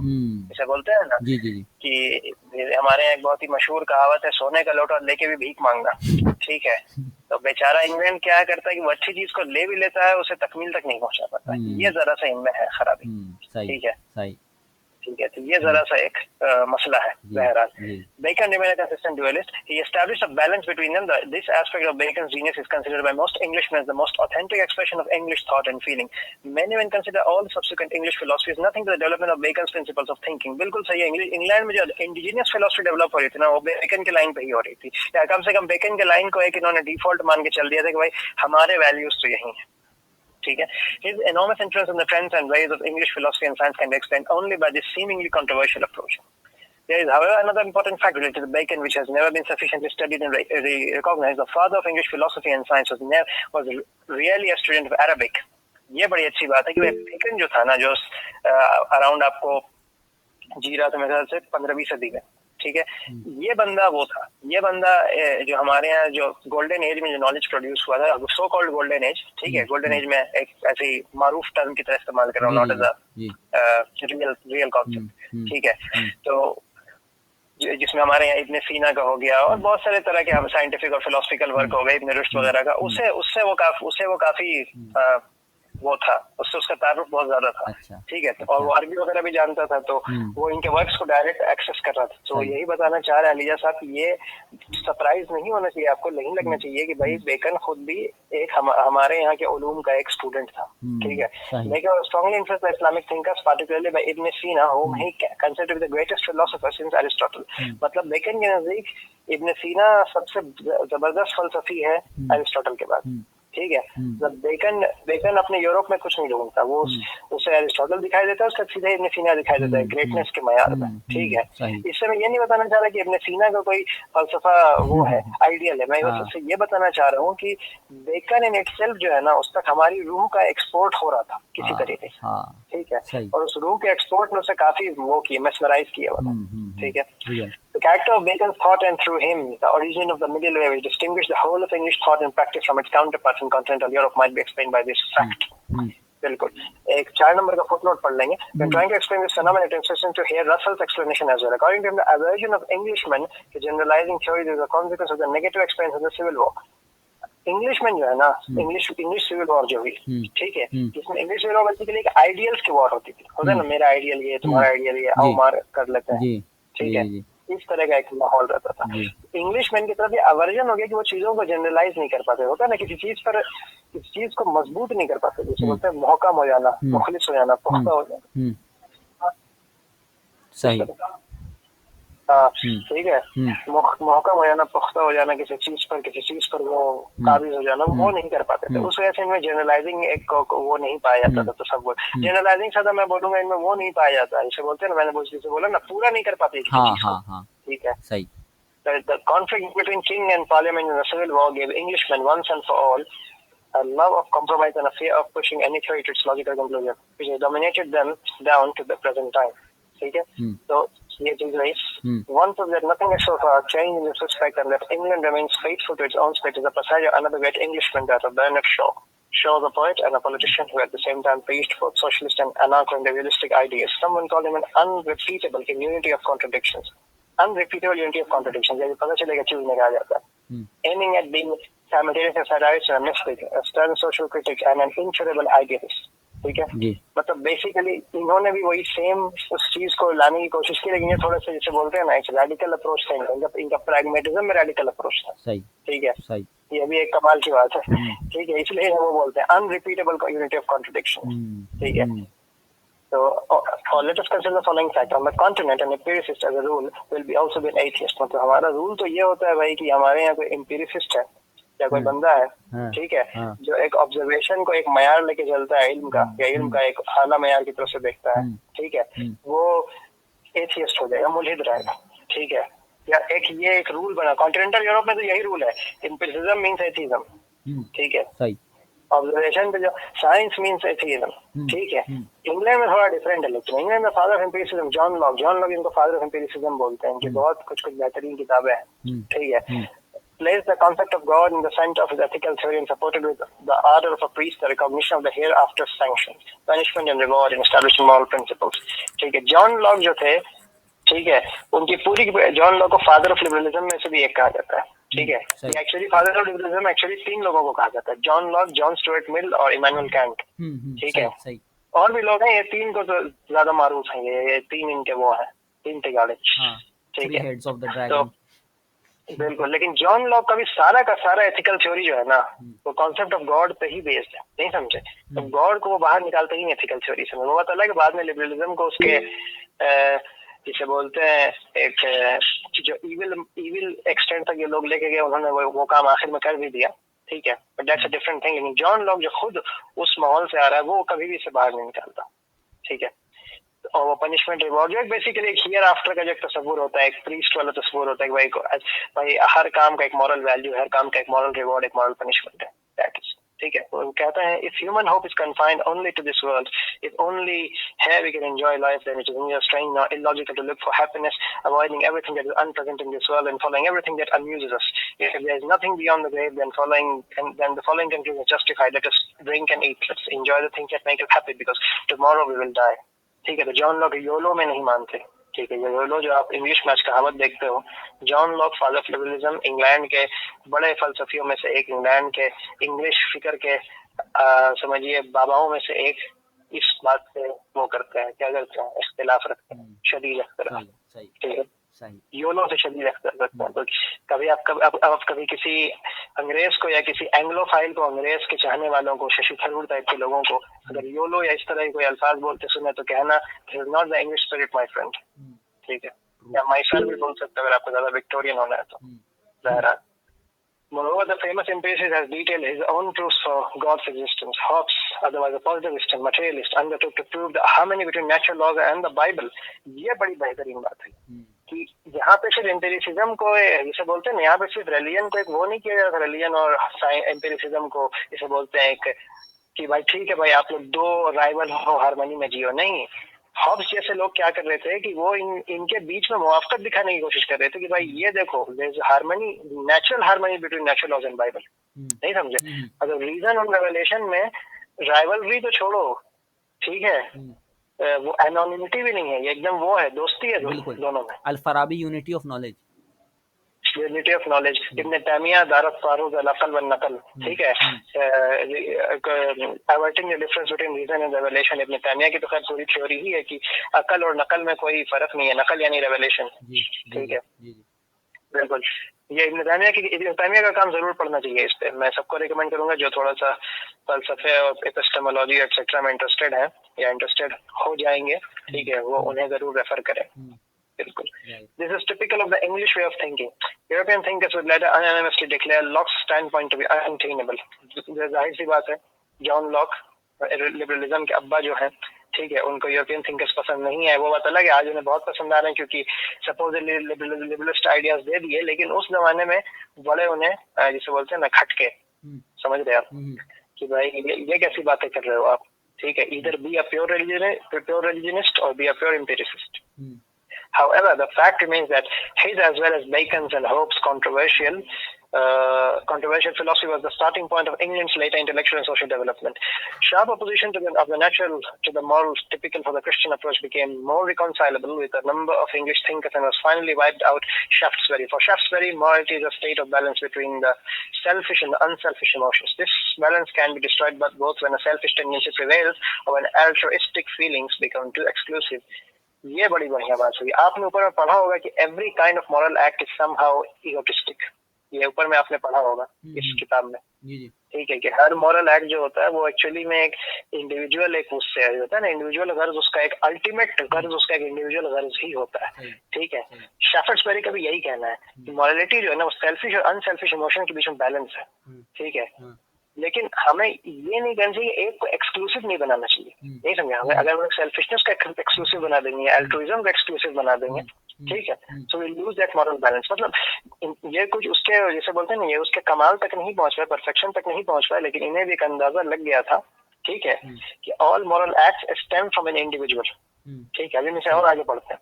ऐसा बोलते हैं ना जी, जी, जी। कि हमारे यहाँ एक बहुत ही मशहूर कहावत है, सोने का लोटा लेके भी भीख मांगना। ठीक है, तो बेचारा इंग्लैंड क्या करता है कि वो अच्छी चीज को ले भी लेता है, उसे तकमील तक नहीं पहुंचा पाता। ये जरा सा इनमें है खराबी। सही, ठीक है, सही। ठीक है, तो ये जरा सा एक मसला है। बहरहाल, जी। Bacon remained a consistent dualist. He established a balance between them. This aspect of Bacon's genius is considered by most Englishmen as the most authentic expression of English thought and feeling. Many men consider all subsequent English philosophy as nothing but the development of Bacon's principles of thinking. बिल्कुल सही है। England में जो indigenous philosophy develop हो रही थी ना, वो बेकन के लाइन पे ही हो रही थी, या कम से कम बेकन के लाइन को एक इन्होंने डिफॉल्ट मान के चल दिया था कि भाई हमारे वैल्यूज तो यही है। ठीक है, his enormous influence on the trends and ways of English philosophy and science can be explained only by this seemingly controversial approach. There is, however, another important fact related to Bacon which has never been sufficiently studied and recognized. The father of English philosophy and science was really a student of Arabic. ये बड़ी अच्छी बात है कि bacon जो था ना, जो अराउंड आपको जी रहा था मेरे ख्याल से 15वीं सदी में। ठीक है, ये बंदा वो था, ये बंदा जो हमारे यहाँ जो गोल्डन एज में जो नॉलेज प्रोड्यूस हुआ था, सो कॉल्ड गोल्डन एज। ठीक है, गोल्डन एज में एक ऐसी मारूफ टर्म की तरह इस्तेमाल कर रहा हूँ, not as a real concept. ठीक है, तो जिसमें हमारे यहाँ इब्न सीना का हो गया, और बहुत सारे तरह के साइंटिफिक और फिलोसफिकल वर्क हो गए, इब्न रुश्द वगैरह का, उससे वो काफी वो था, उससे उसका तारुफ बहुत ज्यादा था। अच्छा, ठीक है, और वो अरबी वगैरह भी जानता था, तो वो इनके वर्क्स को डायरेक्ट एक्सेस कर रहा था। तो सही। यही बताना चाह रहे हैं अलीजा साहब, ये सरप्राइज नहीं होना चाहिए आपको, नहीं लगना चाहिए कि भाई बेकन खुद भी एक हमारे यहाँ के उलूम का एक स्टूडेंट था। ठीक है, सही। लेकिन strongly influenced by Islamic thinkers, particularly by Ibn Sina, whom he considered to be the greatest philosopher since Aristotle। मतलब बेकन के नजदीक इब्न सीना सबसे जबरदस्त फलसफी है एरिस्टोटल के बाद। ठीक है, जब बेकन अपने यूरोप में कुछ नहीं ढूंढता, वो उसे एरिस्टोटल दिखाई देता है, उसका सीधे इब्न सीना दिखाई देता है ग्रेटनेस के मयार में। ठीक है, इससे मैं ये नहीं बताना चाह रहा कि इब्न सीना का कोई फलसफा वो है आइडियल है, मैं बस ये बताना चाह रहा हूँ कि बेकन इन इटसेल्फ जो है ना, उस तक हमारी रूह का एक्सपोर्ट हो रहा था किसी तरीके से। ठीक है, और उस रूह के एक्सपोर्ट में उसे काफी वो किया, मेस्मराइज किया हुआ था। ठीक है, the character of Bacon's thought and through him, the origin of the middle way which distinguished the whole of English thought and practice from its counterparts in continental Europe might be explained by this fact। बिल्कुल, एक 4 number का footnote पढ़ लेंगे। When trying to explain this phenomenon, it is interesting to hear Russell's explanation as well। According to him, the aversion of Englishmen to generalizing theories is a consequence of the negative experience of the Civil War। Englishman जो है ना, English civil war जो हुई, ठीक है, जिसमें English civil war basically एक ideals की वॉर होती थी, होता है ना, मेरा आइडियल ये, तुम्हारा आइडियल ये, आओ मार कर लेते हैं। ठीक है, इस तरह का एक माहौल रहता था। इंग्लिशमैन की तरफ ये अवर्जन हो गया कि वो चीजों को जनरलाइज नहीं कर पाते, होता है ना, किसी चीज को मजबूत नहीं कर पाते, जैसे बोलते हैं मोहकम हो जाना, मुखलिस हो जाना, पुख्ता हो जाना। सही। ठीक है, मोहकम हो जाना, पुख्ता हो जाना किसी चीज पर वो काबिज हो जाना, वो नहीं कर पाते थे। उस वजह से इनमें जनरलाइजिंग एक वो नहीं पाया जाता था। तो सब जनरलाइजिंग ज्यादा मैं बोलूंगा इनमें वो नहीं पाया जाता, जैसे बोलते हैं ना, मैंने जैसे बोला ना, पूरा नहीं कर पाते किसी चीज को। ठीक है, सही। The conflict between king and parliament in the civil war gave Englishmen once and for all a love of compromise and a fear of pushing any theory to its logical conclusion, which has dominated them down to the present time। ठीक है, तो ये चीज रही। One proof that nothing has so far changed in this respect and that England remains faithful to its own state is the passage of another great Englishman, that of Bernard Shaw. Shaw, the poet and a politician who at the same time preached for socialist and anarcho-individualistic ideas. Someone called him an unrepeatable unity of contradictions। Unrepeatable unity of contradictions, जैसे पता चलेगा चीज में कहा जाता है। Aiming at being simultaneously a satirist and a mystic, a stern social critic and an incurable idealist। ठीक है, मतलब बेसिकली इन्होंने भी वही सेम उस चीज को लाने की कोशिश की, लेकिन ये थोड़ा सा जैसे बोलते हैं ना, एक रेडिकल अप्रोच था इनका प्रैग्मेटिज्म में रेडिकल अप्रोच था। सही। ठीक है, सही। ये भी एक कमाल की बात है। ठीक है, इसलिए वो बोलते हैं अनरिपीटेबल यूनिटी ऑफ कॉन्ट्रडिक्शन। ठीक है, so let us consider the following fact। On the continent, an empiricist as a rule will be also be an atheist। मतलब हमारा रूल तो ये होता है भाई कि हमारे यहाँ कोई एम्पिरिसिस्ट है या कोई बंदा है, ठीक है, जो एक ऑब्जर्वेशन को एक मयार लेके चलता है इल्म का, या इल्म का एक आला मयार की तरफ से देखता है, ठीक है, वो एथियस्ट हो जाएगा, मुल्हिद रहेगा। ठीक है, या एक रूल बना कॉन्टिनेंटल यूरोप में, तो यही रूल है, एम्पिरिसिज्म मींस एथिज्म। ठीक है, सही। ऑब्जर्वेशन पे जो साइंस मींस एथिज्म। ठीक है, इंग्लैंड में थोड़ा डिफरेंट है, लेकिन इंग्लैंड में father of empiricism John Locke इनको फादर ऑफ एम्पिरिसिज्म बोलते हैं, इनकी बहुत कुछ बेहतरीन किताबें हैं। ठीक है, placed the concept of God in the center of his ethical theory and supported with the ardor of a priest the recognition of the hereafter sanctions, punishment and reward in establishing moral principles। ठीक है, John Locke जो थे, ठीक है, उनकी पूरी John Locke को father of liberalism में से भी एक कहा जाता है। ठीक है, actually father of liberalism actually 3 लोगों को कहा जाता है, John Locke, John Stuart Mill और इमैनुअल कैंट। ठीक है, और भी लोग हैं, ये 3 को तो ज्यादा मारूफ हैं, ये 3 इनके वो हैं, 3 टिगाड़े। ठीक है, तो बिल्कुल, लेकिन जॉन लॉक का भी सारा का सारा एथिकल थ्योरी जो है ना, वो कॉन्सेप्ट ऑफ गॉड पे ही बेस्ड है। नहीं समझे, तो गॉड को वो बाहर निकालते ही एथिकल थ्योरी से। वो बात अलग है, बाद में लिबरलिज्म को उसके जिसे बोलते हैं एक जो इविल एक्सटेंट तक ये लोग लेके गए, उन्होंने वो काम आखिर में कर भी दिया। ठीक है, but that's a different thing. लेकिन जॉन लॉक जो खुद उस माहौल से आ रहा है, वो कभी भी इसे बाहर नहीं निकालता। ठीक है, और वो पनिशमेंट रिवॉर्ड जो बेसिकली एक हियर आफ्टर का जो तस्वुर होता है, एक प्रीस्ट वाला तस्वुर होता है कि भाई हर काम का एक मॉरल वैल्यू है, हर काम का एक मॉरल रिवॉर्ड, एक मॉरल पनिशमेंट है। दैट इज ठीक है, वो कहता है if human hope is confined only to this world, if only here we can enjoy life, then it is neither strange nor illogical to look for happiness, avoiding everything that is unpleasant in this world and following everything that amuses us. If there is nothing beyond the grave, then the following conclusion is justified: let us drink and eat, let's enjoy the things that make us happy, because tomorrow we will die। ठीक है, तो John Locke YOLO में नहीं मानते। ठीक है, YOLO जो आप इंग्लिश में आज कहावत देखते हो, John Locke father of liberalism, England के बड़े फलसफियों में से एक, इंग्लैंड के इंग्लिश फिकर के समझिए बाबाओं में से एक इस बात से वो करते हैं, क्या करते हैं, इख्तिलाफ रखते हैं, शदीद इख्तिलाफ, सही सही ठीक है, सही। योलो से शदीद इख्तिलाफ रखते हैं। तो कभी आप कभी किसी अंग्रेज को या किसी एंग्लोफाइल को, अंग्रेज के चाहने वालों को, शशि थरूर टाइप के लोगों को अगर योलो या इस तरह के कोई अल्फाज बोलते सुने तो कहना this is not the English spirit my friend, ठीक है, या माय सन भी बोल सकते हो अगर आपको ज्यादा विक्टोरियन होना है तो। बहरहाल, moreover, the famous empiricist has detailed his own proofs for God's existence. Hobbes, otherwise a positivist and materialist, undertook to prove the harmony between natural laws and the Bible. ये बड़ी बेहतरीन बात है कि यहाँ पे सिर्फ एम्पिरिसिज्म को जिसे बोलते हैं, यहाँ पे सिर्फ रिलीजन को एक वो नहीं किया जाता, रिलीजन और एम्पिरिसिज्म को जिसे बोलते हैं एक कि भाई ठीक है भाई आप लोग दो राइवल हो, हारमोनी में जियो, नहीं। हॉब्स जैसे लोग क्या कर रहे थे कि वो इनके बीच में मुआफकत दिखाने की कोशिश कर रहे थे कि भाई ये देखो harmony, natural harmony between natural laws and Bible, नहीं समझे। अगर रीजन और रेवलेशन में राइवलरी तो छोड़ो, ठीक है, वो एनोनिमिटी भी नहीं है, ये एकदम वो है, दोस्ती है दोनों में। Al Farabi unity of knowledge, unity of knowledge, Ibn Taymiyyah दारत फारूक अल-अक़ल व नक़ल, ठीक है, averting the difference between reason and revelation. Ibn Taymiyyah की तो खैर पूरी थ्योरी ही है कि अकल और नकल में कोई फर्क नहीं है, नकल यानी रेवलेशन, ठीक है, बिल्कुल। ये इब्न तैमिया का काम जरूर पढ़ना चाहिए, इस पे मैं सबको रिकमेंड करूंगा जो थोड़ा सा फलसफे और एपिस्टेमोलॉजी एक्सेट्रा में इंटरेस्टेड है या इंटरेस्टेड हो जाएंगे, ठीक है, वो उन्हें जरूर रेफर करें, बिल्कुल। This is typical of the English way of thinking. European thinkers would later unanimously declare Locke's standpoint to be untenable. जाहिर सी बात है, जॉन लॉक लिबरलिज्म के अब्बा जो हैं, ठीक है, उनको यूरोपियन थिंकर्स पसंद नहीं है, वो बात अलग है, आज उन्हें बहुत पसंद आ रहे हैं क्योंकि सपोजली लिबरलिस्ट आइडियाज दे दिए, लेकिन उस जमाने में बड़े उन्हें जिसे बोलते हैं ना खटके, समझ रहे आप कि भाई ये कैसी बातें कर रहे हो आप, ठीक है, either be a pure religionist or be a pure empiricist. However, the fact remains that his as well as Bacon's and Hobbes' controversial philosophy was the starting point of England's later intellectual and social development. Sharp opposition to the morals typical for the Christian approach became more reconcilable with a number of English thinkers and was finally wiped out Shaftesbury. For Shaftesbury, morality is a state of balance between the selfish and the unselfish emotions. This balance can be destroyed both when a selfish tendency prevails or when altruistic feelings become too exclusive. ये बड़ी बढ़िया बात हुई। आपने ऊपर में पढ़ा होगा कि every kind of moral act is somehow egotistic, ये ऊपर में आपने पढ़ा होगा इस किताब में, ठीक है, कि हर मॉरल एक्ट जो होता है वो एक्चुअली में एक इंडिविजुअल एक उससे होता है ना, इंडिविजुअल गर्ज उसका एक अल्टीमेट गर्ज उसका एक इंडिविजुअल गर्ज ही होता है, ठीक है। शैफर्ड्सबरी का भी यही कहना है कि मॉरलिटी जो है ना वो सेल्फिश और अनसेल्फिश इमोशन के बीच में बैलेंस है, ठीक है, लेकिन हमें ये नहीं करना चाहिए, एक को एक्सक्लूसिव नहीं बनाना चाहिए, नहीं समझा हमें, अगर हम सेल्फिशनेस का एक्सक्लूसिव बना देंगे, अल्ट्रुइज्म का एक्सक्लूसिव बना देंगे, ठीक है, so we lose that moral balance. मतलब ये कुछ उसके जैसे बोलते हैं ना, ये उसके कमाल तक नहीं पहुंच पाए, परफेक्शन तक नहीं पहुंच पाए, लेकिन इन्हें भी एक अंदाजा लग गया था, ठीक है, कि all moral acts stem from an individual, ठीक है। अभी मैं और आगे बढ़ते हैं।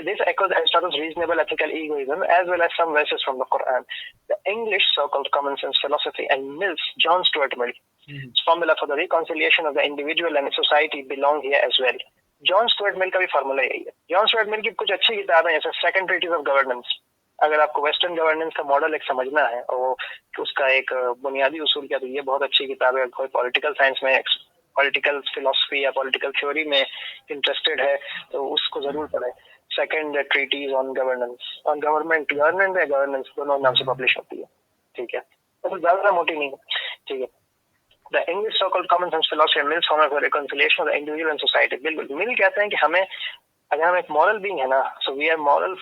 This echoes Aristotle's reasonable ethical egoism as well as some verses from the Quran. The English so-called common sense philosophy and Mill's John Stuart Mill's formula for the reconciliation of the individual and society belong here as well. John Stuart Mill का भी formula यही है। John Stuart Mill की कुछ अच्छी किताबें जैसे second treaties of governance, अगर आपको वेस्टर्न गवर्नेंस का मॉडल एक समझना है और उसका एक बुनियादी उसूल क्या, तो ये बहुत अच्छी किताब है। कोई पॉलिटिकल साइंस में, पॉलिटिकल फिलोसफी या पॉलिटिकल थ्योरी में इंटरेस्टेड है तो उसको जरूर पढ़े। Second treatise on governance, on governance दोनों नाम से पब्लिश होती है, ठीक है, तो ज्यादा मोटी नहीं है, ठीक है। The English so-called common sense philosophy Mill's formula for reconciliation of the individual and society. बिल्कुल मिल कहते हैं कि हमें, अगर हम एक मॉरल बीइंग है ना, so we are moral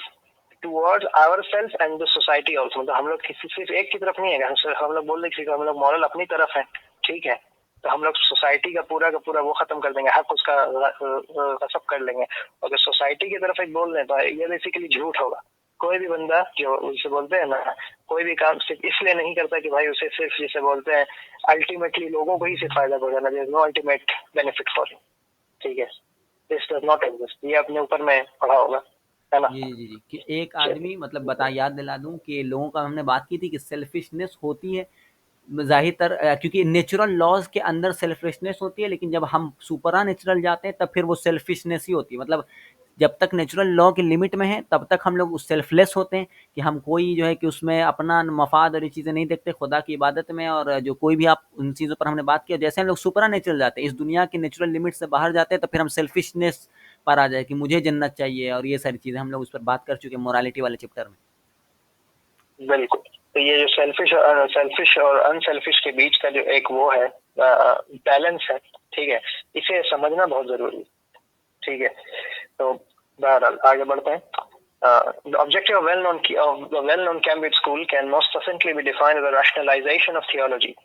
towards ourselves and the society also. मतलब हम लोग किसी सिर्फ एक की तरफ नहीं है, हम लोग बोल रहे हम लोग मॉरल अपनी तरफ है, ठीक है, तो हम लोग सोसाइटी का पूरा वो खत्म कर देंगे, हक उसका सब कर लेंगे। अगर सोसाइटी की तरफ एक बोल रहे तो ये बेसिकली झूठ होगा। कोई भी बंदा जो उसे बोलते हैं ना, कोई भी काम सिर्फ इसलिए नहीं करता कि भाई उसे सिर्फ जिसे बोलते हैं अल्टीमेटली लोगों को ही सिर्फ फायदा पहुंचाना, there is no ultimate benefit for him, ठीक है, दिस डज नॉट एग्जिस्ट। ये अपने ऊपर में पढ़ा होगा, है ना। जी कि एक आदमी, मतलब याद दिला दूं कि लोगों का हमने बात की थी कि सेल्फिशनेस होती है ज़ाहिर क्योंकि नेचुरल लॉज के अंदर सेल्फिशनेस होती है, लेकिन जब हम सुपरा नेचुरल जाते हैं तब फिर वो सेल्फिशनेस ही होती है। मतलब जब तक नेचुरल लॉ की लिमिट में है तब तक हम लोग सेल्फलेस होते हैं कि हम कोई जो है कि उसमें अपना मफाद और ये चीज़ें नहीं देखते खुदा की इबादत में, और जो कोई भी आप उन चीज़ों पर हमने बात की, और जैसे हम लोग सुपरा नेचुरल जाते हैं, इस दुनिया की नेचुरल लिमिट से बाहर जाते हैं, तो फिर हम सेल्फिशनेस पर आ जाए कि मुझे जन्नत चाहिए, और ये सारी चीज़ें हम लोग उस पर बात कर चुके हैं मोरालिटी वाले चैप्टर में। बिल्कुल। तो ये जो सेल्फिश और अनसेल्फिश के बीच का जो एक वो है बैलेंस है, ठीक है, इसे समझना बहुत जरूरी है, ठीक है। तो बहरहाल आगे बढ़ते हैं। The objective of the well-known Cambridge school can most succinctly be defined as the rationalization of theology.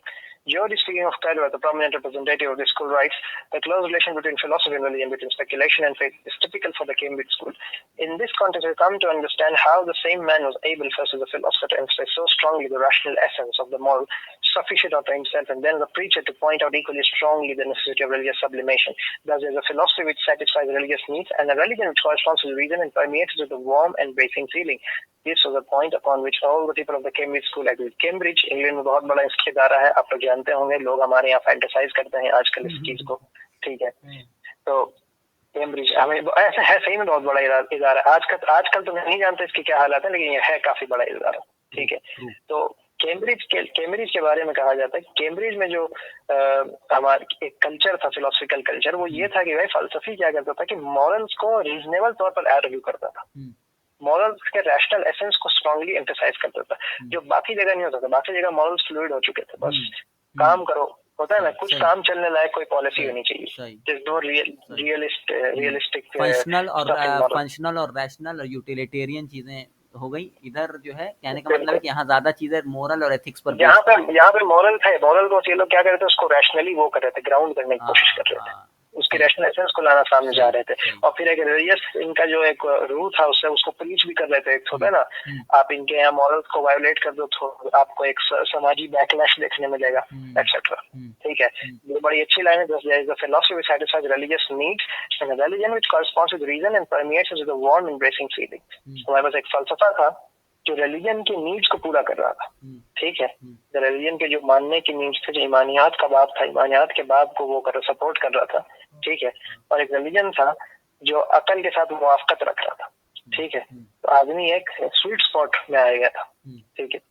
George, speaking of Cadwell, the prominent representative of the school, writes, the close relation between philosophy and religion, between speculation and faith, is typical for the Cambridge school. In this context, we come to understand how the same man was able, first as a philosopher, to emphasize so strongly the rational essence of the moral, sufficient unto himself, and then as a preacher to point out equally strongly the necessity of religious sublimation. Thus, there is a philosophy which satisfies religious needs, and a religion which corresponds to the reason and permeates it with a warm, embracing feeling. This was a point upon which all the people of the Cambridge school agreed. Cambridge England में बहुत बड़ा इसके इदारा है, आप लोग जानते होंगे, लोग हमारे यहाँ फैंटेसाइज करते हैं आजकल इस चीज को, ठीक है। तो कैम्ब्रिज हमें ऐसा है, सही में बहुत बड़ा इदारा है। आजकल तो नहीं जानते इसकी क्या हालत है, लेकिन ये है काफी बड़ा इदारा, ठीक है। तो कैम्ब्रिज के बारे में कहा जाता है, कैम्ब्रिज में जो हमारा एक कल्चर था, फिलोसफिकल कल्चर, वो ये था कि भाई फलसफी क्या करता था कि मॉरल्स को रीजनेबल तौर पर आर्ग्यू करता था, मॉरल्स के रैशनल एसेंस को स्ट्रांगली एम्फसाइज करता था, जो बाकी जगह नहीं होता था। बाकी जगह मॉरल्स फ्लूइड हो चुके थे, बस काम करो, होता है ना, कुछ काम चलने लायक कोई पॉलिसी होनी चाहिए, नो रियलिस्टिक फंक्शनल और रैशनल और यूटिलिटेरियन चीजें हो गई। इधर जो है कहने का मतलब है कि यहाँ ज्यादा चीजें मोरल और एथिक्स पर, यहाँ पे मॉरल थे, मॉरल को ये लोग क्या कर रहे थे, उसको रैशनली वो कर रहे थे, ग्राउंड करने की कोशिश कर रहे थे, उसके रैशनल एसेंस को लाना सामने जा रहे थे। और फिर एक रिलीजियस इनका जो एक रूह था, उससे उसको प्रीच भी कर रहे थे। एक होता है ना, आप इनके यहाँ मॉरल्स को वायोलेट कर दो तो आपको एक समाजी बैकलैश देखने मिलेगा, एक्सेट्रा, ठीक है। ये बड़ी अच्छी लाइन है, there is a philosophy which satisfies religious needs and a religion which corresponds with reason and permeates it with a warm embracing feeling। हमारे पास एक फलसफा था जो रिलीजन की नीड्स को पूरा कर रहा था, ठीक है। रिलीजन के जो मानने की नीड्स थे, जो ईमानियात का बाब था, ईमानियात के बाब को वो सपोर्ट कर रहा था, ठीक है। और एक रिलीजन था जो अकल के साथ मुवाफकत रख रहा था, ठीक है। तो आदमी एक स्वीट स्पॉट में आ गया था, ठीक है।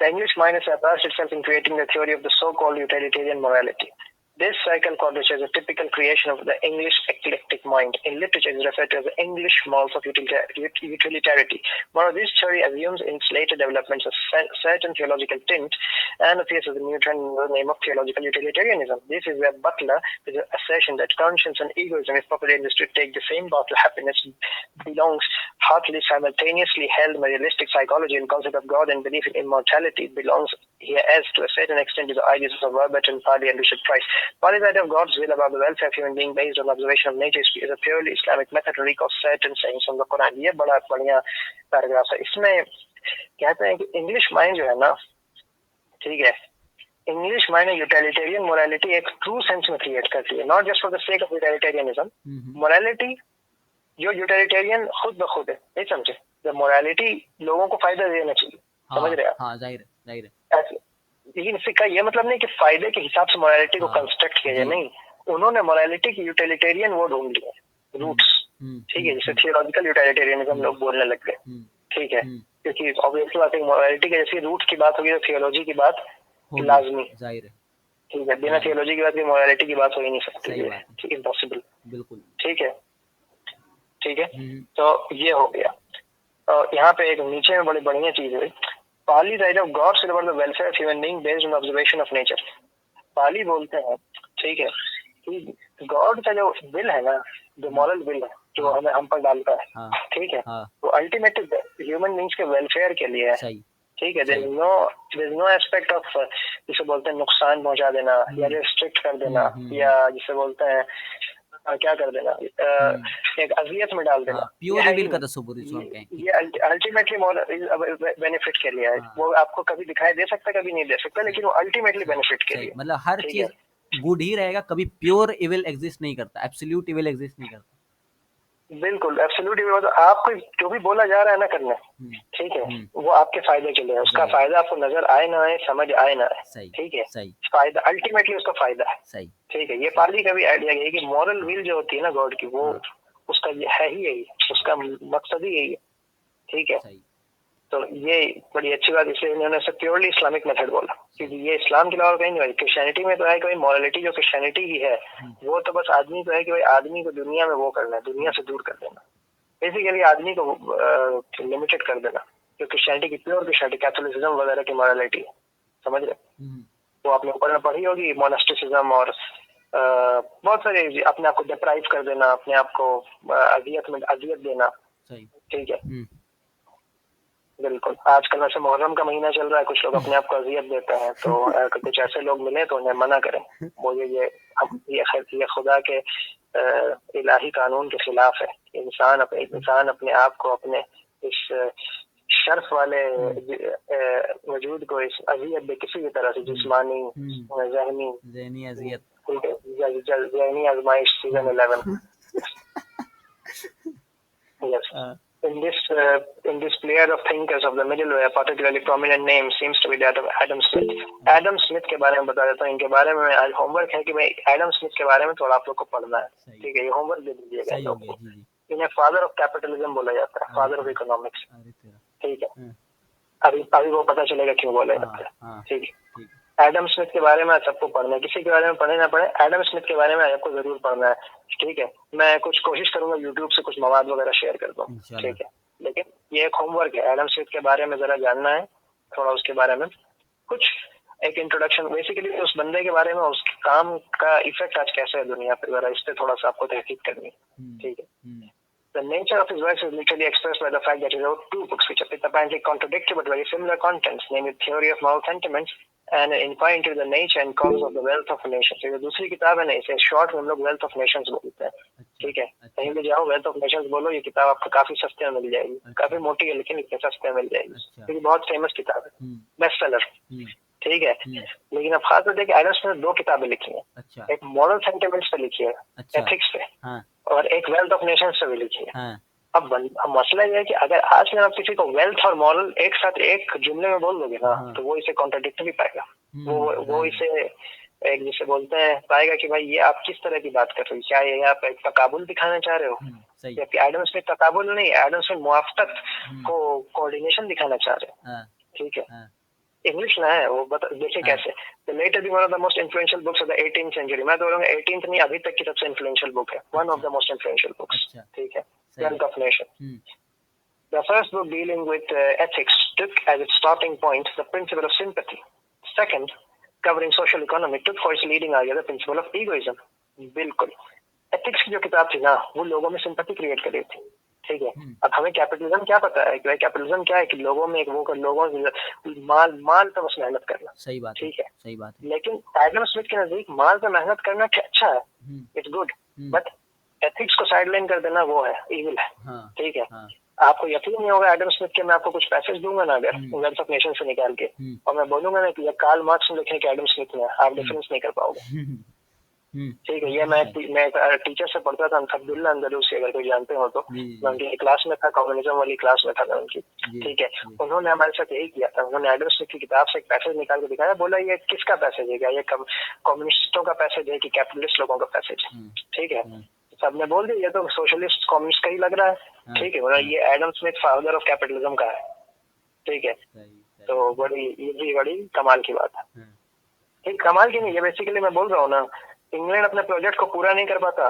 The English mind has attached itself in creating the theory of the so-called utilitarian morality. This cycle quadrature is a typical creation of the English eclectic mind. In literature, it is referred to as the English morals of utilitariety. Moreover, this theory assumes in its later developments a certain theological tint and appears as a new trend in the name of theological utilitarianism. This is where Butler, with the assertion that conscience and egoism, if properly understood, take the same path to happiness, belongs heartily simultaneously held materialistic psychology and concept of God and belief in immortality belongs here as to a certain extent to the ideas of Robert and Parley and Richard Price. Parley's idea of God's will about the welfare of human being based on observation of nature is a purely Islamic method to recall certain sayings from the Quran. ये बड़ा बढ़िया paragraph है। इसमें कहते हैं कि English mind जो है ना, ठीक है, इंग्लिश माइंड यूटिलिटेरियन मोरालिटी एक ट्रू सेंस में क्रिएट करती है, not just for the sake of utilitarianism. Morality जो यूटिलिटेरियन खुद ब खुद है, नहीं समझे, द मोरालिटी लोगों को फायदा देना चाहिए, समझ रहे हैं? हाँ, जाहिर है। लेकिन इसका ये मतलब नहीं कि फायदे के हिसाब से मोरालिटी को कंस्ट्रक्ट किया जाए, नहीं। उन्होंने मोरालिटी की यूटिलिटेरियन वो ढूंढ लिए, रूट्स, ठीक है, जिसे थियोलॉजिकल यूटिलिटेरियनिज्म लोग बोलने लग गए, ठीक है, क्योंकि ऑब्वियसली बात है, मोरालिटी के जैसे रूट की बात होगी तो थियोलॉजी की बात लाजमी, जाहिर है, ठीक है। बिना थियोलॉजी की बात भी मोरालिटी की बात हो ही नहीं सकती, इम्पॉसिबल, बिल्कुल, ठीक है, ठीक है। तो ये हो गया। और यहाँ पे एक नीचे में बड़ी बढ़िया चीज है, Pali's idea of God's will about the welfare of human being based on observation of nature. पाली बोलते हैं, ठीक है, कि गॉड का जो विल है ना, जो मॉरल विल है, जो हमें हम पर डालता है, ठीक है, वो अल्टीमेटली ह्यूमन बींग्स के वेलफेयर के लिए है, ठीक है। There is no aspect of जिसे बोलते हैं नुकसान पहुंचा देना या रिस्ट्रिक्ट कर देना या जिसे बोलते हैं क्या कर देना, एक अजियत में डाल देना, प्योर विल का तस्वुर ये अल्टीमेटली बेनिफिट के लिए है। वो आपको कभी दिखाई दे सकता है, कभी नहीं दे सकता, लेकिन वो अल्टीमेटली बेनिफिट के लिए, मतलब हर चीज गुड ही रहेगा, कभी प्योर इविल एग्जिस्ट नहीं करता, एब्सोल्यूट इविल एग्जिस्ट नहीं करता। बिल्कुल एब्सोल्यूट इविल, आपको जो भी बोला जा रहा है ना करना, ठीक है, वो आपके फायदे के लिए, उसका फायदा आपको नजर आए ना आए, समझ आए ना आए, ठीक है, फायदा अल्टीमेटली उसका फायदा है, सही, ठीक है। ये पाली का भी आइडिया है कि मॉरल विल जो होती है ना गॉड की, वो उसका है ही यही, उसका मकसद ही यही है, ठीक है। तो ये बड़ी अच्छी बात, इसलिए इन्होंने से प्योरली इस्लामिक मेथड बोला, क्योंकि ये इस्लाम के अलावा कहीं नहीं है। क्रिश्चियनिटी में तो है कोई मॉरलिटी, जो क्रिश्चियनिटी की है वो तो बस आदमी को है कि भाई आदमी को दुनिया में वो करना है, दुनिया से दूर कर देना, बेसिकली आदमी को लिमिटेड कर देना। जो क्रिश्चियनिटी की प्योर क्रिश्चियनिटी, कैथोलिसिज्म वगैरह की मॉरलिटी, समझ रहे, वो आपने ऊपर में पढ़ी होगी, मोनास्टिसिज्म और बहुत सारे, अपने आप को डिप्राइव कर देना, अपने आप को अजियत देना, ठीक है। बिल्कुल, आजकल वैसे मुहर्रम का महीना चल रहा है, कुछ लोग अपने आप को अजियत देते हैं, तो कुछ ऐसे लोग मिले तो उन्हें मना करें, बोले ये खुदा के इलाही कानून के खिलाफ है। इंसान अपने आप को अपने इस शर्फ वाले वजूद को इस अजियत दे, किसी भी तरह से, जिस्मानी, ज़हनी अजियत, ज़हनी आजमाइश, season 11। Yes. In this plethora of thinkers of the middle way, a particularly prominent name seems to be that of Adam Smith. Adam Smith के बारे में बता देता हूँ। इनके बारे में आज होमवर्क है कि भाई एडम स्मिथ के बारे में थोड़ा आप लोग को पढ़ना है, ठीक है। ये होमवर्क दे दीजिएगा इन लोगों को। इन्हें फादर ऑफ कैपिटलिज्म बोला जाता है, फादर ऑफ इकोनॉमिक्स, ठीक है। अभी वो पता चलेगा क्यों बोला जाता है, ठीक है। एडम स्मिथ के बारे में सबको पढ़ना है, किसी के बारे में पढ़े ना पढ़े, एडम स्मिथ के बारे में आपको जरूर पढ़ना है, ठीक है। मैं कुछ कोशिश करूंगा यूट्यूब से कुछ मवाद वगैरह शेयर कर दूं, ठीक है। लेकिन ये एक होमवर्क है, एडम स्मिथ के बारे में जरा जानना है थोड़ा, उसके बारे में कुछ एक इंट्रोडक्शन, बेसिकली उस बंदे के बारे में, उसके काम का इफेक्ट आज कैसे है दुनिया पे, जरा इस पे थोड़ा सा आपको तहकीक करनी है, ठीक है। The nature of his works is literally expressed by the fact that he wrote two books which are apparently contradictory but very similar contents, namely Theory of Moral Sentiments and Inquiry into the Nature and Causes of the Wealth of Nations. ये दूसरी किताब है ना, इसे short में हम लोग wealth of Nations बोलते हैं, ठीक है। कहीं भी जाओ वेल्थ ऑफ नेशंस बोलो, ये किताब आपको काफी सस्ते में मिल जाएगी, काफी मोटी है लेकिन इतने सस्ते में मिल जाएगी, क्योंकि बहुत फेमस किताब है, बेस्ट सेलर, ठीक है। लेकिन अब खास बात है कि एडम स्मिथ ने दो किताबें लिखी हैं, एक मॉरल सेंटिमेंट्स पे लिखी है, एथिक्स पे, और एक वेल्थ ऑफ नेशंस पे भी लिखी है। अब मसला ये है कि अगर आज में आप किसी को वेल्थ और मॉरल एक साथ एक जुमले में बोल दोगे ना, तो वो इसे कॉन्ट्रडिक्ट भी पाएगा, वो इसे एक जिसे बोलते हैं पाएगा कि भाई ये आप किस तरह की बात कर रहे हो, क्या ये आप एक तकाबुल दिखाना चाह रहे हो, जबकि एडम स्मिथ तकाबुल नहीं, एडम स्मिथ मुआफकत को कोऑर्डिनेशन दिखाना चाह रहे हैं, ठीक है। इंग्लिश ना है वो, देखिए कैसे, The later be one of the most influential books of the 18th century. मैं तो बोलूँगा 18th नहीं, अभी तक की सबसे influential book है, one of the most influential books, ठीक है, Wealth of Nations. The first book dealing with ethics took as its starting point the principle of sympathy. Second, covering social economy, took for its leading idea the principle of egoism. बिल्कुल, ethics की जो किताब थी ना, वो लोगों में sympathy create कर रही थी, ठीक है। अब हमें कैपिटलिज्म क्या पता है कि भाई कैपिटलिज्म क्या है, कि लोगों में एक वो कर, लोगों माल पे बस मेहनत करना, सही बात, ठीक है, सही बात है। लेकिन एडम स्मिथ के नजदीक माल पे मेहनत करना अच्छा है, इट्स गुड, बट एथिक्स को साइडलाइन कर देना वो है, इविल है, ठीक है। आपको यकीन नहीं होगा एडम स्मिथ के, मैं आपको कुछ पैसेज दूंगा ना अगर वेल्थ ऑफ नेशन से निकाल के, और मैं बोलूंगा ना कि ये कार्ल मार्क्स ने लिखे कि एडम स्मिथ ने, आप डिफरेंस नहीं कर पाओगे, ठीक है। ये मैं एक टीचर से पढ़ता था, अब्दुल्ला अंदलूसी, अगर कोई जानते हो तो, मैं उनकी क्लास में था, कम्युनिज्म वाली क्लास में था मैं उनकी, ठीक है। उन्होंने हमारे साथ यही किया था, उन्होंने एडम स्मिथ की किताब से एक पैसेज निकाल के दिखाया, बोला ये किसका पैसेज है, क्या ये कम्युनिस्टों का पैसेज है कि कैपिटलिस्ट लोगों का पैसेज है, ठीक है। सबने बोल दिया ये तो सोशलिस्ट कम्युनिस्ट का ही लग रहा है, ठीक है। बोला ये Adam Smith father of capitalism का है, ठीक है। तो बड़ी कमाल की बात है, ठीक, कमाल की नहीं, ये बेसिकली मैं बोल रहा हूँ ना, इंग्लैंड अपने प्रोजेक्ट को पूरा नहीं कर पाता,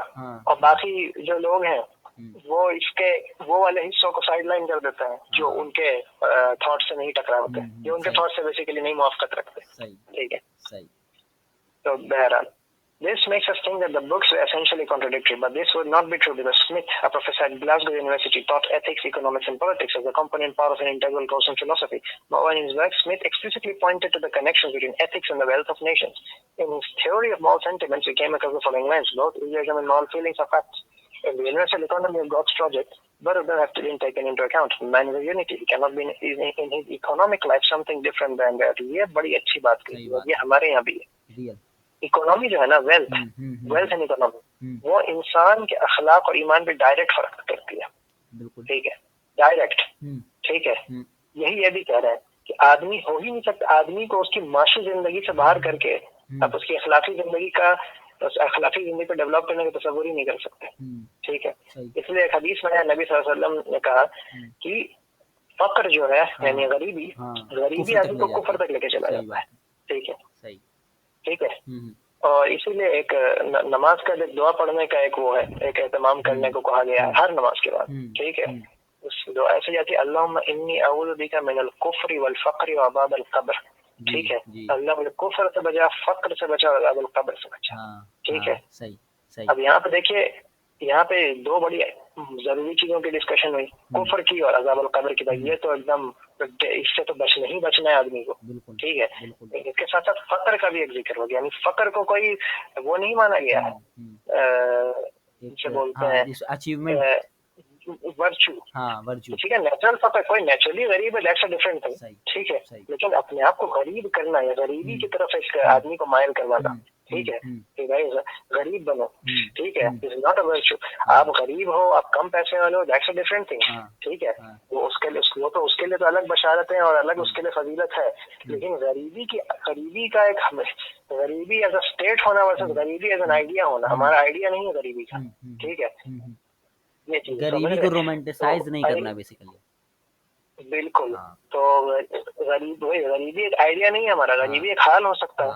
और बाकी जो लोग हैं वो वाले हिस्सों को साइडलाइन कर देते हैं जो उनके थॉट से नहीं टकरा होते, जो उनके थॉट से बेसिकली नहीं मुआफकत रखते, ठीक है। तो बहरहाल, this makes us think that the books were essentially contradictory, but this would not be true because Smith, a professor at Glasgow University, taught ethics, economics, and politics as a component part of an integral course in philosophy. Moreover, in his work, Smith explicitly pointed to the connections between ethics and the wealth of nations. In his Theory of Moral Sentiments, we came across the following lines: both egoism and moral feelings are facts. In the universal economy of God's project, both of them have to be taken into account. Man is a unity. He cannot be in his economic life something different than that. ये बड़ी अच्छी बात कही है, ये हमारे यहाँ भी है। इकोनॉमी जो है ना, वेल्थ एंड इकोनॉमी, वो इंसान के अखलाक और ईमान पे डायरेक्ट फर्क करती है, ठीक है, डायरेक्ट, ठीक है। यही ये भी कह रहे हैं कि आदमी हो ही नहीं सकता, आदमी को उसकी माशी जिंदगी से बाहर करके आप उसकी अखलाकी जिंदगी का तो अखलाकी जिंदगी को डेवलप करने का तस्वुर ही नहीं कर सकते। ठीक है, सही। इसलिए एक हदीस में नबी सल्लल्लाहु अलैहि वसल्लम ने कहा कि फक्र जो है यानी गरीबी कुफ्र तक आदमी को ले कुफर जाता तक लेके चला सही जाता है। बात है। ठीक है, सही। ठीक है। और इसीलिए एक नमाज का एक दुआ पढ़ने का एक वो है, एक एहतमाम करने को कहा गया है हर नमाज के बाद। ठीक है, उस दुआ ऐसे जाती है, अल्लाहुम्मा इन्नी अऊज़ु बिका मिनल कुफ्रि वल फ़क्रि व अज़ाबिल कब्र। ठीक है, अल्लाह मुझे कुफ्र से बचा, फक्र से बचा और अज़ाबिल कब्र से बचा। ठीक है, सही सही। अब यहाँ पे देखिए, यहाँ पे दो बड़ी जरूरी चीजों की डिस्कशन हुई, कुफर की और अज़ाबुल कब्र की। भाई ये तो एकदम, इससे तो नहीं बचना है आदमी को। ठीक है, इसके साथ साथ फकर का भी एक जिक्र हो गया, यानी फकर को कोई वो नहीं माना गया है, जिसे बोलते हैं अचीवमेंट, वर्चू। वर्चू। ठीक है, नेचुरल फकर, कोई नेचुरली गरीब है, दैट्स अ डिफरेंट थिंग। ठीक है, लेकिन अपने आप को गरीब करना या गरीबी की तरफ एक आदमी को मायल करवाना, ठीक है, कि भाई गरीब बनो, ठीक है, इज नॉट अ वर्चू। आप गरीब हो, आप कम पैसे वाले हो, दैट्स अ डिफरेंट थिंग। ठीक है, वो उसके लिए तो अलग बशारत है और अलग उसके लिए फजीलत है। लेकिन गरीबी का एक, गरीबी एज अ स्टेट होना वर्सेस गरीबी एज एन आइडिया होना, हमारा आइडिया नहीं है गरीबी का। ठीक है, ये चीज गरीबी को रोमांटिसाइज नहीं करना बेसिकली। बिल्कुल। तो गरीबी एक आइडिया नहीं है हमारा, गरीबी एक हाल हो सकता है।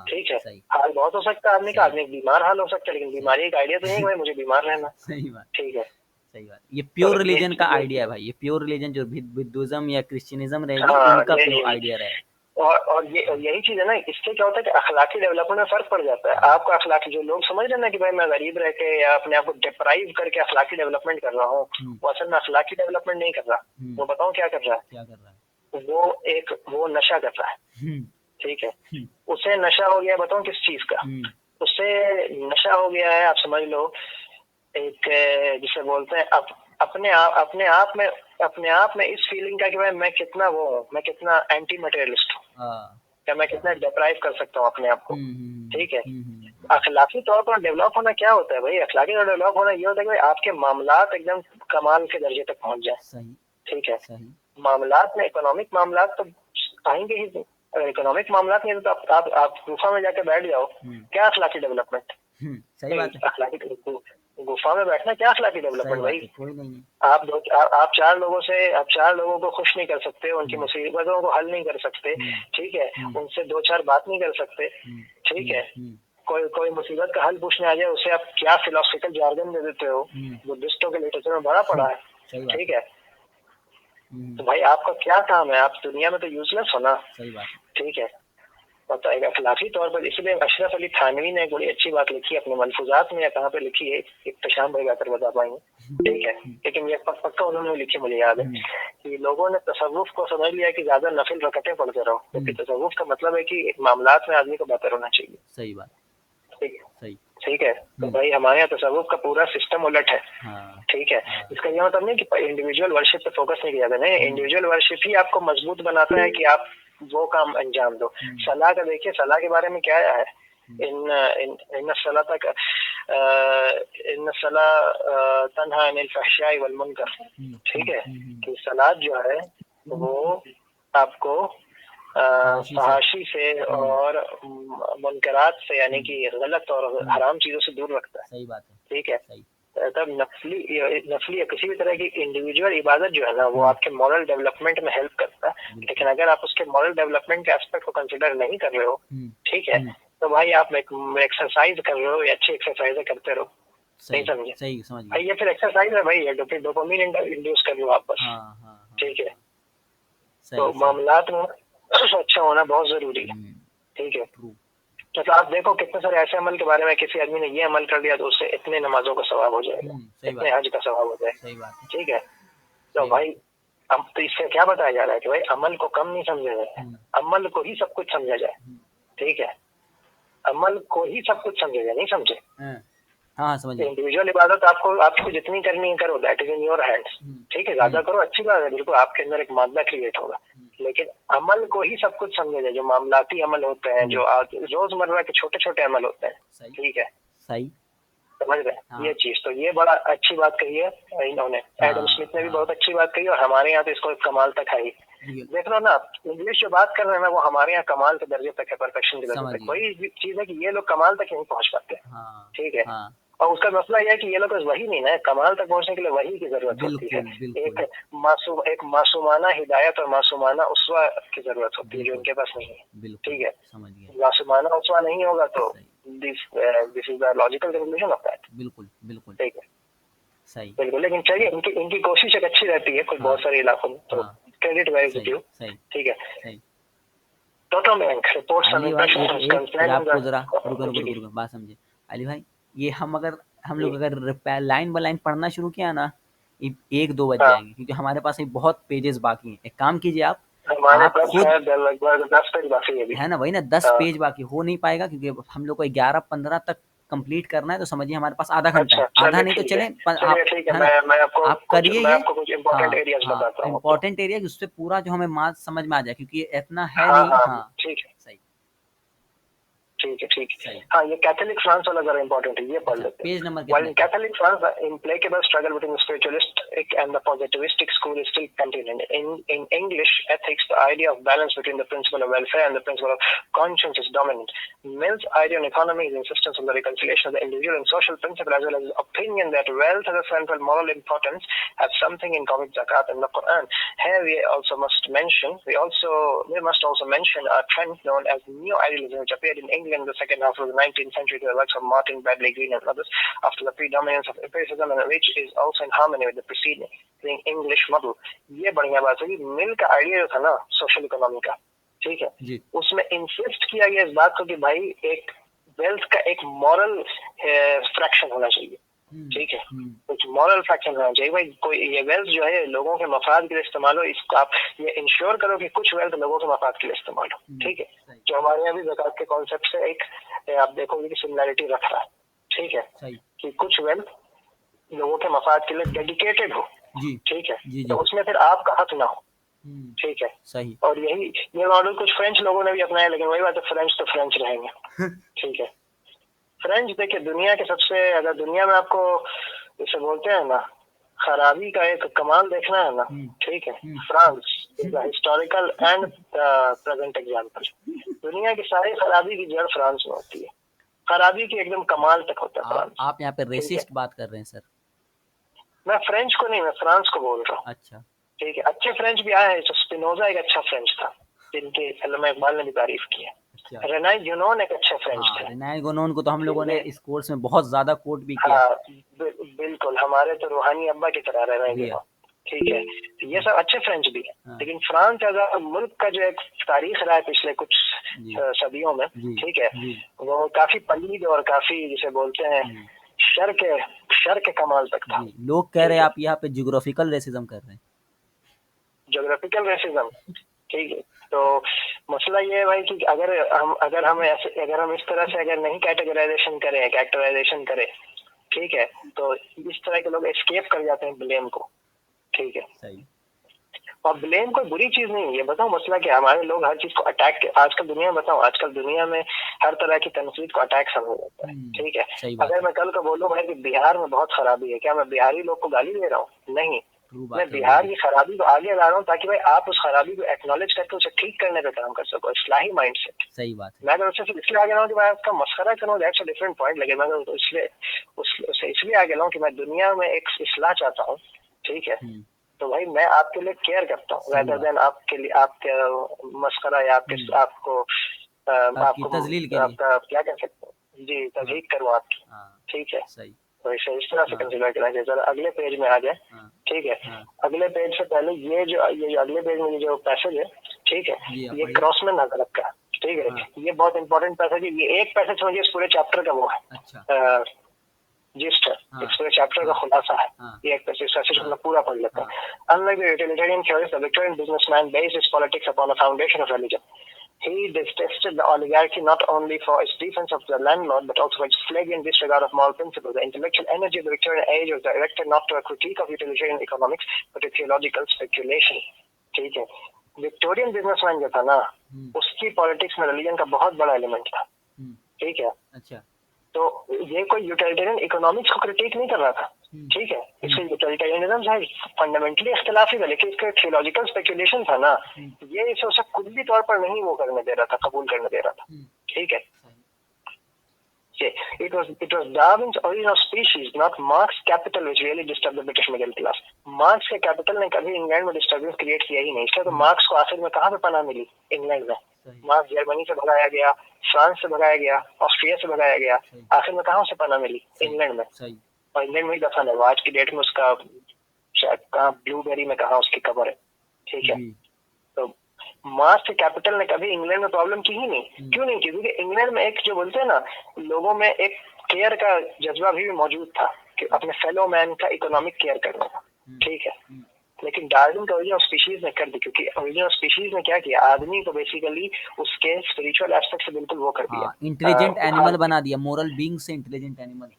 ठीक है, हाल बहुत हो सकता है आदमी का, आदमी बीमार हाल हो सकता है, लेकिन बीमारी एक आइडिया तो नहीं है भाई मुझे बीमार रहना। सही बात। ठीक है, सही बात। ये प्योर रिलीजन का आइडिया है भाई, ये प्योर रिलीजन जो हिंदुइज्म या क्रिश्चियनिज्म रहेगी उनका प्योर आइडिया रहेगा। और यही चीज है ना, इससे क्या होता है कि अखलाकी डेवलपमेंट में फर्क पड़ जाता है। आपका अखलाकी, जो लोग समझ रहे ना कि भाई मैं गरीब रह के या अपने आप को डिप्राइव करके अखलाकी डेवलपमेंट कर रहा हूँ, वो असल में अखलाकी डेवलपमेंट नहीं कर रहा। वो बताऊँ क्या कर रहा है? वो नशा कर रहा है। ठीक है, उसे नशा हो गया, बताऊँ किस चीज का? उसे नशा हो गया है, आप समझ लो, एक जिसे बोलते हैं अपने आप में इस फीलिंग का कि भाई मैं कितना एंटी मटेरियलिस्ट हूँ, क्या मैं कितना डिप्राइव कर सकता हूँ अपने आप को। ठीक है, अखलाकी तौर पर डेवलप होना क्या होता है भाई? अखलाकी तौर पर डेवलप होना ये होता है कि आपके मामलात एकदम कमाल के दर्जे तक पहुंच जाए। ठीक है, मामलात में इकोनॉमिक मामलात तो आएंगे ही नहीं। अगर इकोनॉमिक मामलात नहीं तो आप गुफा में जाके बैठ जाओ, क्या अखलाकी डेवलपमेंट? सही बात है। अखलाकी गुफा में बैठना क्या अखलाकी डेवलपमेंट भाई? कोई नहीं है। आप चार लोगों को खुश नहीं कर सकते, उनकी मुसीबतों को हल नहीं कर सकते। ठीक है, उनसे दो चार बात नहीं कर सकते। ठीक है, कोई मुसीबत का हल पूछने आ जाए, उसे आप क्या फिलोसफिकल जार्गन दे देते हो, बुद्धिस्टों के लिटरेचर में बड़ा पड़ा है। ठीक है, तो भाई आपका क्या काम है? आप दुनिया में तो यूजलेस हो ना। सही बात। ठीक है, तो एक अखलाकी तौर पर, इसलिए अशरफ अली थानवी ने एक बड़ी अच्छी बात लिखी है अपने मलफूजात में, या कहाँ पे लिखी है, इख्तिशाम भाई आकर बता पाएंगे। ठीक है, लेकिन ये पक्का उन्होंने लिखी, मुझे याद है कि लोगों ने तसव्वुफ को समझ लिया कि ज्यादा नफिल रकअतें पढ़ते रहो, क्योंकि तसव्वुफ का मतलब है कि मामलात में आदमी को बेहतर होना चाहिए। सही बात। ठीक है, तो भाई हमारे यहाँ तसव्वुफ का पूरा सिस्टम उलट है। ठीक है, इसका ये मतलब नहीं कि इंडिविजुअल वर्शिप पे फोकस नहीं किया जाता है, इंडिविजुअल वर्शिप ही आपको मजबूत बनाता है कि आप वो काम अंजाम दो। सलाह का देखिए, सलाह के बारे में क्या आया है, इन सलाह तन्हा अनिल फहशाई वल मुनकर। ठीक है, कि सलाह जो है वो आपको फहाशी से और मुनकरात से, यानी कि गलत और हराम चीजों से दूर रखता है। सही बात है। ठीक है, तब नफली या किसी भी तरह की इंडिविजुअल इबादत जो है ना, वो आपके मॉरल डेवलपमेंट में हेल्प करता है। लेकिन अगर आप उसके मॉरल डेवलपमेंट के एस्पेक्ट को कंसिडर नहीं कर रहे हो, ठीक है, तो भाई आप एक्सरसाइज कर रहे हो या अच्छी एक्सरसाइज करते रहो। नहीं समझे? सही समझ भाई ये फिर एक्सरसाइज है भाई, डोपामिन इंड्यूस कर रहे हो आप बस। ठीक है, तो मामलात में अच्छा होना बहुत जरूरी है। ठीक है, तो आप देखो कितने सारे ऐसे अमल के बारे में किसी आदमी ने ये अमल कर लिया तो उससे इतने नमाजों का सवाब हो जाएगा, इतने हज का सवाब हो जाएगा। ठीक है, तो भाई अब तो इससे क्या बताया जा रहा है कि भाई अमल को कम नहीं समझा जाए, अमल को ही सब कुछ समझा जाए। ठीक है, अमल को ही सब कुछ समझा जाए, नहीं समझे? समझिए। इंडिविजुअल इबादत आपको जितनी करनी है करो, that is in your hands. ठीक है, ज्यादा करो, अच्छी बात है, बिल्कुल आपके अंदर एक मादा क्रिएट होगा। लेकिन अमल को ही सब कुछ समझा जाए, जो मामलाती अमल होते हैं, जो रोजमर्रा के छोटे छोटे अमल होते हैं। ठीक है, सही समझ रहे ये चीज? तो ये बड़ा अच्छी बात कही है इन्होंने, एडम स्मिथ ने भी बहुत अच्छी बात कही, और हमारे यहाँ तो इसको कमाल तक आई। देख लो ना, इंग्लिश जो बात कर रहे हैं ना वो हमारे यहाँ कमाल के दर्जे तक है, परफेक्शन के दर्जे तक। समझिए। वही चीज है कि ये लोग कमाल तक नहीं पहुंच पाते। हाँ ठीक है। हाँ, और उसका मसला यह है कि ये लोग वही नहीं ना, कमाल तक पहुंचने के लिए वही की जरूरत होती है। बिल्कुल बिल्कुल एक मासूमाना हिदायत और मासूमाना उसवा की जरूरत होती है जो बिल्कुल इनके पास नहीं है। बिल्कुल, ठीक है। समझ गए। मासूमाना उसवा नहीं होगा तो सही, this is the logical conclusion of that. बिल्कुल बिल्कुल ठीक है, सही। बिल्कुल। लेकिन चाहिए इनकी इनकी कोशिश एक अच्छी रहती है कुछ हाँ, बहुत सारे इलाकों में, तो हाँ, क्रेडिट वेरी सही ड्यू। सही ठीक है। सही। Total bank reports on Ali भाई इम्प्रेशन एक एक आपको जरा रुको रुको रुको जी रुको बात समझे। अली भाई ये हम लोग अगर लाइन बाय लाइन पढ़ना शुरू किया ना, 1-2 बज हाँ, जाएंगे, क्योंकि हमारे पास अभी बहुत पेजेस बाकी हैं। एक काम कीजिए हमारे आप पास खुद, है लगभग 10 पेज बाकी है अभी। है ना, वही ना 10 हाँ, पेज बाकी हो नहीं पाएगा, क्योंकि हम लोग को 11-15 तक कंप्लीट करना है। तो समझिए हमारे पास आधा घंटा अच्छा, है, आधा चलिए नहीं तो ठीक है, चले चलिए आप, ठीक है। है ना, मैं आपको आप करिए मैं ये। आपको कुछ इम्पोर्टेंट हाँ एरियाज हाँ, बताता हूँ आपको। इम्पोर्टेंट एरिया उससे पूरा जो हमें मार्च समझ में आ जाए, क्योंकि इतना है हाँ नहीं। हाँ, हाँ ठीक है सही ठीक है ठीक है। सही। हाँ, ये कैथोलिक फ्रांस वाला जरा इम्पोर्टेंट है, ये पढ़ अच्छा, लेते हैं। पेज नंबर While कितने in पे? Catholic France, the implacable struggle between the spiritualistic and the positivistic school is still continuing. In English ethics, the idea of balance between the principle of welfare and the principle of conscience is dominant. Mill's idea on economy is insistence on the reconciliation of the individual and social principle, as well as his opinion that wealth has a central moral importance, has something in common with zakat and the Quran. Here we must also mention a trend known as neo-idealism, which appeared in England in the second half of the 19th century to the works of Martin Bradley Greene and others, after the predominance of empiricism, and which is also in harmony with the preceding English model. ये बढ़िया बात है कि मिल का idea जो था ना social economy का, ठीक है, जी उसमें इंसिस्ट किया गया इस बात को कि भाई एक वेल्थ का एक मॉरल फ्रैक्शन होना चाहिए। ठीक है, कुछ मॉरल फ्रैक्शन होना चाहिए भाई। कोई ये वेल्थ जो है लोगों के मफाद के लिए इस्तेमाल हो, इसको आप ये इंश्योर करो कि कुछ वेल्थ लोगों के मफाद के लिए इस्तेमाल हो। ठीक है, जो हमारे यहाँ भी ज़कात के कॉन्सेप्ट से एक आप देखोगे कि सिमिलैरिटी रख रहा है। ठीक है, कि कुछ वेल्थ लोगों के मफाद के लिए डेडिकेटेड हो। जी ठीक है, जी जी तो उसमें फिर आपका हक ना हो। ठीक है, सही। और ये मॉडल कुछ फ्रेंच लोगों ने भी अपनाया, लेकिन वही बात है, फ्रेंच तो फ्रेंच रहेंगे। ठीक है, फ्रेंच देखिए दुनिया के सबसे, अगर दुनिया में आपको जैसे बोलते हैं ना खराबी का एक कमाल देखना है ना, ठीक है, France is the historical and present example. दुनिया की सारी खराबी की जड़ फ्रांस में होती है, खराबी की एकदम कमाल तक होता है फ्रांस। आप यहाँ पे रेसिस्ट बात कर रहे हैं सर? मैं फ्रेंच को नहीं, मैं फ्रांस को बोल रहा हूँ। अच्छा, ठीक है, अच्छे फ्रेंच भी आए हैं, तो स्पिनोजा एक अच्छा फ्रेंच था जिनके अल्लामा इकबाल ने भी तारीफ की है। रेनाई गुनोन एक अच्छा फ्रेंच था। रेनाई गुनोन को तो हम लोगों ने इस कोर्स में बहुत ज्यादा कोट भी किया। हाँ, बिल्कुल, हमारे तो रूहानी अब्बा की तरह रेनाई गुनोन। ठीक है, ये सब अच्छे फ्रेंच भी है। लेकिन फ्रांस एज अ मुल्क का जो एक तारीख रहा है पिछले कुछ सदियों में, ठीक है, वो काफी पलीद और काफी जिसे बोलते हैं शर के कमाल तक था। लोग कह रहे हैं आप यहाँ पे ज्योग्राफिकल रेसिज्म कर रहे हैं। ज्योग्राफिकल रेसिज्म, ठीक है, तो मसला ये है भाई कि अगर हम इस तरह से अगर नहीं कैटेगराइजेशन करें, ठीक है, तो इस तरह के लोग एस्केप कर जाते हैं ब्लेम को। ठीक है, सही। और ब्लेम कोई बुरी चीज नहीं है। बताओ मसला क्या, हमारे लोग हर चीज को अटैक, आजकल दुनिया में हर तरह की तनकीद को अटैक समझ जाता है। ठीक है, अगर मैं कल को बोलूं भाई कि बिहार में बहुत खराबी है, क्या मैं बिहारी लोग को गाली दे रहा हूँ? नहीं, मैं बिहार की खराबी को आगे ला रहा हूँ ताकि भाई आप उस खराबी को एक्नॉलेज करके उसे ठीक करने पे काम कर सको, इस्लाही माइंडसेट। सही बात है। मैं अगर उससे इसलिए आगे लाऊं कि मैं उसका मस्खरा करूँ, दैट्स अ डिफरेंट पॉइंट। लेकिन मैं उससे इसलिए आगे लाऊं कि मैं दुनिया में एक इस्लाह चाहता हूँ। ठीक है, तो भाई मैं आपके लिए केयर करता हूँ, rather than आपके लिए आपके मस्खरा या आपको तजलील के लिए, आपका क्या कह सकते हैं जी, तजलील करूँ आपकी। ठीक है, सही, तो इस तरह से कंसिडर करना चाहिए। जरा अगले पेज में आ जाए। ठीक है, अगले पेज से पहले ये जो अगले पेज में जो पैसेज है, ठीक है, ये क्रॉसमैन हजरत का। ठीक है, ये बहुत इंपॉर्टेंट पैसेज है। ये एक पैसेज समझिए इस पूरे चैप्टर का वो है, जिस्ट है, इस पूरे चैप्टर का खुलासा है। ये एक पैसेज हम पूरा पढ़ लेते हैं। Unlike the utilitarian theorist, the Victorian businessman based his politics upon a foundation of religion. He detested the oligarchy not only for its defense of the landlord, but also for its flagrant disregard of moral principles. The intellectual energy of the Victorian age was directed not to a critique of utilitarian economics, but to theological speculation. ठीक है, Victorian businessman जो था ना, उसकी politics में religion का बहुत बड़ा एलिमेंट था। ठीक है, अच्छा, तो ये कोई यूटिलिटेरियन इकोनॉमिक्स को क्रिटिक नहीं कर रहा था, ठीक है, इसके यूटिलिटेरियनिज्म है, फंडामेंटली इख्तिलाफी है, लेकिन इसका थियोलॉजिकल स्पेकुलेशन था ना, ये इसे उसे कुल्ली तौर पर नहीं वो करने दे रहा था, कबूल करने दे रहा था। ठीक है, it was Darwin's Origin of Species, not Marx's Capital, which really disturbed the British middle class. Marks के कैपिटल ने कभी इंग्लैंड में डिस्टर्बेंस क्रिएट किया ही नहीं, इसलिए तो मार्क्स को आखिर में कहाँ पे पनाह मिली? इंग्लैंड में। मार्क्स जर्मनी से भगाया गया, फ्रांस से भगाया गया, ऑस्ट्रिया से भगाया गया, आखिर में कहाँ से पनाह मिली? इंग्लैंड में। और इंग्लैंड में ही दफन है वो, आज की डेट में उसका शायद कहाँ ब्लूबेरी में कहाँ उसकी कब्र है। ठीक है, तो मार्क्स के कैपिटल ने कभी इंग्लैंड में प्रॉब्लम की ही नहीं। क्यों नहीं की? क्योंकि इंग्लैंड में एक जो बोलते हैं ना, लोगों में एक केयर का जज्बा भी मौजूद था कि अपने फेलो मैन का इकोनॉमिक केयर करना था। ठीक है, लेकिन डार्विन का ओरिजिन ऑफ स्पीशीज ने कर दी, क्योंकि ओरिजिन ऑफ स्पीशीज ने क्या किया, आदमी को बेसिकली उसके स्पिरिचुअल एस्पेक्ट से बिल्कुल वो कर दिया, इंटेलिजेंट एनिमल बना दिया, मोरल बीइंग से इंटेलिजेंट एनिमल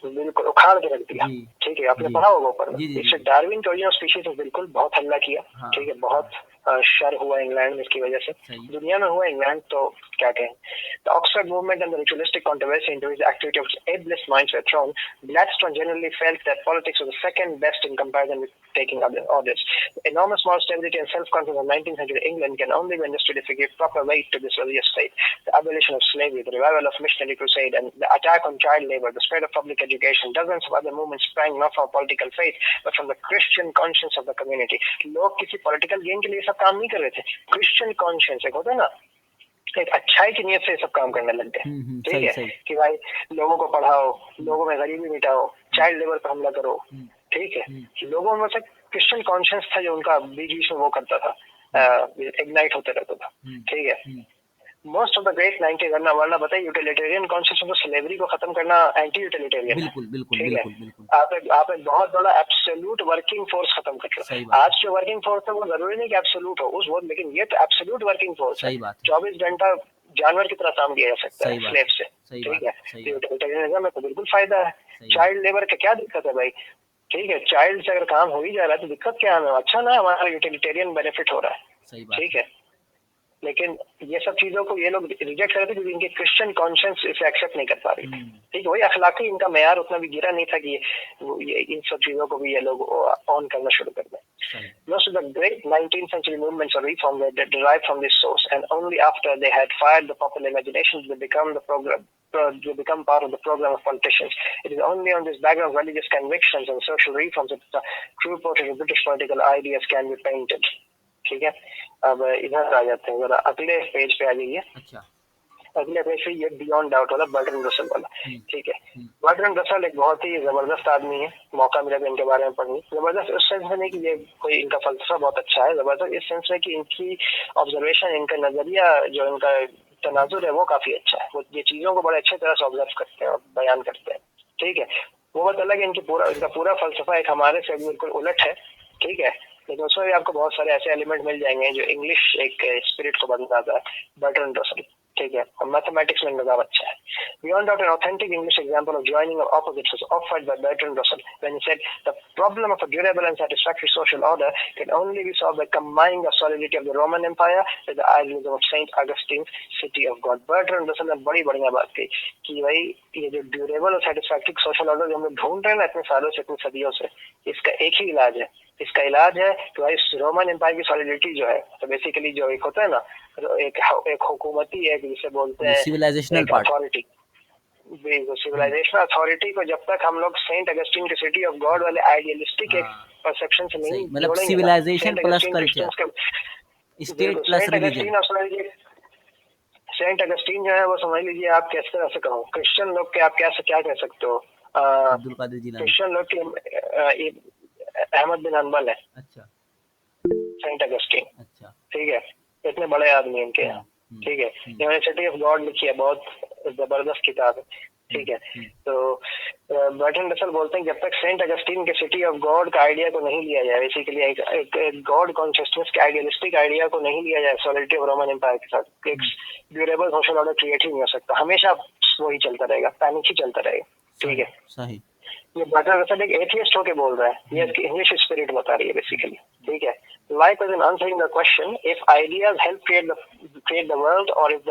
बिल्कुल उखाड़ के रख दिया। ठीक है, आपने पढ़ा होगा ऊपर। इससे डार्विन के ओरिजिन ऑफ स्पीशीज ने बिल्कुल बहुत हल्ला किया। ठीक है, बहुत शर हुआ इंग्लैंड में इसकी वजह से, दुनिया में हुआ, इंग्लैंड तो क्या कहें। The Oxford movement and the ritualistic controversy into his activity of ableist minds were thrown. Gladstone generally felt that politics was the second best in comparison with taking other orders. The enormous moral stability and self-confidence of 19th century England can only be understood if we give proper weight to this religious faith. The abolition of slavery, the revival of missionary crusade, and the attack on child labor, the spread of public education, dozens of other movements sprang not from political faith, but from the Christian conscience of the community. लोग किसी political gain के लिए सब काम नहीं कर रहे थे, Christian conscience एक होता है ना, एक अच्छाई की नियत से सब काम करने लग गए। ठीक है, कि भाई लोगों को पढ़ाओ, लोगों में गरीबी मिटाओ, चाइल्ड लेबर पर हमला करो। ठीक है, लोगों में से क्रिश्चियन कॉन्शियस था जो उनका बीच बीच में वो करता था, इग्नाइट होते रहता था। ठीक है, मोस्ट ऑफ द ग्रेट 90 वरना बताइए, यूटिलिटेरियन कॉन्सेप्ट तो स्लेवरी को खत्म करना एंटी यूटिलिटेरियन। बिल्कुल बिल्कुल बिल्कुल। आप एक बहुत बड़ा एब्सोल्यूट वर्किंग फोर्स खत्म कर रहे हो। आज जो वर्किंग फोर्स है वो जरूरी नहीं कि एब्सोल्यूट हो उस वक्त, लेकिन ये तो एब्सोल्यूट वर्किंग फोर्स है। 24 घंटा जानवर की तरह काम किया जा सकता है स्लेव से। ठीक है, यूटिलिटेरियनिज्म में तो बिल्कुल फायदा है। चाइल्ड लेबर का क्या दिक्कत है भाई? ठीक है, चाइल्ड से अगर काम हो ही जा रहा है तो दिक्कत क्या है? अच्छा ना, हमारा यूटिलिटेरियन बेनिफिट हो रहा है। ठीक है, लेकिन ये सब चीजों को ये लोग रिजेक्ट कर रहे थे क्योंकि इनके क्रिश्चियन कॉन्शियंस इसे एक्सेप्ट नहीं कर पा रही थी। ठीक है, वही अखलाकी इनका मेयार उतना भी गिरा नहीं था कि ये इन सब चीजों को भी ये लोग ऑन करना शुरू कर दें। Most of the great 19th century movements or reform were derived from this source, and only after they had fired the popular imagination they become part of the program of politicians. It is only on this background of religious convictions and social reforms that the true portrait of British political ideas can be painted. ठीक है, अब इधर आ जाते हैं, जरा अगले page पे आ जाइए। अच्छा, अगले पेज पे ये बियॉन्ड डाउट वाला बर्ट्रैंड रसल वाला। ठीक है, बर्ट्रैंड रसल एक बहुत ही जबरदस्त आदमी है, मौका मिला था इनके बारे में पढ़ने। जबरदस्त उस सेंस में नहीं कि ये कोई इनका फलसफा बहुत अच्छा है, जबरदस्त इस सेंस में कि इनकी ऑब्जर्वेशन, इनका नजरिया, जो इनका तनाजुर है वो काफी अच्छा है। वो ये चीजों को बड़े अच्छे तरह से ऑब्जर्व करते हैं और बयान करते हैं। ठीक है, वो बात अलग है, इनका पूरा फलसफा एक हमारे से बिल्कुल उलट है। ठीक है, लेकिन उसमें भी आपको बहुत सारे ऐसे एलिमेंट मिल जाएंगे जो इंग्लिश एक स्पिरिट को बदलता है। बर्ट्रैंड रसल, ठीक है, और मैथमेटिक्स में इनका अच्छा है। Beyond doubt, an authentic English example of joining of opposites was offered by Bertrand Russell when he said the problem of a durable and satisfactory social order can only be solved by combining the solidity of the Roman Empire with the idealism of Saint Augustine's City of God. Bertrand Russell ने बड़ी बढ़िया बात कही कि भाई ये जो durable और सैटिस्फैक्टरी सोशल ऑर्डर जो हम लोग ढूंढ रहे हैं ना इतने सालों से, इतनी सदियों से, इसका एक ही इलाज है। इसका इलाज है कि भाई रोमन एम्पायर की सॉलिडिटी जो है, तो बेसिकली जो एक होता है ना, एक हुकूमती, एक जिसे बोलते हैं सिविलाइजेशनल अथॉरिटी, सिविलाइजेशनल अथॉरिटी को जब तक हम लोग सेंट अगस्टिन की सिटी ऑफ गॉड वाले आइडियलिस्टिक एक परसेप्शन से नहीं, मतलब civilisation plus culture, state plus religion. Saint Augustine जो है वो समझ लीजिए, आप कैसे तरह से कहो, क्रिश्चियन लोग के आप क्या कह सकते हो, अब्दुल कादिर जिलानी, क्रिश्चियन लोग के अहमद बिन हंबल है। अच्छा, सेंट अगस्टिन। अच्छा, ठीक है, इतने बड़े आदमी इनके यहाँ। ठीक है, इन्होंने सिटी ऑफ गॉड लिखी है, बहुत जबरदस्त किताब है। ठीक है, तो बर्ट्रैंड रसल बोलते हैं जब तक सेंट अगस्टिन के सिटी ऑफ गॉड का आइडिया को नहीं लिया जाए, बेसिकली एक गॉड कॉन्शियसनेस के आइडियलिस्टिक आइडिया को नहीं लिया जाए सॉलिडिटी ऑफ रोमन एम्पायर के साथ, एक ड्यूरेबल सोशल ऑर्डर क्रिएट ही नहीं हो सकता। हमेशा वही चलता रहेगा, पैनिक ही चलता रहेगा। ठीक है, सही। ये बर्ट्रैंड रसल एक एथियस्ट होके बोल रहा है, ये इसकी इंग्लिश स्पिरिट बता रही है बेसिकली, ठीक है। Likewise, in answering the question, if ideas help create the world, or if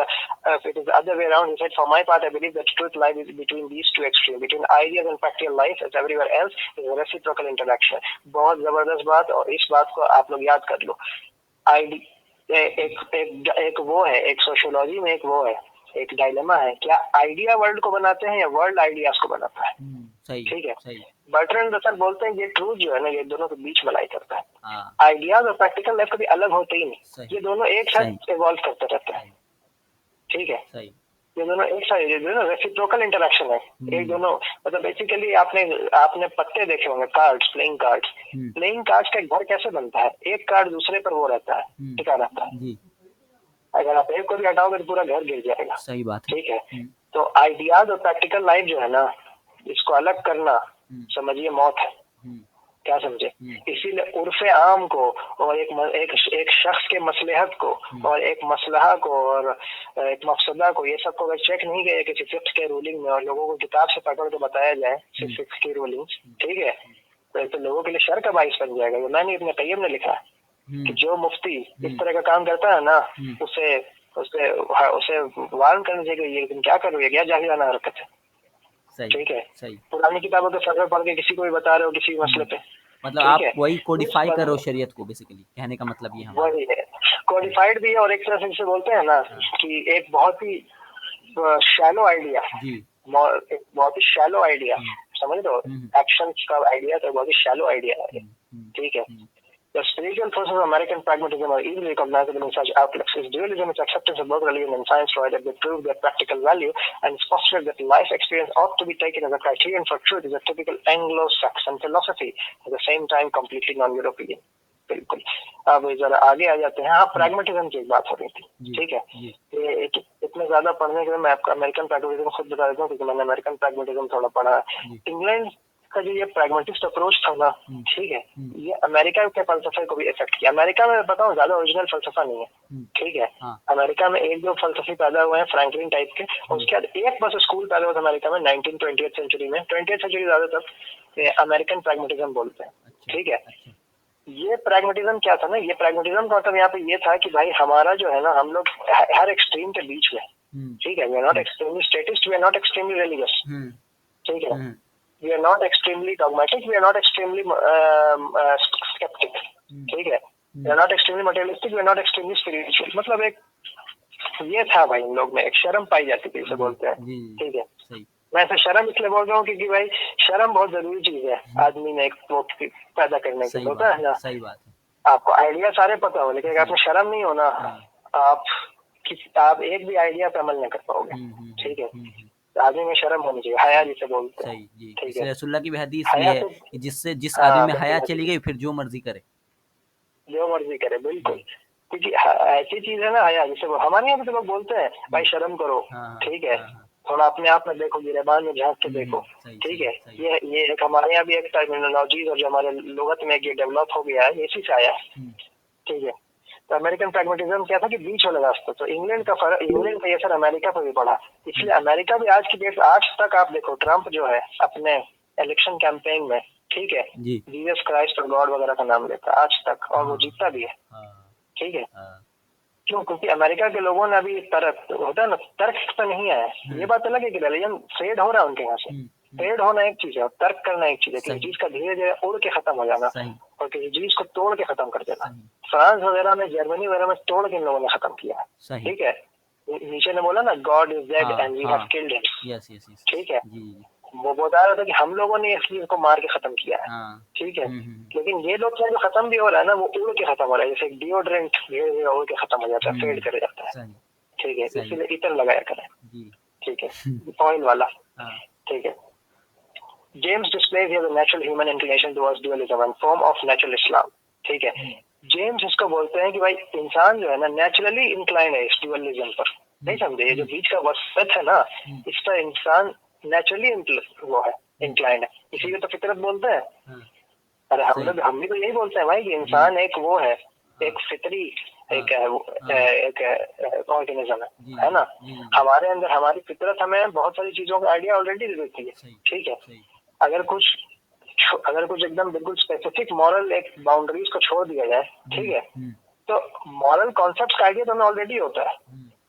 it is the other way around, he said, for my part, I believe that truth lies between these two extremes, between ideas and practical life, as everywhere else, is a reciprocal interaction. बहुत जबरदस्त बात, और इस बात को आप लोग याद कर लो। एक वो है, एक सोशियोलॉजी में एक वो है, एक डायलेमा है, क्या आइडिया वर्ल्ड को बनाते हैं या वर्ल्ड आइडियाज को बनाता है? सही, ठीक है। सही। बर्ट्रैंड रसल बोलते हैं ये ट्रूथ जो है ना, ये दोनों के बीच मलाई करता है। आइडियाज और प्रैक्टिकल लाइफ कभी अलग होते ही नहीं, ये दोनों एक साथ इवॉल्व करते रहते हैं, ठीक है। ये दोनों एक साथ, ये दोनों रेसिप्रोकल इंटरेक्शन है, एक दोनों, मतलब बेसिकली आपने पत्ते देखे होंगे, कार्ड्स, प्लेइंग कार्ड्स का एक घर कैसे बनता है? एक कार्ड दूसरे पर वो रहता है, टिका रहता है। अगर आप एक को भी हटाओगे तो पूरा घर गिर जाएगा। सही बात है। ठीक है। तो आइडियाज और प्रैक्टिकल लाइफ जो है ना, इसको अलग करना समझिए मौत है। क्या समझे? इसीलिए उर्फे आम को और एक शख्स के मसलहत को और एक मसलहा को और एक मकसदा को, ये सबको अगर चेक नहीं किया किसी फिक्स के रूलिंग में और लोगों को किताब से पकड़ के बताया जाए फिक्स की रूलिंग, ठीक है, तो लोगों के लिए शर का बाइस बन जाएगा। ये मैंने इब्न क़य्यिम ने लिखा है कि जो मुफ्ती इस तरह का काम करता है ना, उसे वार्न करना चाहिए, ये तुम क्या कर रहे हो, क्या जाहिलाना हरकत है। ठीक है। सही। पुरानी किताबों के फर्क पढ़ के किसी को भी बता रहे हो किसी मसले पे, मतलब आप वही कोडिफाई करो शरीयत को, बेसिकली कहने का मतलब ये हमारा वही है। कोडिफाइड भी है, और एक तरह से जिसे बोलते हैं ना कि एक बहुत ही शैलो आइडिया, एक बहुत ही शैलो आइडिया, समझ लो, एक्शन का आइडिया तो बहुत ही शैलो आइडिया है। ठीक है। The spiritual forces of American pragmatism are easily recognizable in such outlooks. Its dualism, its acceptance of both religion and science, provided they prove their practical value, and its postulate that life experience ought to be taken as a criterion for truth is a typical Anglo-Saxon philosophy, at the same time completely non-European. बिल्कुल। अब जरा आगे आ जाते हैं। हाँ, pragmatism की एक बात हो रही थी, ठीक है। इतने ज्यादा पढ़ने के लिए मैं आपको अमेरिकन pragmatism खुद बता देता हूँ, क्योंकि मैंने अमेरिकन pragmatism थोड़ा पढ़ा है। इंग्लैंड का जो ये प्रैग्मेटिस्ट अप्रोच था ना, ठीक है, ये अमेरिका के फलसफे को भी इफेक्ट किया। अमेरिका में बताऊं ज्यादा ओरिजिनल फलसफा नहीं है, ठीक है। अमेरिका में एक दो फलसफे पैदा हुए हैं फ्रैंकलिन टाइप के, उसके बाद एक बस स्कूल पैदा हुआ था अमेरिका में 19th-20th सेंचुरी में। 20th सेंचुरी ज्यादातर अमेरिकन प्रैग्मेटिज्म बोलते हैं, ठीक है। ये प्रैग्मेटिज्म क्या था ना, ये प्रैग्मेटिज्म का मतलब यहाँ पे ये था कि भाई हमारा जो है ना, हम लोग हर एक्सट्रीम के बीच में, ठीक है, we are not extremely statist, we are not extremely religious, ठीक है। We are not extremely dogmatic. We are not extremely skeptic. ठीक है। We are not extremely materialistic. We are not extremely spiritual. मतलब एक ये था भाई इन लोग में, एक शर्म पाई जाती थी, इसे बोलते हैं, ठीक है। मैं ऐसे शर्म इसलिए बोल रहा हूँ क्योंकि भाई शर्म बहुत जरूरी चीज है आदमी में एक वो पैदा करने के लिए, होता है ना। सही बात है। आपको आइडिया सारे पता हो, लेकिन अगर आपको शर्म नहीं होना, आप एक भी आइडिया पे अमल नहीं कर पाओगे, ठीक है। आदमी में शर्म होनी चाहिए, हया जिसे बोलते हैं। ठीक है। रसूलुल्लाह की भी हदीस है कि जिस आदमी में हया चली गई फिर जो मर्जी करे, बिल्कुल। क्योंकि ऐसी चीज है ना हया, जिसे हमारे यहाँ भी तो लोग बोलते हैं भाई शर्म करो, ठीक है, थोड़ा अपने आप में देखो, गिरेबान में झांक के देखो, ठीक है। ये एक हमारे यहाँ भी एक टर्मिनोलॉजी और जो हमारे लुगत में ये डेवलप हो गया है, इसी से आया है, ठीक है। तो अमेरिकन प्रैग्मेटिज्म क्या था कि बीच वाला रास्ता, तो इंग्लैंड का ये असर अमेरिका पर भी पड़ा। इसलिए अमेरिका भी आज की डेट आज तक आप देखो, ट्रम्प जो है अपने इलेक्शन कैंपेन में, ठीक है, जीसस क्राइस्ट और गॉड वगैरह का नाम लेता है आज तक, और वो जीतता भी है, ठीक है। क्यों? क्योंकि अमेरिका के लोगों ने अभी तर्क होता है ना, तर्क तो नहीं आया। ये बात अलग है कि रिलीजन फेड हो रहा है उनके यहाँ से, फेड होना एक चीज है और तर्क करना एक चीज है। किसी चीज का धीरे धीरे उड़ के खत्म हो जाना और किसी चीज को तोड़ के खत्म कर देना। फ्रांस वगैरह में, जर्मनी वगैरह में तोड़ के इन लोगों ने खत्म किया है, ठीक है। नीचे ने बोला ना God is dead and we have killed him, ठीक है। वो बता रहा था कि हम लोगों ने इस चीज को मार के खत्म किया है, ठीक है। लेकिन ये लोग जो खत्म भी हो रहा है ना, वो उड़ के खत्म हो रहा है, जैसे डिओड्रेंट धीरे धीरे उड़ के खत्म हो जाता है, फेड कर जाता है, ठीक है। इसीलिए इतर लगाया करें, ठीक है, ऑयल वाला, ठीक है। James displays here the natural human inclination towards dualism and form of natural Islam, ठीक है। जेम्स इसको बोलते हैं कि भाई इंसान जो है ना नेचुरली इंक्लाइन है इस ड्यूअलिज्म पर, नहीं समझे? ये जो बीच का वसत है ना, इस पर इंसान नेचुरली वो है, इंक्लाइन है, इसीलिए तो फितरत बोलते हैं। अरे हम भी तो यही बोलते हैं भाई कि इंसान एक वो है, एक फितरी एक ऑर्गेनिज्म है ना। हमारे अंदर हमारी फितरत हमें बहुत सारी चीजों का आइडिया ऑलरेडी दे देती है, ठीक है। अगर कुछ एकदम बिल्कुल स्पेसिफिक मॉरल एक बाउंड्रीज को छोड़ दिया जाए, ठीक है, तो मॉरल कॉन्सेप्ट का आइडिया तो हमें ऑलरेडी होता है,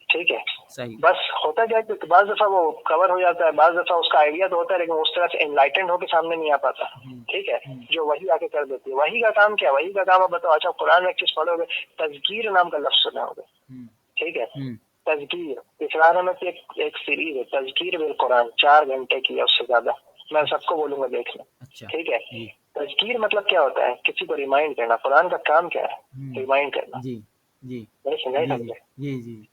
ठीक है, सही। बस होता क्या है कि बाज दफा वो कवर हो जाता है, बाज दफा उसका आइडिया तो होता है लेकिन उस तरह से एनलाइटेंड होकर सामने नहीं आ पाता, ठीक है, जो वही आके कर देती है। वही का काम क्या है? वही का काम आप बताओ। अच्छा, कुरान में एक चीज पढ़ोगे, तज़कीर नाम का लफ्ज सुना होगा, ठीक है, तज़कीर इकरार में एक सीरीज है तज़कीर बिल कुरान, 4 घंटे की है, उससे ज्यादा। मैं सबको बोलूंगा देख लें, अच्छा, ठीक है। तज़कीर मतलब क्या होता है? किसी को रिमाइंड करना। कुरान का काम क्या है? रिमाइंड करना। जी जी नहीं समझाई जी समझे? जी जी।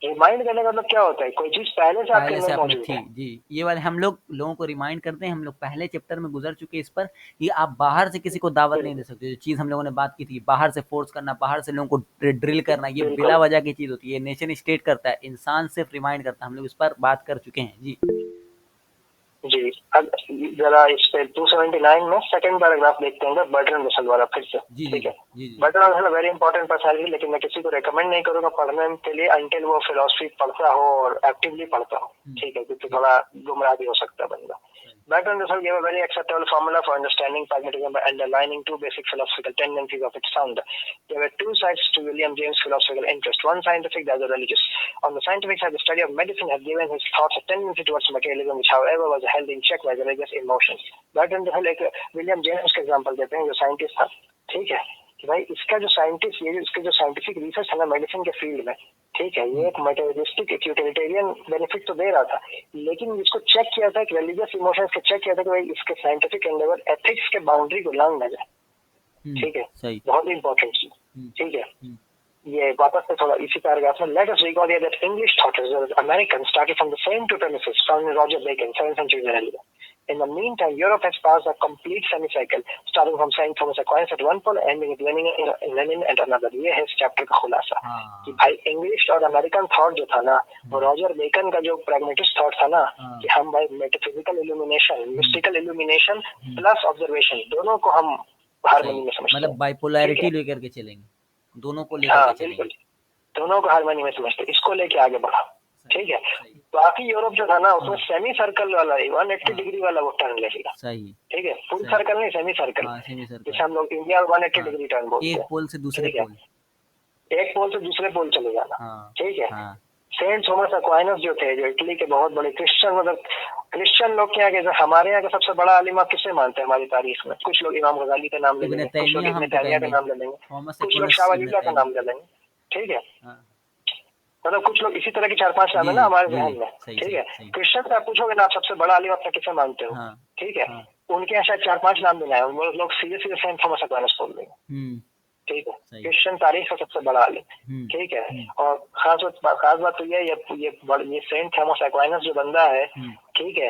रिमाइंड करने का मतलब क्या होता है? कोई चीज पहले से आपके पहले से अंदर आपने मौजूद थी है। जी, ये वाले हम लोगों को रिमाइंड करते हैं। हम लोग पहले चैप्टर में गुजर चुके इस पर। ये आप बाहर से किसी को दावत नहीं दे सकते। जो चीज़ हम लोगों ने बात की थी, बाहर से फोर्स करना, बाहर से लोगों को ड्रिल करना, ये बिल्कुल। बिला वजह की चीज़ होती है। ये नेशन स्टेट करता है, इंसान सिर्फ रिमाइंड करता है। हम लोग इस पर बात कर चुके हैं जी। जी, अब जरा इस पे 279 में सेकंड पैराग्राफ देखते हैं, बर्ट्रैंड रसल वाला, फिर से, जी ठीक है। जी जी Bertrand Russell very important personality, लेकिन मैं किसी को रेकमेंड नहीं करूंगा पढ़ने के लिए अंटिल वो फिलोसफी पढ़ता हो और एक्टिवली पढ़ता हो, ठीक है, क्योंकि थोड़ा गुमराह भी हो सकता है बंदा। Bertrand Russell gave a very acceptable formula for understanding pragmatism by underlining two basic philosophical tendencies of its founder. There were two sides to William James' philosophical interest, one scientific, the other religious. On the scientific side, the study of medicine had given his thoughts a tendency towards materialism, which, however, was held in check by the religious emotions. Bertrand Russell एक William James का example देते हैं, जो scientist था, ठीक है, कि भाई इसका जो साइंटिस्ट, ये इसके जो साइंटिफिक रिसर्च है ना मेडिसिन के फील्ड में, ठीक है, ये एक मटेरियलिस्टिक एक यूटिलिटेरियन बेनिफिट तो दे रहा था, लेकिन इसको चेक किया था कि रिलीजियस इमोशंस को चेक किया था कि भाई इसके साइंटिफिक एंडेवर एथिक्स के बाउंड्री को लांग ना जाए, ठीक है, सही। बहुत इंपॉर्टेंट चीज, ठीक है। ये वापस से थोड़ा इसी पैराग्राफ में, let us recall here that English thoughters American started from the same two premises found in Roger Bacon 7th century earlier. In the meantime, Europe has passed a complete semi-cycle, starting from Saint Thomas Aquinas at one pole, ending with Lenin at another. ये है इस chapter का खुलासा कि भाई English और American thought जो था ना, वो रॉजर बेकन का जो प्रैग्मेटिस्ट थॉट था ना, कि हम भाई metaphysical illumination, mystical illumination plus observation, दोनों को हम हार्मनी में समझते हैं, मतलब बाइपोलैरिटी लेकर के चलेंगे, दोनों को लेकर के चलेंगे, दोनों को हार्मनी में समझते, इसको लेके आगे बढ़ा, ठीक है। बाकी यूरोप जो था ना, उसमें सेमी सर्कल वाला 180 डिग्री वाला वो टर्न ले लिया, सही, ठीक है, फुल सर्कल नहीं, सेमी सर्कल, जैसे हम लोग इंडिया 180 डिग्री टर्न बोलते हैं, एक पोल से दूसरे पोल, एक पोल से दूसरे पोल चले जाना, ठीक है। हाँ। सेंट थॉमस एक्वाइनस जो थे, जो इटली के बहुत बड़े क्रिश्चियन, मतलब क्रिश्चियन लोग क्या है, हमारे यहाँ का सबसे बड़ा आलिम आप किसे मानते हैं हमारी तारीख में? कुछ लोग इमाम गजाली का नाम ले लेंगे, कुछ लोग इब्न तैमिया का नाम ले लेंगे, कुछ लोग शाह वली का नाम ले लेंगे, ठीक है, मतलब कुछ लोग इसी तरह की 4-5 नाम है ना हमारे जहन में, ठीक है। क्रिश्चियन से आप पूछोगे ना, आप सबसे बड़ा आलिम अपना किसे मानते हो, ठीक है, उनके यहाँ शायद 4-5 नाम देना है, वो लोग सीधे सीधे सेंट थॉमस एक्वाइनस बोल देंगे, ठीक है, क्रिश्चियन तारीख का सबसे बड़ा आलिम, ठीक है। और खास बात तो ये सेंट थॉमस एक्वाइनस जो बंदा है, ठीक है,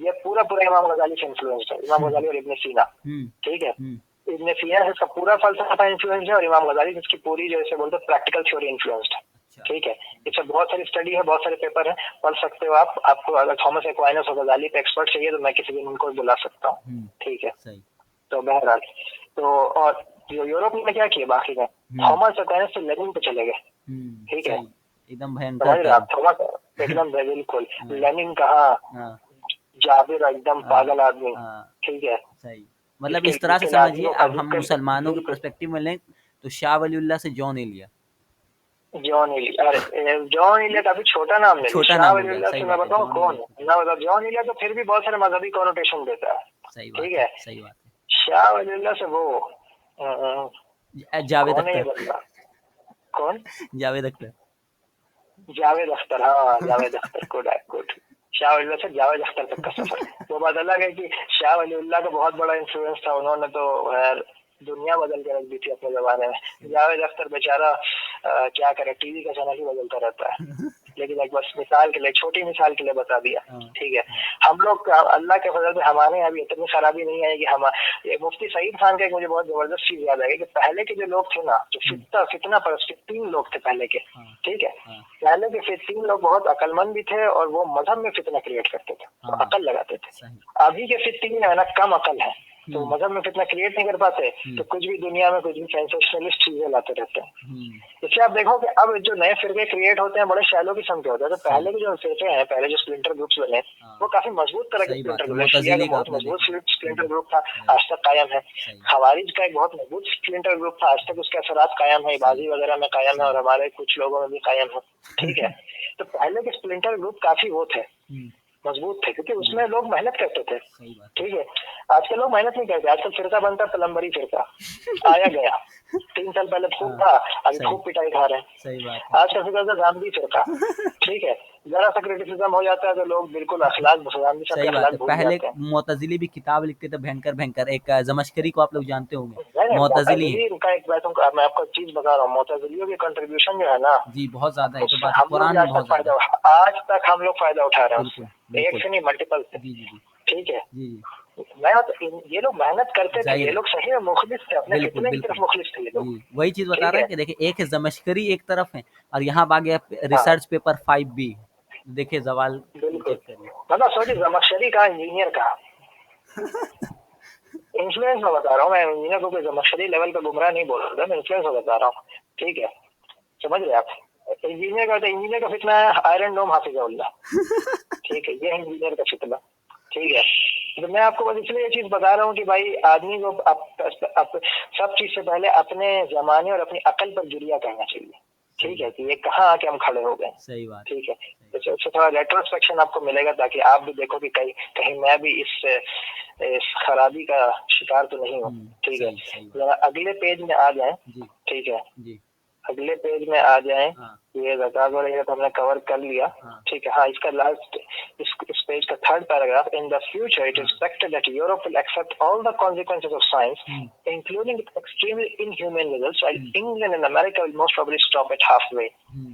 ये पूरा इमाम गजाली से इन्फ्लुएंस्ड है, इमाम गजाली और इब्न सीना, ठीक है। इब्न सीना से इसका पूरा फलसफा इन्फ्लुएंस्ड है, और इमाम गजाली जिसकी पूरी, जैसे बोलते हैं, प्रैक्टिकल थ्योरी इन्फ्लुएंस्ड है, ठीक है। इससे बहुत सारी स्टडी है, बहुत सारे पेपर है, पढ़ सकते हो आप। आपको अगर थॉमस एक्वाइनस और गजाली पे एक्सपर्ट चाहिए तो मैं किसी दिन उनको बुला सकता हूँ, ठीक है। तो बहरहाल, तो और जो यूरोप में क्या किया बाकी में, थॉमस एक्वाइनस से लेनिन पे चले गए, ठीक है, एकदम भयंकर, थॉमस एकदम बिल्कुल, लेनिन कहा, जाबिर एकदम पागल आदमी, ठीक है। मतलब इस तरह से समझिए, अब हम मुसलमानों के पर्सपेक्टिव में लें तो शाह वलीउल्लाह से जॉन एलिया, जॉन एलिया काफी छोटा नाम ले, शाह वलीउल्लाह से मैं बताऊं कौन है ना, मतलब जॉन एलिया तो फिर भी बहुत सारे मजहबी कॉनोटेशन देता है, ठीक है, सही बात है। शाह वलीउल्लाह से वो जावेद अख्तर, कौन? जावेद अख्तर, हाँ, जावेद अख्तर, गुड। शाह वलीउल्लाह से जावेद अख्तर तक का सफर, वो बात अलग है कि शाह वलीउल्लाह का बहुत बड़ा इन्फ्लुएंस था, उन्होंने तो यार दुनिया बदल के रख दी थी अपने जमाने में। जावेद अख्तर बेचारा क्या करे, टीवी का चैनल ही बदलता रहता है, लेकिन एक बस मिसाल के लिए, छोटी मिसाल के लिए बता दिया, ठीक है। हम लोग अल्लाह के फजल से हमारे यहाँ भी इतनी खराबी नहीं है कि हम, मुफ्ती सईद खान का एक मुझे बहुत जबरदस्त चीज याद है कि पहले के जो लोग थे ना, जो फितना परस्त 3 लोग थे पहले के, ठीक है, पहले के 3 लोग बहुत अकलमंद भी थे और वो मजहब में फितना क्रिएट करते थे, तो अकल लगाते थे। अभी के 3 है ना, कम अकल है, तो मजहब में फितना क्रिएट नहीं कर पाते, तो कुछ भी दुनिया में कुछ भी सेंसेशनलिस्ट चीजें लाते रहते हैं। इसलिए आप देखो कि अब जो नए फिरके क्रिएट होते हैं बड़े शैलो किस्म के होते हैं। तो पहले के जो फिरके हैं, पहले जो स्प्लिंटर ग्रुप्स बने, वो काफी मजबूत तरह के स्प्लिंटर ग्रुप, शिया का बहुत मजबूत स्प्लिंटर ग्रुप था, आज तक कायम है। खवारिज का एक बहुत मजबूत स्प्लिंटर ग्रुप था, आज तक उसके असरात कायम है, बाजी वगैरह में कायम है और हमारे कुछ लोगों में भी कायम है। ठीक है, तो पहले के स्प्लिंटर ग्रुप काफी वो थे, मजबूत थे, क्योंकि उसमें लोग मेहनत करते थे। ठीक है, आजकल लोग मेहनत नहीं करते, आजकल फिरका बनता प्लम्बरी फिरका, आया गया 3 साल पहले खूब था, अभी खूब पिटाई खा रहे हैं। आजकल फिर गांधी फिरका, ठीक है, जरा सा क्रिटिसिज्म हो जाता है तो लोग बिल्कुल अखलाक सही बात है। पहले मोतजिली भी किताब लिखते थे भयंकर भयंकर, एक जमशकरी को आप लोग जानते होंगे, मोतजिली का एक मैं आपको चीज बता रहा हूँ, मोतजिलियों की कंट्रीब्यूशन जो है ना जी बहुत ज्यादा है, तो बात कुरान में बहुत ज्यादा, आज तक हम लोग फायदा उठा रहे हैं, एक से नहीं मल्टीपल से। ठीक है, मैं तो ये लोग मेहनत करते थे, ये लोग सही में मुखलिस थे, अपने फितने की तरफ मुखलिस थे ये लोग। वही चीज बता रहा है कि देखिए, एक है जमशकरी एक तरफ है, और यहाँ आ गया रिसर्च पेपर 5B, देखिए जवाल चेक करिए, मतलब सोचिए जमशकरी का, इंजीनियर का इन्फ्लुएंस में बता रहा हूँ मैं, इंजीनियर को कोई जमशकरी लेवल का गुमराह नहीं बोल रहा, मैं इन्फ्लुएंस में बता रहा हूँ। ठीक है, समझ रहे आप, इंजीनियर का फितना है आयरन डोम हाफिज़ुल्लाह। ठीक है, ये इंजीनियर का फितना। ठीक है, तो मैं आपको बस इसलिए ये चीज बता रहा हूँ कि भाई आदमी को सब चीज से पहले अपने जमाने और अपनी अकल पर जुड़िया करना चाहिए। ठीक है, कि ये कहाँ आके हम खड़े हो गए। सही बात। ठीक है, तो थोड़ा रेट्रोस्पेक्शन आपको मिलेगा, ताकि आप भी देखो कि कहीं मैं भी इस खराबी का शिकार तो नहीं हूँ। ठीक है, जरा अगले पेज में आ जाए। ठीक है, अगले पेज में आ जाए। ये ज़कात वगैरह तो हमने कवर कर लिया। ठीक है, हाँ, इसका लास्ट इस पेज का third paragraph, in the future it is expected that Europe will accept all the consequences of science including extremely inhuman results, while England and America will most probably stop at halfway.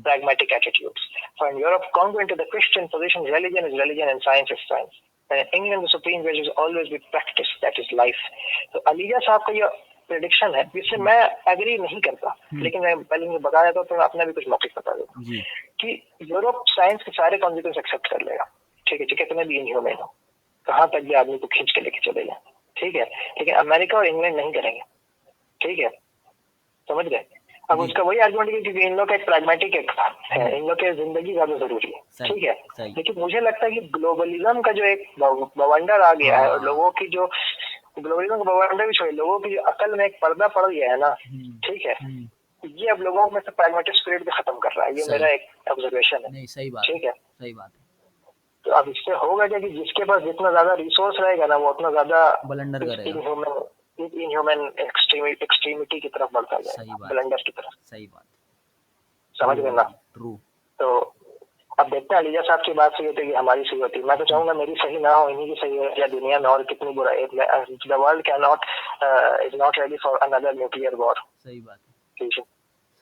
Pragmatic attitudes. For in Europe, congruent to the Christian position, religion is religion and science is science. And in England, the supreme values always be practice, that is life. तो ELISA साहब का ये prediction है, जिससे मैं agree नहीं करता, लेकिन मैं पहले बता देता हूँ, तो मैं अपना भी कुछ मौक़िफ़ बता देता हूँ कि यूरोप साइंस के सारे कॉन्सिक्वेंस एक्सेप्ट कर लेगा। ठीक है, कितने भी इनह्यूमन हो, कहाँ तक भी आदमी को खींच के लेके चलेगा। ठीक है, लेकिन अमेरिका और इंग्लैंड नहीं करेंगे। ठीक है, समझ गए। अब उसका वही आर्गुमेंट है कि इन लोग का एक प्रैग्मेटिक है, इन लोग की जिंदगी ज्यादा जरूरी है। ठीक है, लेकिन मुझे लगता है कि ग्लोबलिज्म का जो एक बवंडर आ गया है, और लोगों की जो ग्लोबलिज्म का बवंडर भी छोड़िए, लोगों की अकल में एक पर्दा पड़ गया है ना। ठीक है, ये अब लोगों में से प्रैग्मेटिक स्पिरिट भी खत्म कर रहा है, ये मेरा एक ऑब्जर्वेशन है। नहीं, सही बात। ठीक है, सही बात है। तो अब इससे होगा क्या कि जिसके पास जितना ज्यादा रिसोर्स रहेगा ना, वो उतना ज्यादा ब्लंडर करेगा, इनह्यूमन एक्सट्रीमिटी की तरफ बढ़ता जाएगा, ब्लंडर की तरफ। सही बात, समझ गए ना। ट्रू। तो अब देखते हैं, अलीजा साहब की बात सही होती है कि हमारी सही होती है। मैं तो चाहूंगा मेरी सही ना हो, इन्हीं की सही हो, या दुनिया में और कितनी बुरा है। The world can not is not ready for another nuclear war. सही बात है। ठीक है,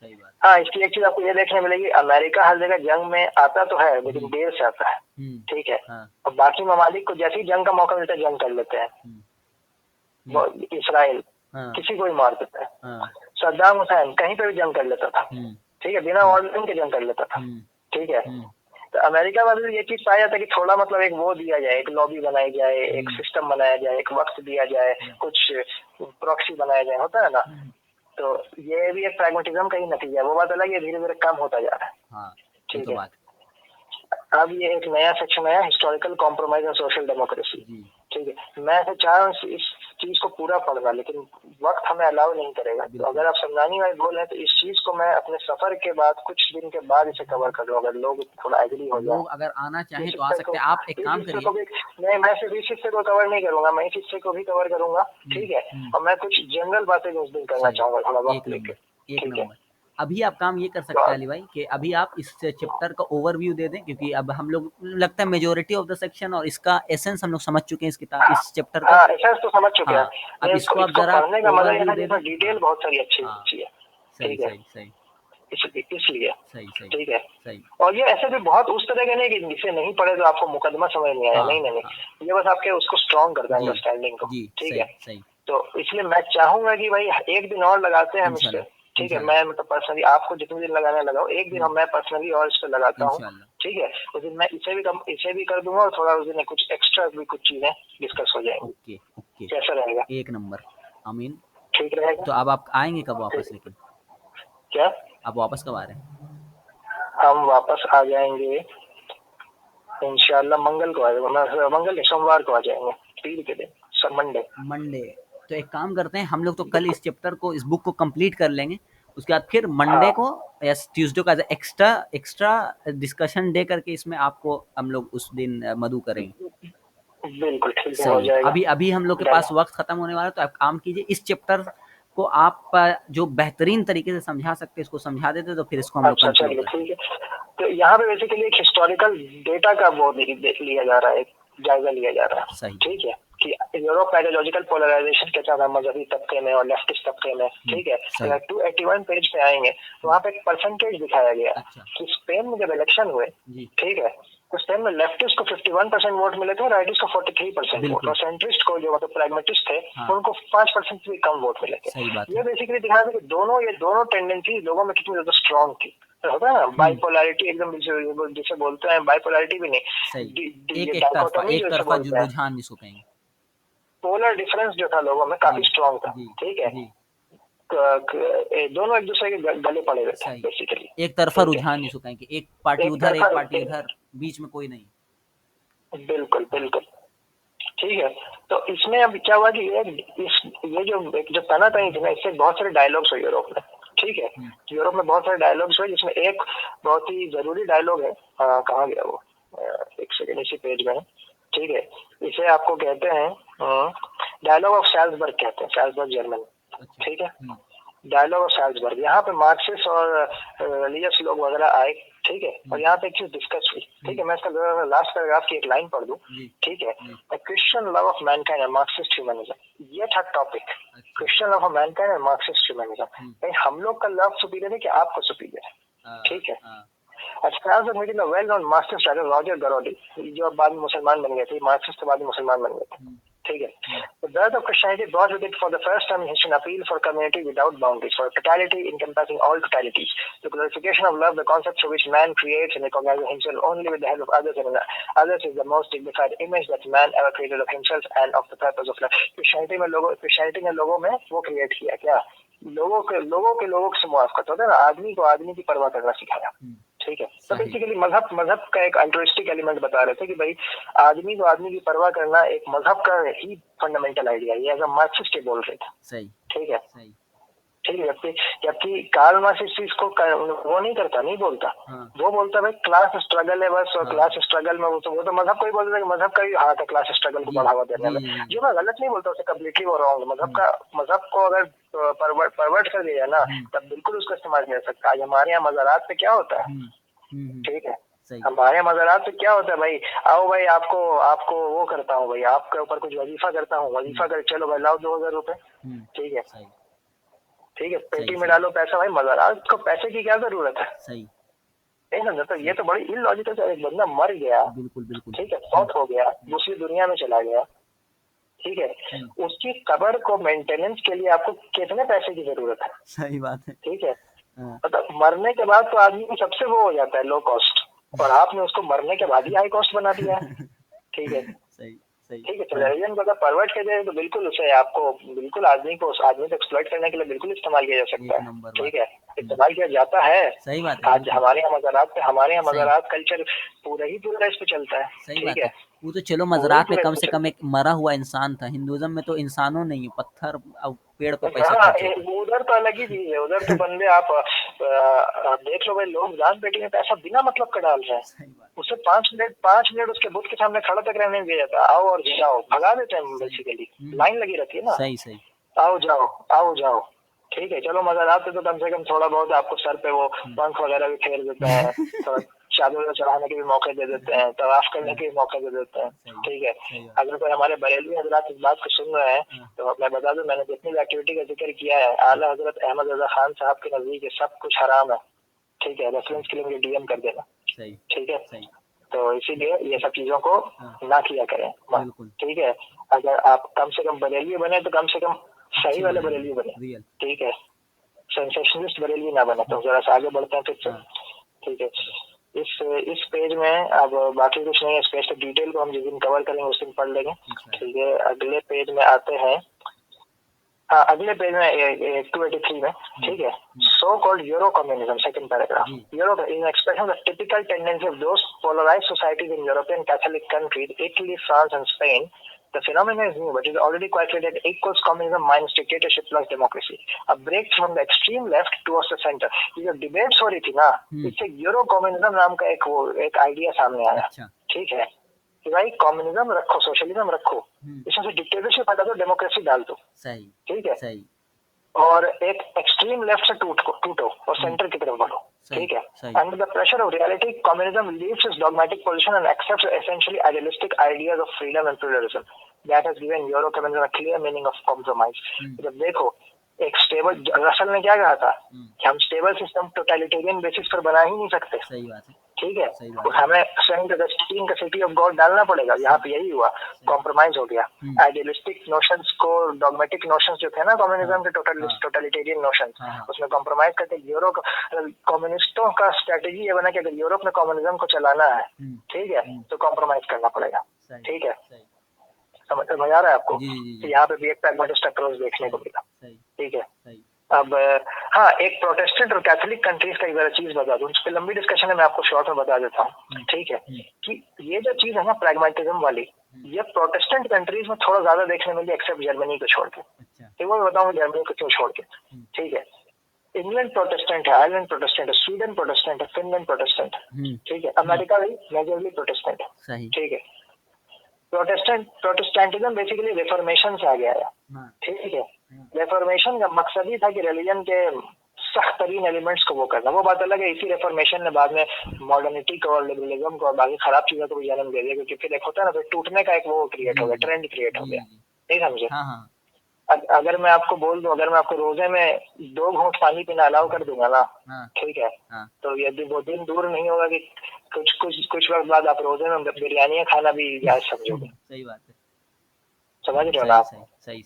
सही बात। हाँ, इसकी एक चीज आपको ये देखने मिलेगी, अमेरिका हर जगह जंग में आता तो है, लेकिन देर से आता है। ठीक है, और बाकी ममालिक को जैसे ही जंग का मौका मिलता है, जंग कर लेते हैं। इसराइल किसी को भी मार देता है, सद्दाम हुसैन कहीं पे भी जंग कर लेता था। ठीक है, बिना वार्निंग के जंग कर लेता था। ठीक है, तो अमेरिका वाले ये चीज पाया था कि थोड़ा मतलब एक वो दिया जाए, एक लॉबी बनाई जाए, एक सिस्टम बनाया जाए, एक वक्त दिया जाए, कुछ प्रॉक्सी बनाया जाए, होता है ना। तो ये भी एक प्रैग्मेटिज्म का ही नतीजा है। वो बात अलग है, धीरे धीरे कम होता जा रहा है। ठीक है, अब ये एक नया सेक्शन आया, historical compromise and social democracy. ठीक है, मैं तो चाह रहा हूँ इस चीज को पूरा पढ़ना, लेकिन वक्त हमें अलाउ नहीं करेगा। तो अगर आप समझानी वाले बोल रहे हैं, तो इस चीज को मैं अपने सफर के बाद कुछ दिन के बाद इसे कवर कर लूँ, अगर लोग थोड़ा एग्री हो जाए। अगर आना चाहें तो आ सकते हैं। आप एक काम करिए, नहीं, मैं सिर्फ इस हिस्से को कवर नहीं करूंगा, मैं इस हिस्से को भी कवर करूंगा। ठीक है, और मैं कुछ जनरल बातें उस दिन करना चाहूंगा, थोड़ा वक्त लेके। एक नंबर। अभी आप काम ये कर सकते हैं अली भाई, कि अभी आप इस चैप्टर का ओवरव्यू दे दें, क्योंकि अब हम लोग लगता है मेजॉरिटी ऑफ द सेक्शन और इसका एसेंस हम लोग समझ चुके हैं, इस किताब इस चैप्टर का एसेंस तो समझ चुके हैं। अब इसको आप जरा ओवरव्यू दे दें, डिटेल बहुत सारी अच्छी है। ठीक है, सही इसलिए सही। ठीक है, सही। और ये ऐसे भी बहुत उस तरह के नहीं कि जिसे नहीं पढ़े तो आपको मुकदमा समझ नहीं आया। नहीं, ये बस आपके उसको स्ट्रॉन्ग करता है, अंडरस्टैंडिंग को। ठीक है, तो इसलिए मैं चाहूंगा कि भाई एक दिन और लगाते हैं हम इस पे। ठीक है, मैं मतलब पर्सनली आपको जितने दिन लगाने लगाओ, एक दिन मैं पर्सनली और इस पे लगाता हूँ। ठीक है, उस दिन मैं इसे भी कर दूंगा, और थोड़ा उस दिन कुछ एक्स्ट्रा भी कुछ चीजें डिस्कस हो जाएंगी। ओके, कैसा रहेगा? एक नंबर, आमीन। ठीक रहेगा? तो अब आप आएंगे कब वापस? लेकिन क्या? आप वापस कब आ रहे हैं? हम वापस आ जाएंगे इंशाल्लाह मंगल को आ जाएंगे, मंगल नहीं, सोमवार को आ जाएंगे, पीर के दिन, मंडे। मंडे। तो एक काम करते हैं, हम लोग तो कल इस चैप्टर को, इस बुक को कंप्लीट कर लेंगे, उसके बाद फिर मंडे हाँ को या ट्यूसडे को as extra extra discussion day करके इसमें आपको हम लोग उस दिन मधु करेंगे। बिल्कुल ठीक है, हो सही है। जाएगा। अभी अभी हम लोग के डन। पास वक्त खत्म होने वाला है, तो आप काम कीजिए, इस चैप्टर को आप जो बेहतरीन तरीके से समझा सकते इसको समझा देते, तो फिर इसको हम लोग अच्छा कंक्लूड चलिए करते हैं। ठीक है। तो यहाँ पे बेसिकली एक हिस्टोरिकल डेटा का वो लिया जा रहा है, एक जायजा लिया जा रहा है। सही। ठीक है कि यूरोप में आइडियोलॉजिकल पोलराइजेशन कैसा था मजहबी तबके में और लेफ्टिस्ट तबके में। ठीक है, सही। अगर 281 पेज पे आएंगे तो वहाँ पे एक परसेंटेज दिखाया गया अच्छा। कि स्पेन में जब इलेक्शन हुए, जी। ठीक है, तो स्पेन में लेफ्टिस्ट को 51% वोट मिले थे, राइटिस्ट को 43% वोट, बिल्कुल। और सेंट्रिस्ट को जो मतलब प्राग्मेटिस्ट थे हाँ। उनको 5% से भी कम वोट मिले थे। सही बात ये है। बेसिकली दिखा था कि ये दोनों टेंडेंसी लोगों में कितनी ज्यादा स्ट्रांग थी। तो होता है ना बाइपोलैरिटी, एकदम जिसे बोलते हैं, बाइपोलैरिटी भी नहीं, सही। एक डायकोटोमी एक जैसे तरफा बोलते हैं, रुझान जिसको कहेंगे। पोलर डिफरेंस जो था लोगों में काफी जी, स्ट्रांग था। जी, ठीक है, जी। दोनों एक दूसरे के गले पड़े हुए थे सही। बेसिकली। एक तरफा ठीक है, रुझान जिसको कहेंगे, एक पार्टी एक उधर, एक पार्टी तरफा, उधर, बीच में कोई नहीं। बिल्कुल बिल्कुल। ठीक है, तो इसमें अब क्या हुआ कि ये जो तनातनी थी ना, इससे बहुत सारे डायलॉग्स हुए यूरोप में। ठीक है, यूरोप में बहुत सारे डायलॉग्स हुए, जिसमें एक बहुत ही जरूरी डायलॉग है, कहाँ गया वो, एक सेकंड, इसी पेज में है। ठीक है, इसे आपको कहते हैं डायलॉग ऑफ सैल्जबर्ग, कहते हैं सैल्जबर्ग जर्मन। अच्छा। ठीक है, डायलॉग ऑफ सैल्जबर्ग, यहाँ पे मार्क्सिस्ट और रिलीजियस लोग वगैरह आए। ठीक है, और यहाँ पे एक चीज डिस्कस हुई। ठीक है, मैं इसका लास्ट पैराग्राफ की एक लाइन पढ़ दूं। ठीक है, Christian love of Mankind and Marxist humanism, ये था topic, Christian love of Mankind and Marxist humanism. हम लोग का लव सुपीरियर है कि आपका सुपीरियर है? ठीक है, meeting well known Marxist writer Roger Garaudy, जो अब बाद में मुसलमान बन गए थे, मार्क्सिस्ट के बाद में मुसलमान बन गए थे। ठीक है, the birth of Christianity brought with it for the first time in history an appeal for community without boundaries, for totality encompassing all totalities, the glorification of love, the concept through which man creates and recognizes himself only with the help of others, and others is the most dignified image that man ever created of himself and of the purpose of life. Christianity ने लोगों में वो create किया, क्या लोगों के से मुआफ़क़त होता है ना, आदमी को आदमी की परवाह करना सिखाया। ठीक है, तो बेसिकली मजहब का एक अल्ट्रुइस्टिक एलिमेंट बता रहे थे कि भाई आदमी को आदमी की परवाह करना एक मजहब का ही फंडामेंटल आइडिया है, ये एज अ मार्क्सिस्ट बोल रहे थे। सही। ठीक है, सही। ठीक है, जबकि कार्ल मार्क्स इस चीज को वो नहीं करता, नहीं बोलता। वो बोलता भाई क्लास स्ट्रगल है बस, और क्लास स्ट्रगल में वो तो मजहब को ही बोलता है कि मजहब का ही हाथ है क्लास स्ट्रगल को बढ़ावा देने में। जो मैं गलत नहीं बोलता, उसे कम्प्लीटली वो रॉन्ग है। मजहब को अगर परवर्ट कर दिया ना, तब बिल्कुल उसका इस्तेमाल किया जा सकता है। आज हमारे यहाँ मज़ारात पे क्या होता है? ठीक है, हमारे मज़ारात पे क्या होता है भाई, आओ भाई आपको वो करता हूँ भाई, आपके ऊपर कुछ वजीफा करता हूँ, वजीफा कर, चलो भाई लाओ 2000 रुपए। ठीक है, ठीक है, पेटी में डालो पैसा। भाई मज़ारात को पैसे की क्या जरूरत है? सही नहीं समझा? तो ये तो बड़ी इलॉजिकल है। एक बंदा मर गया, बिल्कुल बिल्कुल, ठीक है, फौत हो गया, दूसरी दुनिया में चला गया, ठीक है, उसकी कब्र को मेंटेनेंस के लिए आपको कितने पैसे की जरूरत है? सही बात है। ठीक है, मतलब मरने के बाद तो आदमी सबसे वो हो जाता है लो कॉस्ट, और आपने उसको मरने के बाद ही हाई कॉस्ट बना दिया है। ठीक है, सही सही, ठीक है, तो रिलीजन को अगर परवर्ट किया जाए तो बिल्कुल उसे आपको बिल्कुल आदमी को एक्सप्लॉइट करने के लिए बिल्कुल इस्तेमाल किया जा सकता है। ठीक है, इस्तेमाल किया जाता है। सही बात है। आज हमारे यहाँ मज़ारात कल्चर पूरा इस पे चलता है। सही बात है। वो तो चलो मज़ारात में कम से कम एक मरा हुआ इंसान था, हिंदुइज्म में तो इंसानों नहीं है, पत्थर और पेड़ पे पैसा खर्च होता है। उधर तो अलग ही चीज है, उधर तो बंदे आप देख लो भाई, लोग जान बेटी में पैसा बिना मतलब का डाल रहे हैं। उसे 5 मिनट उसके बुत के सामने खड़ा तक रहने नहीं दिया जाता। आओ और जाओ, भगा देते हैं बेसिकली, लाइन लगी रहती है ना। सही सही, आओ जाओ। ठीक है, चलो मज़ारात पे तो कम से कम थोड़ा बहुत आपको सर पे वो पंख वगैरह भी फेर देते हैं, थोड़ा चादर चढ़ाने के भी मौके दे देते हैं, तवाफ करने के भी मौके दे देते हैं। ठीक है, अगर कोई हमारे बरेलवी हजरात इस बात को सुन रहे हैं तो मैं बता दूं, मैंने जितनी भी एक्टिविटी का जिक्र किया है, आला हजरत अहमद रजा खान साहब के नजदीक सब कुछ हराम है। ठीक है, रेफरेंस के लिए मुझे डीएम कर देना। ठीक है, तो इसीलिए ये सब चीजों को ना किया करें। ठीक है, अगर आप कम से कम बरेलवी बने तो कम से कम सही वाले बरेलवी बने। ठीक है, सेंसेशनलिस्ट बरेलवी ना बने। तो जरा सा आगे बढ़ते हैं फिर से। ठीक है, इस पेज में अब बाकी कुछ नहीं है। इस पेज के डिटेल को हम जिस दिन कवर करेंगे उस दिन पढ़ लेंगे। ठीक है, अगले पेज में आते हैं। हाँ, अगले पेज में 283 में, ठीक है, so called Eurocommunism, second paragraph. Euro is expression of typical tendency of those polarised societies in European Catholic countries, Italy, France and Spain. The phenomenon is new, but it is already quite clear that equals communism minus dictatorship plus democracy. A break from the extreme left towards the center. ये जो debates हो रही थी ना, इससे euro communism नाम का एक आइडिया सामने आया। ठीक है, कि भाई कम्युनिज्म रखो, सोशलिज्म रखो, इसमें से डिक्टेटरशिप हटा दो, डेमोक्रेसी डाल दो। सही, ठीक है, सही। और एक एक्सट्रीम लेफ्ट से टूटो और सेंटर की तरफ बढ़ो। ठीक है, under the pressure of reality communism leaves it's dogmatic position and accepts essentially idealistic ideas of freedom and pluralism that has given euro communism a clear meaning of compromise. जब देखो, एक स्टेबल, रसल ने क्या कहा था कि हम stable system totalitarian basis पर बना ही नहीं सकते। सही बात है, ठीक है, तो हमें सेंट अगस्टीन का सिटी ऑफ गॉड डालना पड़ेगा। यहाँ पे यही हुआ, कॉम्प्रोमाइज हो गया। आइडियलिस्टिक नोशंस को, डॉगमेटिक नोशंस जो थे ना कम्युनिज्म के, टोटलिटेरियन नोशंस, उसमें कॉम्प्रोमाइज करके यूरोप, कम्युनिस्टों का स्ट्रेटेजी ये बना कि अगर यूरोप में कम्युनिज्म को चलाना है, ठीक है, तो कॉम्प्रोमाइज करना पड़ेगा। ठीक है, समझ में आ रहा है आपको? तो यहाँ पे भी एक प्रैग्मेटिस्ट अप्रोच देखने को मिला। ठीक है, अब हाँ, एक प्रोटेस्टेंट और कैथोलिक कंट्रीज का एक जरा चीज बता दूं, उस पर लंबी डिस्कशन है, मैं आपको शॉर्ट में बता देता हूँ। ठीक है, कि ये जो चीज है ना प्रैग्मेटिज्म वाली, ये प्रोटेस्टेंट कंट्रीज में थोड़ा ज्यादा देखने मिली, एक्सेप्ट जर्मनी को छोड़ के। ठीक है, मैं बताऊँ जर्मनी को क्यों छोड़ के। ठीक है, इंग्लैंड प्रोटेस्टेंट है, आयरलैंड प्रोटेस्टेंट है, स्वीडन प्रोटेस्टेंट है, फिनलैंड प्रोटेस्टेंट है। ठीक है, अमेरिका भी मेजरली प्रोटेस्टेंट है। ठीक है, प्रोटेस्टेंटिज्म बेसिकली रिफॉर्मेशन से आ गया है। ठीक है, रिफॉर्मेशन का मकसद ही था कि रिलीजन के सख्त तरीन एलिमेंट्स को वो करना। वो बात अलग है, इसी रिफॉर्मेशन ने बाद में मॉडर्निटी को और लिबरलिज्म को और बाकी खराब चीजों को भी जन्म दे दिया, क्योंकि फिर एक होता है ना, फिर टूटने का एक वो क्रिएट हो गया, ट्रेंड क्रिएट हो गया। नहीं समझे? अगर मैं आपको बोल दूं, अगर मैं आपको रोजे में 2 घूंट पानी पीना अलाउ कर दूंगा ना, ठीक है, तो यदि वो दिन दूर नहीं होगा कि कुछ वक्त बाद आप रोजे में बिरयानी खाना भी याद समझोगे। सही बात है, समझ रहे हो ना आप?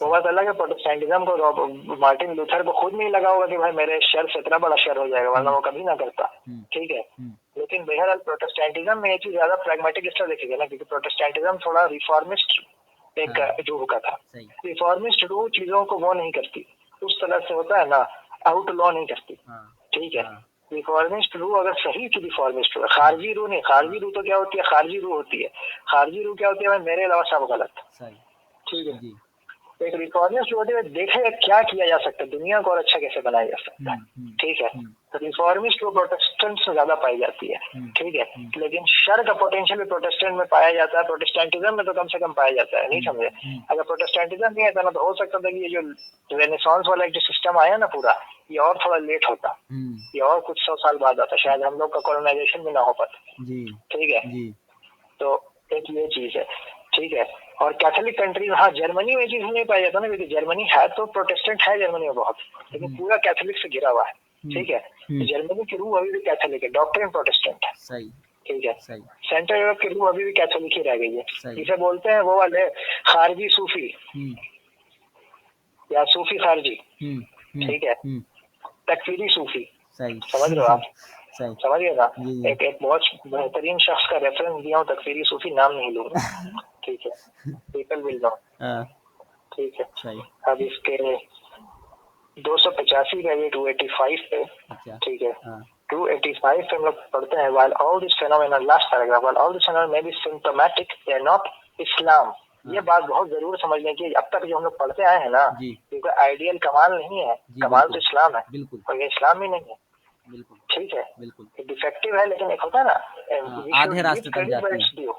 वो बात अलग है, प्रोटेस्टेंटिज्म को मार्टिन लूथर को खुद नहीं लगा होगा कि भाई मेरे शर से इतना बड़ा शर हो जाएगा, वरना वो कभी ना करता। ठीक है, लेकिन बहरहाल प्रोटेस्टेंटिज्म में ये चीज ज्यादा प्रैग्मेटिक इसलिए देखिएगा ना, क्योंकि प्रोटेस्टेंटिज्म थोड़ा रिफॉर्मिस्ट एक रूह का था। रिफॉर्मिस्ट रूह चीजों को वो नहीं करती, उस तरह से होता है ना, आउटलॉ नहीं करती। ठीक है, रिफॉर्मिस्ट रूह अगर सही की रिफॉर्मिस्ट रूह, खारजी रूह नहीं। खारजी रूह तो क्या होती है? खारजी रूह होती है, खारजी रूह क्या होती है? भाई मेरे अलावा सब गलत। ठीक है, एक रिफॉर्मिस्ट होते हुए देखेगा क्या किया जा सकता है, दुनिया को और अच्छा कैसे बनाया जा सकता है। ठीक है, तो रिफॉर्मिस्ट वो प्रोटेस्टेंट से ज्यादा पाई जाती है। ठीक है, लेकिन शर का पोटेंशियल भी प्रोटेस्टेंट में पाया जाता है, प्रोटेस्टेंटिज्म में तो कम से कम पाया जाता है। नहीं समझे? अगर प्रोटेस्टेंटिज्म नहीं आता ना, तो हो सकता था कि ये जो रेनेसांस वाला जो सिस्टम आया ना पूरा, ये और थोड़ा लेट होता, ये और कुछ 100 साल बाद आता, शायद हम लोग का कॉलोनाइजेशन भी ना हो पाता। ठीक है, तो एक ये चीज है। ठीक है, और कैथोलिक कंट्रीज, हाँ जर्मनी में चीज नहीं पाया जाता ना, क्योंकि जर्मनी है तो प्रोटेस्टेंट है जर्मनी में बहुत, लेकिन पूरा कैथोलिक से घिरा हुआ है। ठीक है, तो जर्मनी की रूह अभी भी कैथोलिक है, डॉक्ट्रिन प्रोटेस्टेंट है। सही, ठीक है, सेंट्रल यूरोप की रूह अभी भी कैथोलिक ही रह गई है। जिसे बोलते हैं वो वाले खारजी सूफी या सूफी खारजी। ठीक है, तकफीरी सूफी। समझ रहे हो आप? समझिएगा, एक बहुत बेहतरीन शख्स का रेफरेंस दिया हूँ, तकफीरी सूफी, नाम नहीं लूंगा। ठीक है, पीपल विल नो। ठीक है, अब इसके 285 पे 285 पे। ठीक है, 285 पे हम लोग पढ़ते हैं, while all this phenomenon, last paragraph, while all this phenomenon may be symptomatic, they are not Islam. ये बात बहुत जरूर समझने की, अब तक जो हम लोग पढ़ते आए हैं ना, क्योंकि आइडियल कमाल नहीं है, कमाल तो इस्लाम है, और ये इस्लाम भी नहीं है। बिल्कुल, ठीक है, बिल्कुल डिफेक्टिव है, लेकिन एक होता है ना, आधे रास्ते तक जाती है।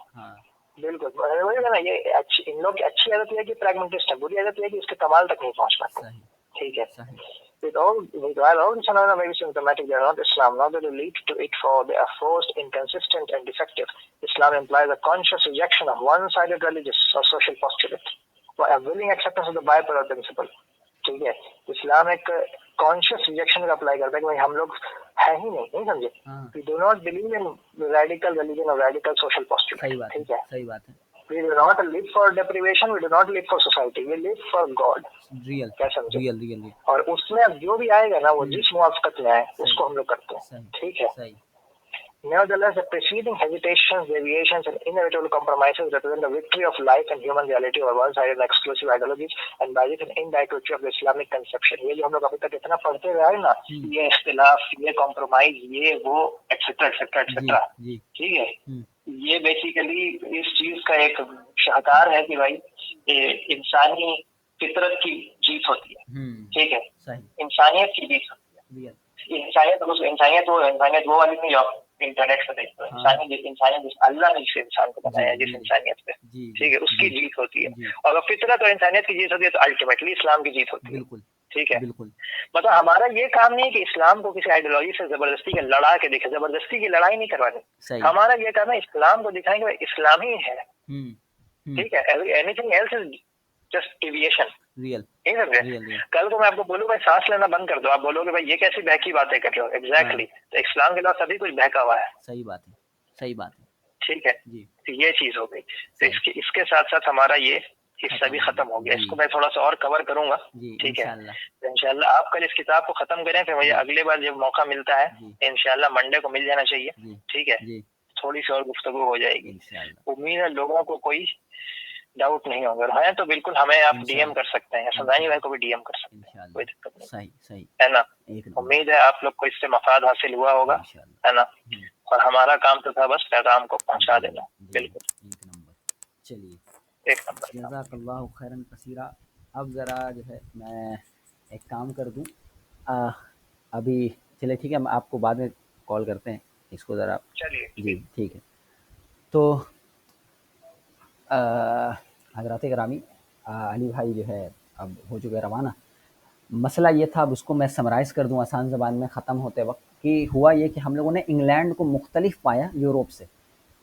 बिल्कुल, वही ना, ये अच्छी, इन लोग की अच्छी आदत है कि प्रैग्मेटिस्ट है, बुरी आदत है कि इसके कमाल तक नहीं पहुंच पाते। ठीक है, while all these phenomena may be symptomatic, they are not Islam, nor do they lead to it, for they are forced, inconsistent, and defective. Islam implies a conscious rejection of one-sided religious or social postulate, or a willing acceptance of the bipolar principle. ठीक है, इस्लाम एक conscious rejection का apply करता है कि भाई हम लोग है ही नहीं समझे, we do not believe in radical religion और रेडिकल सोशल पोस्टुलेट। ठीक है, सही बात है, we do not live for deprivation, we do not live for society, we live for God. Real, क्या समझे? रियल। और उसमें अब जो भी आएगा ना, वो जिस मुआफकत में आए उसको हम लोग करते हैं। ठीक है, Nevertheless, the preceding hesitations, deviations, and inevitable compromises represent the victory of life and human reality over one-sided and exclusive ideologies and by this an indirect virtue of the Islamic conception. ये जो हम लोग अभी तक इतना पढ़ते रहे हैं ना, ये इख्तिलाफ, ये कॉम्प्रोमाइज, ये वो एक्सेट्रा एक्सेट्रा एक्सेट्रा, ठीक है, ये बेसिकली इस चीज का एक शाहकार है कि भाई इंसानी फितरत की जीत होती है, ठीक है, इंसानियत की जीत होती है। इंसानियत वो वाली नहीं, आप इंटरनेट पे देखते हो, इंसानियत अल्लाह ने जिस इंसान को बनाया, जिस इंसानियत पे, ठीक है, उसकी जीत होती है। और अगर फितरत और इंसानियत की जीत होती है तो अल्टीमेटली इस्लाम की जीत होती है, ठीक है। मतलब हमारा ये काम नहीं है कि इस्लाम को किसी आइडियोलॉजी से जबरदस्ती के लड़ा के दिखे, जबरदस्ती की लड़ाई नहीं करवानी। हमारा ये काम है इस्लाम को दिखाएंगे इस्लाम ही है, ठीक है। Anything else is just deviation. Real कल को मैं आपको बोलूँ सांस लेना बंद कर दो, आप बोलोगे भाई ये कैसी बहकी बातें कर रहे हो, एग्जैक्टली। तो इस्लाम के अलावा सभी कुछ बहका हुआ है। सही बात है, सही बात है, ठीक है जी। तो ये चीज हो गई। तो इसके साथ साथ हमारा ये हिस्सा भी खत्म हो गया, इसको मैं थोड़ा सा और कवर करूंगा, ठीक है। तो इंशाल्लाह आप कल इस किताब को खत्म करें, फिर मुझे अगले बार जब मौका मिलता है इंशाल्लाह मंडे को मिल जाना चाहिए, ठीक है। थोड़ी सी और गुफ्तगू हो जाएगी। उम्मीद है लोगों को कोई डाउट नहीं होगा, है तो बिल्कुल हमें आप डीएम कर सकते हैं, सदानी भाई को भी डीएम कर सकते हैं, कोई दिक्कत नहीं। सही सही है ना। उम्मीद है आप लोग को इससे मफाद हासिल हुआ होगा, है ना। और हमारा काम तो था बस पैगाम को पहुंचा देना। बिल्कुल एक नंबर। चलिए एक नंबर, जज़ाकल्लाहु खैरन कसीरा। अब ज़रा जो है मैं एक काम कर दूँ, अभी चले ठीक है, हम आपको बाद में कॉल करते हैं इसको ज़रा। चलिए जी ठीक है। तो हज़रात ग्रामी, अली भाई जो है अब हो चुके रवाना। मसला ये था, अब उसको मैं समराइज़ कर दूँ आसान ज़बान में ख़त्म होते वक्त, कि हुआ ये कि हम लोगों ने इंग्लैंड को मुख्तलिफ पाया यूरोप से।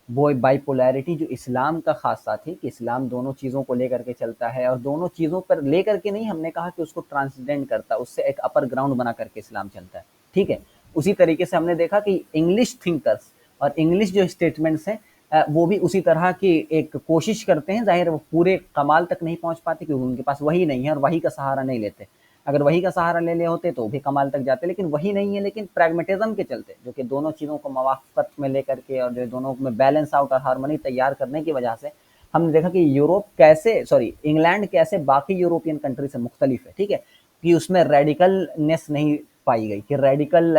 वो बाइपोलैरिटी जो इस्लाम का ख़ासा थी कि इस्लाम दोनों चीज़ों को लेकर के चलता है, और दोनों चीज़ों पर लेकर के नहीं, हमने कहा कि उसको ट्रांसजेंड करता, उससे एक अपर ग्राउंड बना करके इस्लाम चलता है, ठीक है। उसी तरीके से हमने देखा कि इंग्लिश थिंकर्स और इंग्लिश जो स्टेटमेंट्स हैं वो भी उसी तरह की एक कोशिश करते हैं। ज़ाहिर वो पूरे कमाल तक नहीं पहुँच पाते क्योंकि उनके पास वही नहीं है और वही का सहारा नहीं लेते। अगर वही का सहारा ले होते तो भी कमाल तक जाते, लेकिन वही नहीं है। लेकिन प्रैग्मेटिज्म के चलते, जो कि दोनों चीज़ों को मवाफ़क़त में लेकर के और जो दोनों में बैलेंस आउट और हार्मनी तैयार करने की वजह से हमने देखा कि इंग्लैंड कैसे बाकी यूरोपियन कंट्री से मुख्तलिफ है, ठीक है। कि उसमें रेडिकलनेस नहीं पाई गई, कि रेडिकल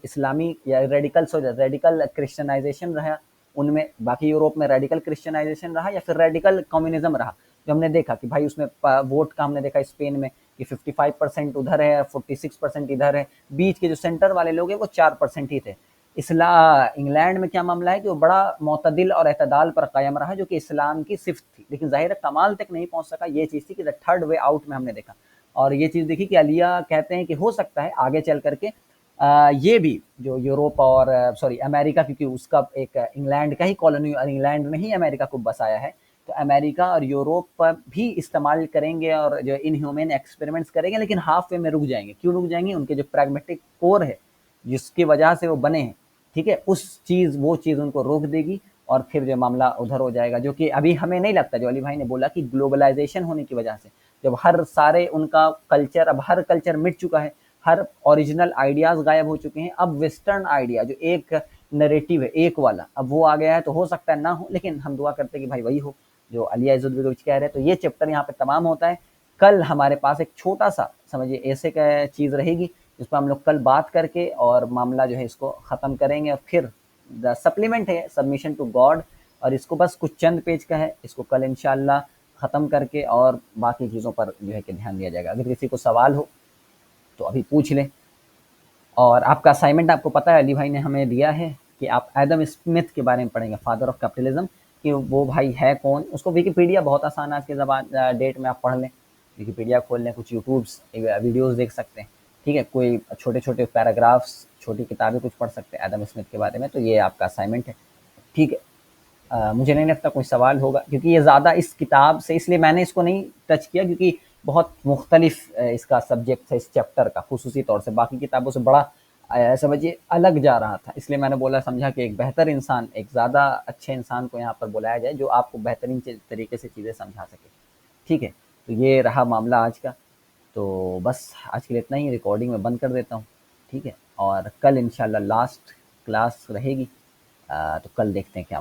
इस्लामी या रेडिकल क्रिश्चियनाइजेशन रहा उनमें, बाकी यूरोप में रेडिकल क्रिश्चियनाइजेशन रहा या फिर रेडिकल कम्युनिज्म रहा। जो हमने देखा कि भाई उसमें वोट का हमने देखा स्पेन में कि 55% उधर है, 46% इधर है, बीच के जो सेंटर वाले लोग हैं वो 4% ही थे। इंग्लैंड में क्या मामला है कि वो बड़ा मोतदिल और एतदाल पर कायम रहा, जो कि इस्लाम की सिफ्त थी, लेकिन ज़ाहिर कमाल तक नहीं पहुंच सका। ये चीज़ थी कि द थर्ड वे आउट में हमने देखा। और ये चीज़ देखी कि अलिया कहते हैं कि हो सकता है आगे चल करके ये भी जो यूरोप और अमेरिका, क्योंकि उसका एक इंग्लैंड का ही कॉलोनी, इंग्लैंड ने ही अमेरिका को बसाया है, तो अमेरिका और यूरोप भी इस्तेमाल करेंगे और जो इनह्यूमन एक्सपेरिमेंट्स करेंगे, लेकिन हाफ वे में रुक जाएंगे। क्यों रुक जाएंगे? उनके जो प्रैग्मेटिक कोर है जिसकी वजह से वो बने हैं, ठीक है, वो चीज़ उनको रोक देगी और फिर जो मामला उधर हो जाएगा। जो कि अभी हमें नहीं लगता, जो अली भाई ने बोला कि ग्लोबलाइजेशन होने की वजह से जब उनका कल्चर, अब हर कल्चर मिट चुका है, हर ओरिजिनल आइडियाज़ गायब हो चुके हैं। अब वेस्टर्न आइडिया जो एक नरेटिव है एक वाला, अब वो आ गया है, तो हो सकता है ना हो, लेकिन हम दुआ करते हैं कि भाई वही हो जो अली इज़्ज़ुद्दीन कह रहे हैं। तो ये चैप्टर यहाँ पे तमाम होता है। कल हमारे पास एक छोटा सा समझिए ऐसे का चीज़ रहेगी जिस पर हम लोग कल बात करके और मामला जो है इसको ख़त्म करेंगे। और फिर द सप्लीमेंट है सबमिशन टू गॉड, और इसको बस कुछ चंद पेज का है, इसको कल इंशाल्लाह ख़त्म करके और बाकी चीज़ों पर जो है कि ध्यान दिया जाएगा। अगर किसी को सवाल हो तो अभी पूछ लें। और आपका असाइनमेंट आपको पता है अली भाई ने हमें दिया है कि आप एडम स्मिथ के बारे में पढ़ेंगे, फादर ऑफ कैपिटलिज्म, कि वो भाई है कौन। उसको विकिपीडिया बहुत आसान आज के डेट में आप पढ़ लें, विकिपीडिया खोल लें, कुछ यूट्यूब्स वीडियोस देख सकते हैं, ठीक है, कोई छोटे छोटे पैराग्राफ्स, छोटी किताबें कुछ पढ़ सकते हैं एडम स्मिथ के बारे में। तो ये आपका असाइनमेंट है, ठीक है। मुझे नहीं लगता कोई सवाल होगा, क्योंकि ये ज़्यादा इस किताब से, इसलिए मैंने इसको नहीं टच किया, क्योंकि बहुत मुख्तलिफ इसका सब्जेक्ट है इस चैप्टर का, खुसूसी तौर से बाकी किताबों से बड़ा समझिए अलग जा रहा था। इसलिए मैंने समझा कि एक बेहतर इंसान, एक ज़्यादा अच्छे इंसान को यहाँ पर बुलाया जाए जो आपको बेहतरीन तरीके से चीज़ें समझा सके, ठीक है। तो ये रहा मामला आज का। तो बस आज के लिए इतना ही, रिकॉर्डिंग में बंद कर देता हूँ, ठीक है। और कल इंशाल्लाह लास्ट क्लास रहेगी, तो कल देखते हैं क्या